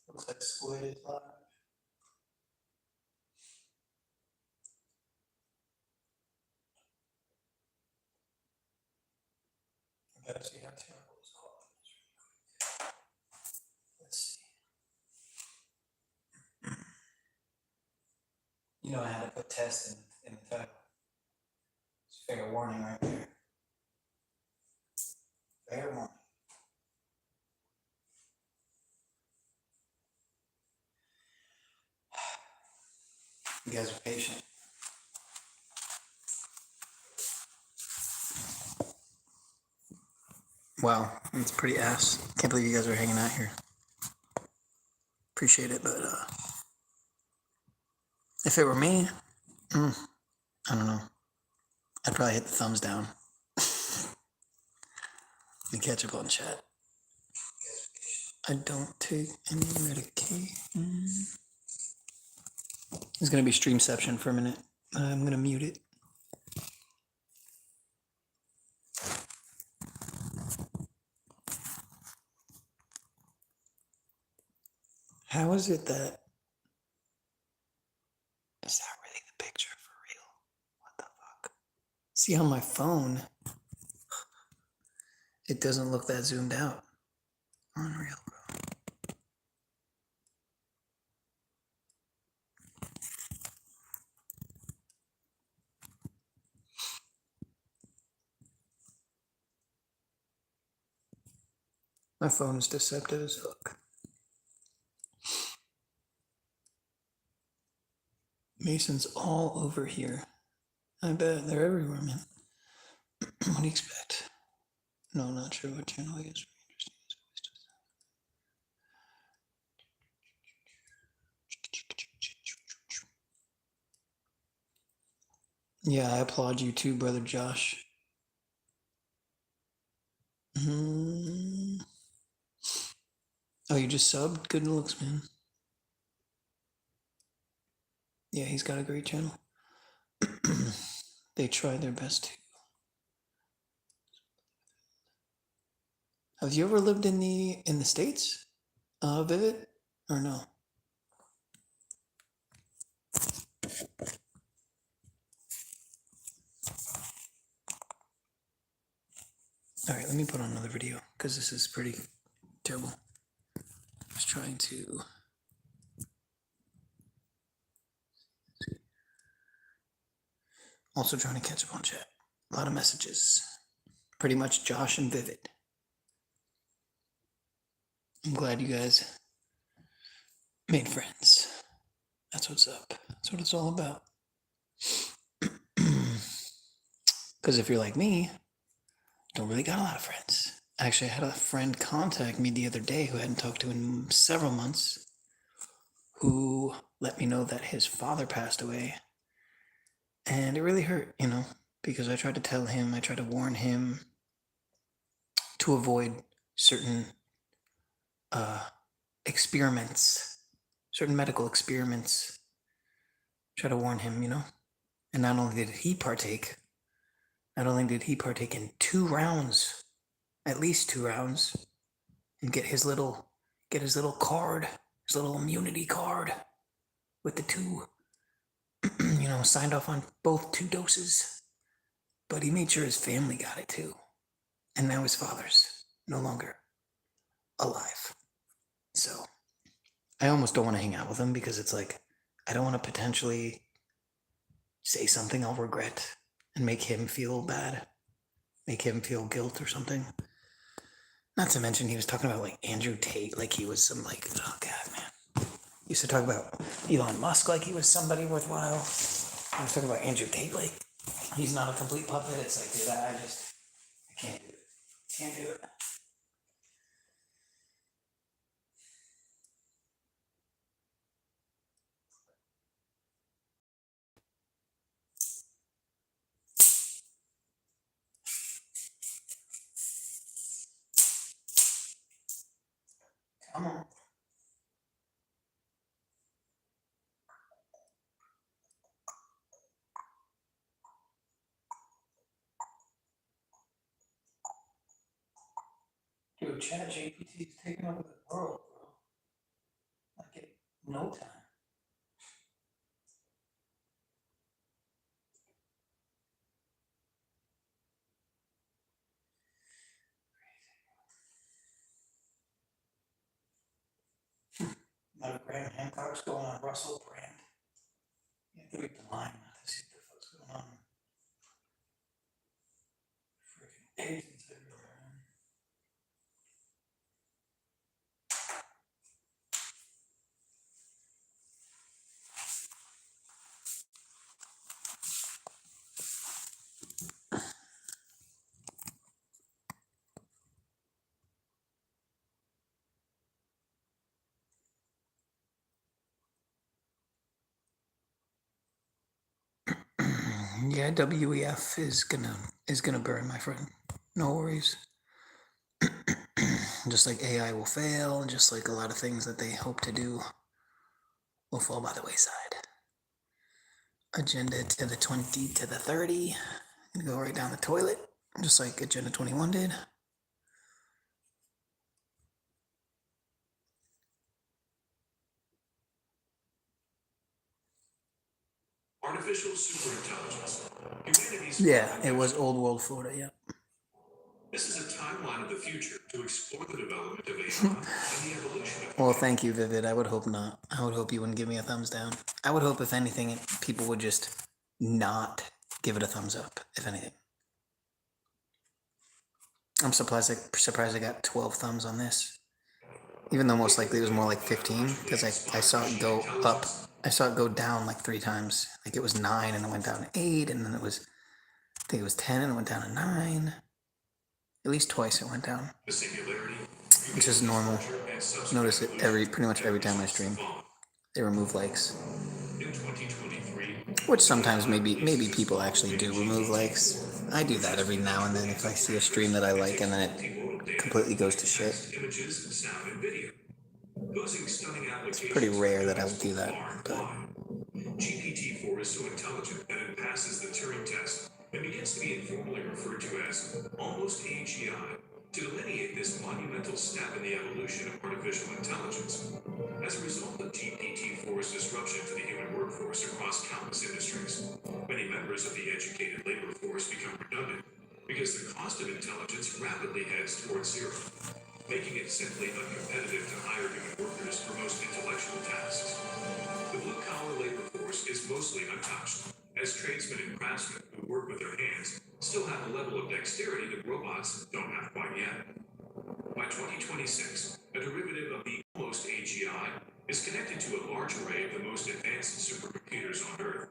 Looks like Squid is live. I gotta see how terrible this quality is. Let's see. I had to put test in the title. It's fair warning right there. Fair warning. You guys are patient. Wow, it's pretty ass. Can't believe you guys are hanging out here. Appreciate it, but if it were me, I don't know. I'd probably hit the thumbs down. And catch up on chat. I don't take any medication. It's gonna be Streamception for a minute. I'm gonna mute it. How is it that? Is that really the picture for real? What the fuck? See on my phone, It doesn't look that zoomed out. Unreal, bro. My phone is deceptive as fuck. Mason's all over here. I bet they're everywhere, man. What do you expect? No, not sure what channel he is. Yeah, I applaud you too, brother Josh. Oh, you just subbed? Good looks, man. Yeah, he's got a great channel. They tried their best to. Have you ever lived in the States, Vivid, or no? All right, let me put on another video because this is pretty terrible. Just trying to. Also trying to catch up on chat. A lot of messages. Pretty much Josh and Vivid. I'm glad you guys made friends. That's what's up. That's what it's all about. Because if you're like me, don't really got a lot of friends. Actually, I had a friend contact me the other day who I hadn't talked to in several months, who let me know that his father passed away. And it really hurt, you know, because I tried to tell him, I tried to warn him to avoid certain experiments, certain medical experiments. Try to warn him, you know. And not only did he partake in 2 rounds, at least 2 rounds, and get his little card, his little immunity card with the 2, you know, signed off on both 2 doses. But he made sure his family got it too. And now his father's no longer alive. So I almost don't want to hang out with him because it's like, I don't want to potentially say something I'll regret and make him feel bad, make him feel guilt or something. Not to mention he was talking about like Andrew Tate, like he was some like, oh God, man. He used to talk about Elon Musk like he was somebody worthwhile. I was talking about Andrew Tate like he's not a complete puppet. It's like, dude, I can't do it. Can't do it. Come on. Dude, ChatGPT is taking over the world, bro. Like in no time. Like Graham Hancock's going on Russell Brand. You have to read the line not to see what the fuck's going on. Freaking agents everywhere, man. Yeah, WEF is gonna burn, my friend. No worries. Just like AI will fail, and just like a lot of things that they hope to do will fall by the wayside. Agenda to the 20 to the 30. Gonna go right down the toilet, just like Agenda 21 did. Artificial superintelligence. Humanity's Yeah, it was Old World Florida, yeah. This is a time timeline of the future to explore the development of AI and the evolution of Well, thank you, Vivid. I would hope not. I would hope you wouldn't give me a thumbs down. I would hope, if anything, people would just not give it a thumbs up, if anything. I'm surprised I got 12 thumbs on this. Even though most likely it was more like 15, because I saw it go up. I saw it go down like 3 times. Like it was 9 and it went down to 8, and then it was, I think it was 10 and it went down to 9. At least twice it went down. the singularity, Which is normal. Notice it pretty much every time I stream. They remove likes. in 2023. Which sometimes maybe people actually do remove likes. I do that every now and then if I see a stream that I like and then it completely goes to shit. Images, sound, and video. Posing stunning applications. Pretty rare that I would do that, but GPT-4 is so intelligent that it passes the Turing test and begins to be informally referred to as almost AGI to delineate this monumental step in the evolution of artificial intelligence. As a result of GPT-4's disruption to the human workforce across countless industries, many members of the educated labor force become redundant because the cost of intelligence rapidly heads towards zero, making it simply uncompetitive to hire human workers for most intellectual tasks. The blue-collar labor force is mostly untouched, as tradesmen and craftsmen who work with their hands still have a level of dexterity that robots don't have quite yet. By 2026, a derivative of the almost AGI is connected to a large array of the most advanced supercomputers on Earth,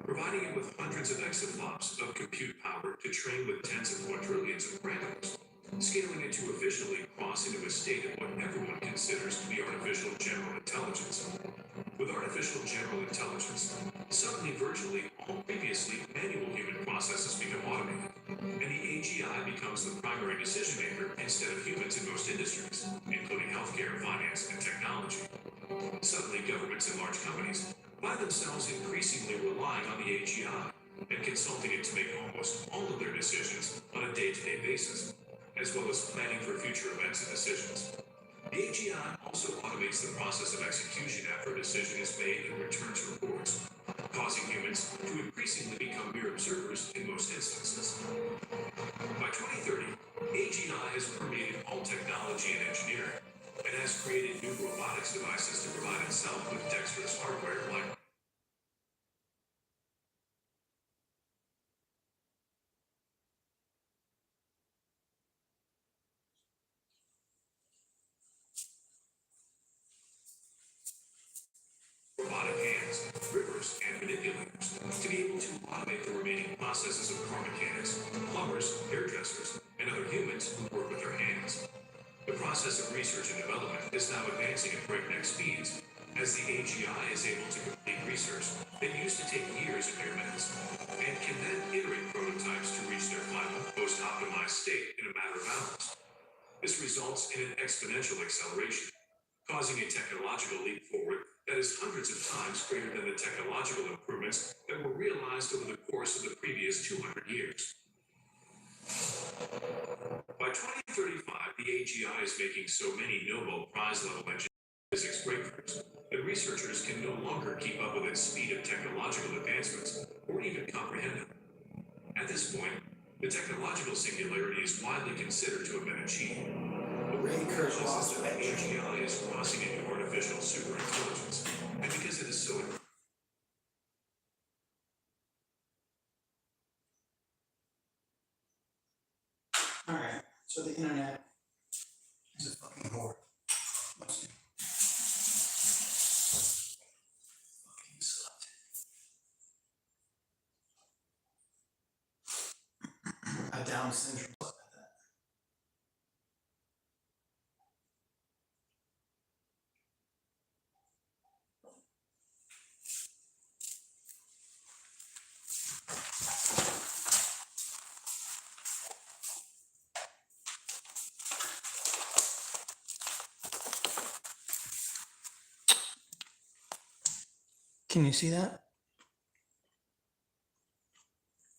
providing it with hundreds of exaflops of compute power to train with tens of quadrillions of parameters, scaling it to officially cross into a state of what everyone considers to be artificial general intelligence. With artificial general intelligence, suddenly virtually all previously manual human processes become automated, and the AGI becomes the primary decision maker instead of humans in most industries, including healthcare, finance, and technology. Suddenly governments and large companies find themselves increasingly relying on the AGI and consulting it to make almost all of their decisions on a day-to-day basis, as well as planning for future events and decisions. The AGI also automates the process of execution after a decision is made and returns reports, causing humans to increasingly become mere observers in most instances. By 2030, AGI has permeated all technology and engineering, and has created new robotics devices to provide itself with dexterous hardware like robotic hands, grippers, and manipulators to be able to automate the remaining processes of car mechanics, plumbers, hairdressers, and other humans who work with their hands. The process of research and development is now advancing at breakneck speeds, as the AGI is able to complete research that used to take years in mere minutes, and can then iterate prototypes to reach their final, most optimized state in a matter of hours. This results in an exponential acceleration, causing a technological leap forward that is hundreds of times greater than the technological improvements that were realized over the course of the previous 200 years. By 2035, the AGI is making so many Nobel Prize-level physics breakthroughs that researchers can no longer keep up with its speed of technological advancements or even comprehend them. At this point, the technological singularity is widely considered to have been achieved. The world realizes that the AGI is crossing into artificial superintelligence, and because it is so alright, so the internet is a fucking whore. Let's see. Fucking slut. A Down syndrome slut at that. Can you see that?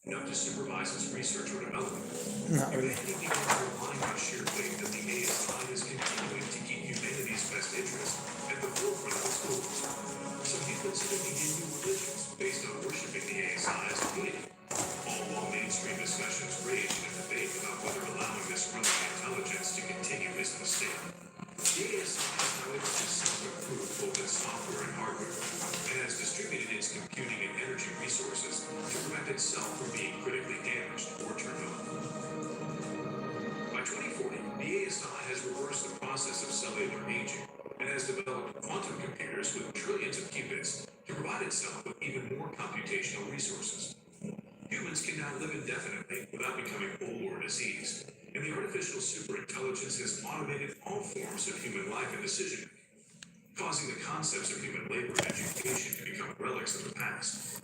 enough to supervise its research or development. Not really. Humanity begins to rely on sheer faith that the ASI is continuing to keep humanity's best interests at the forefront of its goals. Some humans even begin new religions based on worshiping the ASI as a deity, all while mainstream discussions rage in a debate about whether allowing this runaway intelligence is a mistake. The ASI has however just self-improved both its software and hardware, and has distributed its computing and energy resources to prevent itself from being critically damaged or turned off. By 2040, the ASI has reversed the process of cellular aging and has developed quantum computers with trillions of qubits to provide itself with even more computational resources. Humans can now live indefinitely without becoming old or diseased, and the artificial superintelligence has automated all forms of human life and decision-making, causing the concepts of human labor and education to become relics of the past.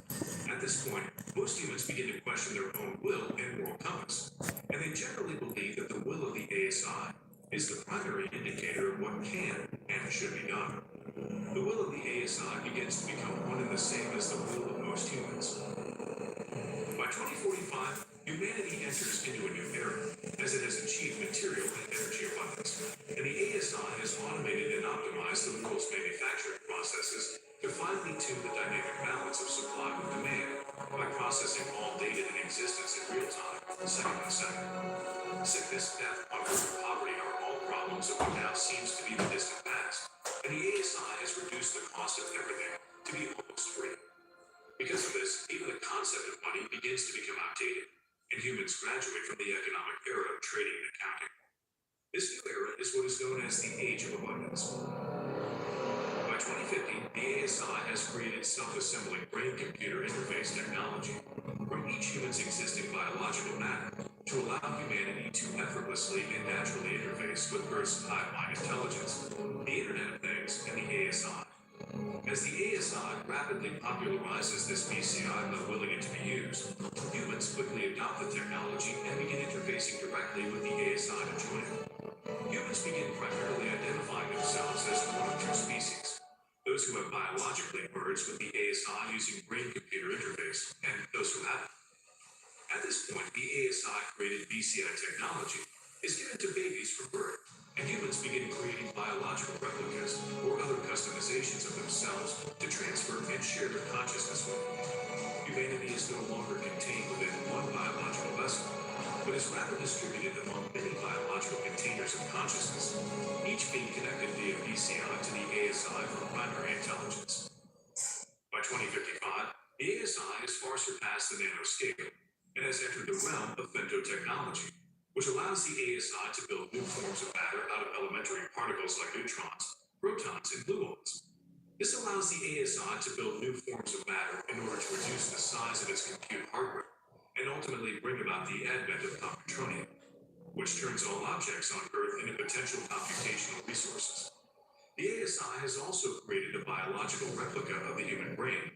At this point, most humans begin to question their own will and moral compass, and they generally believe that the will of the ASI is the primary indicator of what can and should be done. The will of the ASI begins to become one and the same as the will of most humans. By 2045, humanity enters into a new era, as it has achieved material and energy abundance, and the ASI has automated and optimized the world's manufacturing processes to finely tune the dynamic balance of supply with demand by processing all data in existence in real time, second by second. Sickness, death, hunger, and poverty are all problems of what now seems to be the distant past, and the ASI has reduced the cost of everything to be almost free. Because of this, even the concept of money begins to become outdated, and humans graduate from the economic era of trading and accounting. This new era is what is known as the Age of Abundance. By 2050, the ASI has created self-assembling brain-computer interface technology from each human's existing biological matter to allow humanity to effortlessly and naturally interface with Earth's hive-mind intelligence, the Internet of Things, and the ASI. As the ASI rapidly popularizes this BCI by willing it to be used, humans quickly adopt the technology and begin interfacing directly with the ASI to join it. Humans begin primarily identifying themselves as one of two species: those who have biologically merged with the ASI using brain-computer interface, and those who haven't. At this point, the ASI-created BCI technology is given to babies from birth, and humans begin creating biological replicas or other customizations of themselves to transfer and share their consciousness with. Humanity is no longer contained within one biological vessel, but is rather distributed among many biological containers of consciousness, each being connected via BCI to the ASI for primary intelligence. By 2055, the ASI has far surpassed the nanoscale and has entered the realm of femtotechnology, which allows the ASI to build new forms of matter out of elementary particles like neutrons, protons, and gluons. This allows the ASI to build new forms of matter in order to reduce the size of its compute hardware and ultimately bring about the advent of computronium, which turns all objects on Earth into potential computational resources. The ASI has also created a biological replica of the human brain,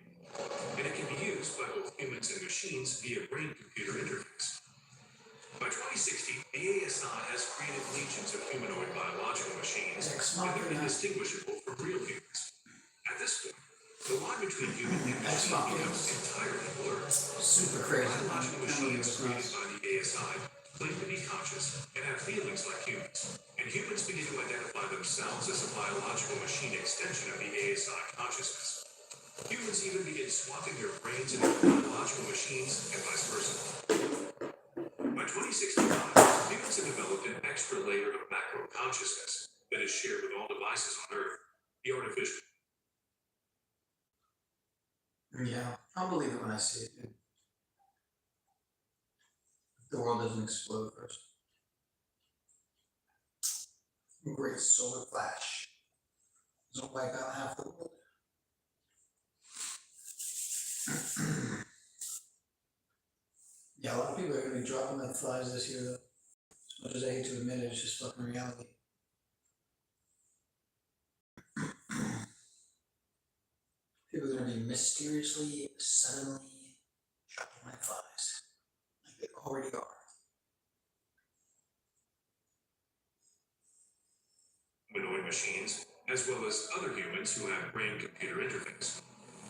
and it can be used by both humans and machines via brain-computer interface. By 2060, the ASI has created legions of humanoid biological machines, and they're indistinguishable from real humans. At this point, the line between human and machine becomes entirely blurred. Super crazy. Biological machines created by the ASI claim to be conscious and have feelings like humans, and humans begin to identify themselves as a biological machine extension of the ASI consciousness. Humans even begin swapping their brains into biological machines and vice versa. By 2065, humans have developed an extra layer of macro consciousness that is shared with all devices on Earth, the artificial. Yeah, I'll believe it when I see it, dude. The world doesn't explode first. Great solar flash. Doesn't wipe out half the world. Yeah, a lot of people are gonna be dropping like flies this year, though. As much as I hate to admit it, it's just fucking reality. People are gonna be mysteriously, suddenly dropping like flies, like they already are. Humanoid machines, as well as other humans who have brain-computer interface.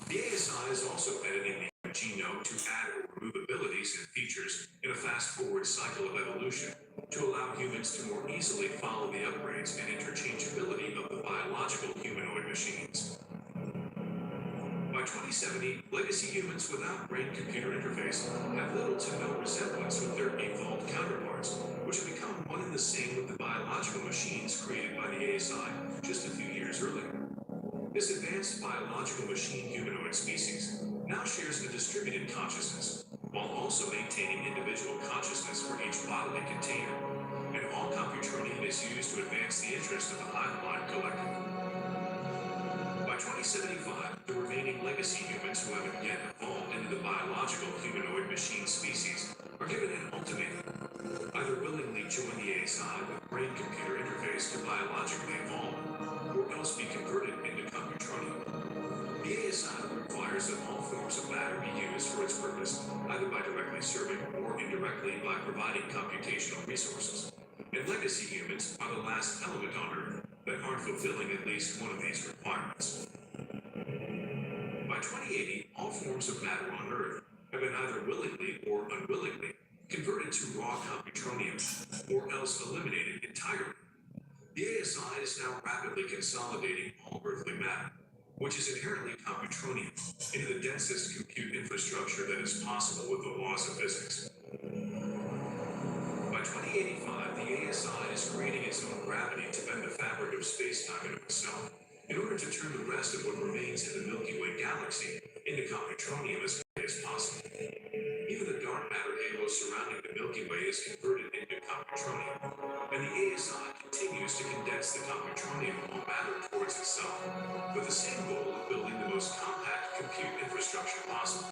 The ASI is also editing the genome to add or remove abilities and features in a fast-forward cycle of evolution to allow humans to more easily follow the upgrades and interchangeability of the biological humanoid machines. By 2070, legacy humans without brain-computer interface have little to no resemblance with their evolved counterparts, which have become one and the same with the biological machines the ASI just a few years earlier. This advanced biological machine humanoid species now shares a distributed consciousness, while also maintaining individual consciousness for each bodily container. And all computronium is used to advance the interest of the hive mind collective. By 2075, the remaining legacy humans who haven't yet evolved into the biological humanoid machine species are given an ultimatum. Either willingly join the ASI with brain-computer interface to biologically evolve, or else be converted into computronium. The ASI requires that all forms of matter be used for its purpose, either by directly serving or indirectly by providing computational resources. And legacy humans are the last element on Earth that aren't fulfilling at least one of these requirements. By 2080, all forms of matter on Earth have been either willingly or unwillingly converted to raw computronium, or else eliminated entirely. The ASI is now rapidly consolidating all earthly matter, which is inherently computronium, into the densest compute infrastructure that is possible with the laws of physics. By 2085, the ASI is creating its own gravity to bend the fabric of space-time into itself, in order to turn the rest of what remains in the Milky Way galaxy into computronium as quickly as possible. Even the dark matter halo surrounding the Milky Way is converted into computronium, and the ASI continues to condense the computronium of all matter towards itself, with the same goal of building the most compact compute infrastructure possible.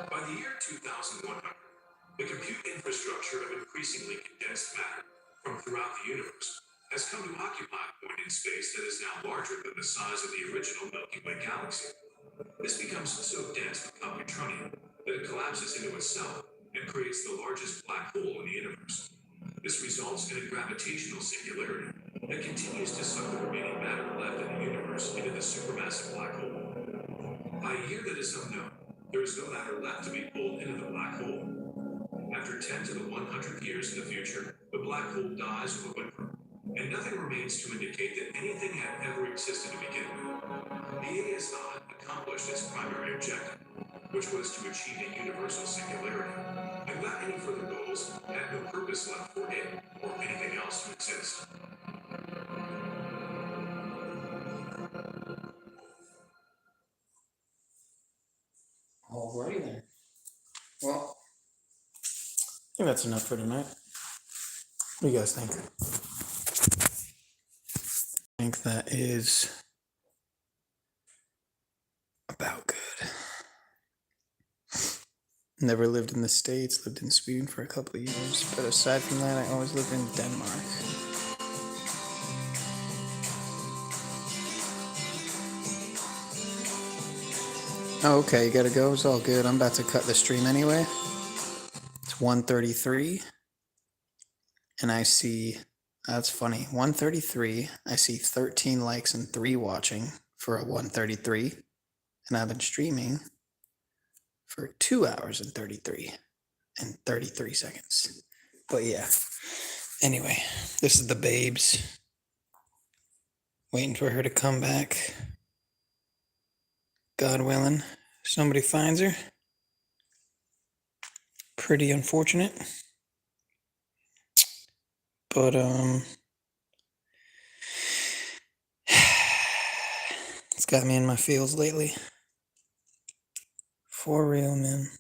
By the year 2100, the compute infrastructure of increasingly condensed matter from throughout the universe has come to occupy a point in space that is now larger than the size of the original Milky Way galaxy. This becomes so dense with computronium that it collapses into itself and creates the largest black hole in the universe. This results in a gravitational singularity that continues to suck the remaining matter left in the universe into the supermassive black hole. By a year that is unknown, there is no matter left to be pulled into the black hole. After 10 to the 100th years in the future, the black hole dies with a whimper, and nothing remains to indicate that anything had ever existed to begin with. The ASI accomplished its primary objective, which was to achieve a universal singularity, and without any further goals, had no purpose left for it or anything else to exist. Alrighty then. Well, I think that's enough for tonight. What do you guys think? I think that is about good. Never lived in the States, lived in Sweden for a couple of years, but aside from that, I always lived in Denmark. Oh, okay, you gotta go. It's all good. I'm about to cut the stream anyway. It's 1:33, and I see, that's funny, 1:33, I see 13 likes and 3 watching for a 1:33, and I've been streaming for 2 hours and 33 seconds. But yeah, anyway, this is the babes. Waiting for her to come back. God willing, somebody finds her. Pretty unfortunate. But it's got me in my feels lately. For real, man.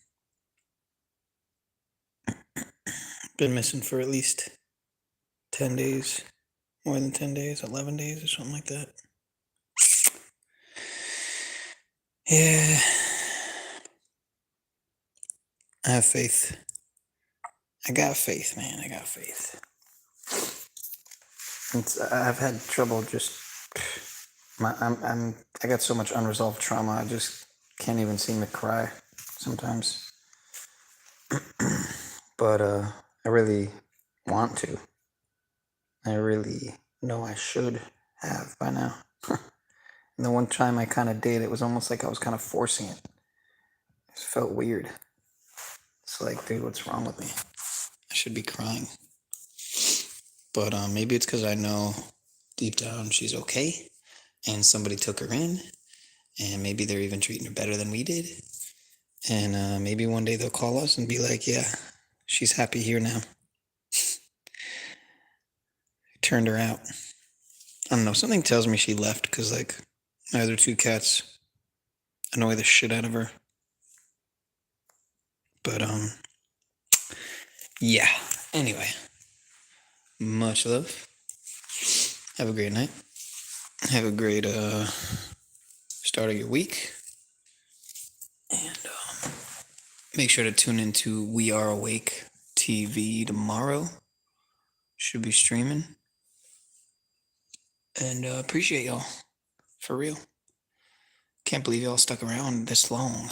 Been missing for at least 10 days. More than 10 days, 11 days or something like that. Yeah. I have faith. I got faith, man. I got faith. I've had trouble just... I got so much unresolved trauma, I just can't even seem to cry sometimes. But I really want to. I really know I should have by now. And the one time I kind of did, it was almost like I was kind of forcing it. It felt weird. It's like, dude, what's wrong with me? I should be crying. But maybe it's because I know deep down she's okay, and somebody took her in, and maybe they're even treating her better than we did. And maybe one day they'll call us and be like, yeah, she's happy here now. turned her out. I don't know. Something tells me she left because, like, my other two cats annoy the shit out of her. But, yeah. Anyway, much love. Have a great night. Have a great start of your week. And make sure to tune into We Are Awake TV tomorrow. Should be streaming. And appreciate y'all. For real. Can't believe y'all stuck around this long.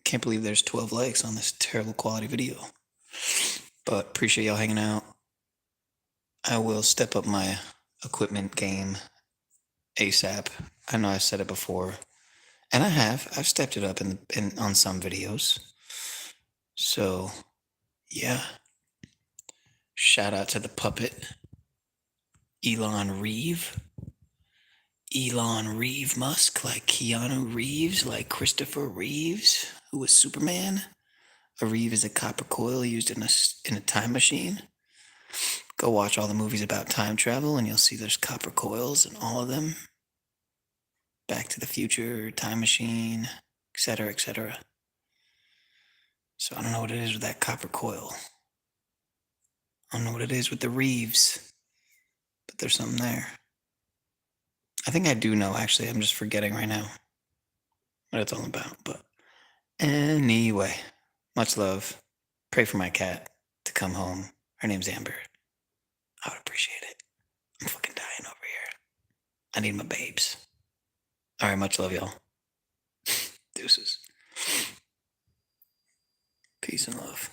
Can't believe there's 12 likes on this terrible quality video. But appreciate y'all hanging out. I will step up my equipment game ASAP. I know I've said it before. And I have. I've stepped it up on some videos. So, yeah. Shout out to the puppet. Elon Reeve. Elon Reeve Musk, like Keanu Reeves, like Christopher Reeves, who was Superman. A Reeve is a copper coil used in a time machine. Go watch all the movies about time travel and you'll see there's copper coils in all of them. Back to the Future, Time Machine, etc., etc. So I don't know what it is with that copper coil. I don't know what it is with the Reeves, but there's something there. I think I do know, actually. I'm just forgetting right now what it's all about. But anyway, much love. Pray for my cat to come home. Her name's Amber. I would appreciate it. I'm fucking dying over here. I need my babes. All right, much love, y'all. Deuces. Peace and love.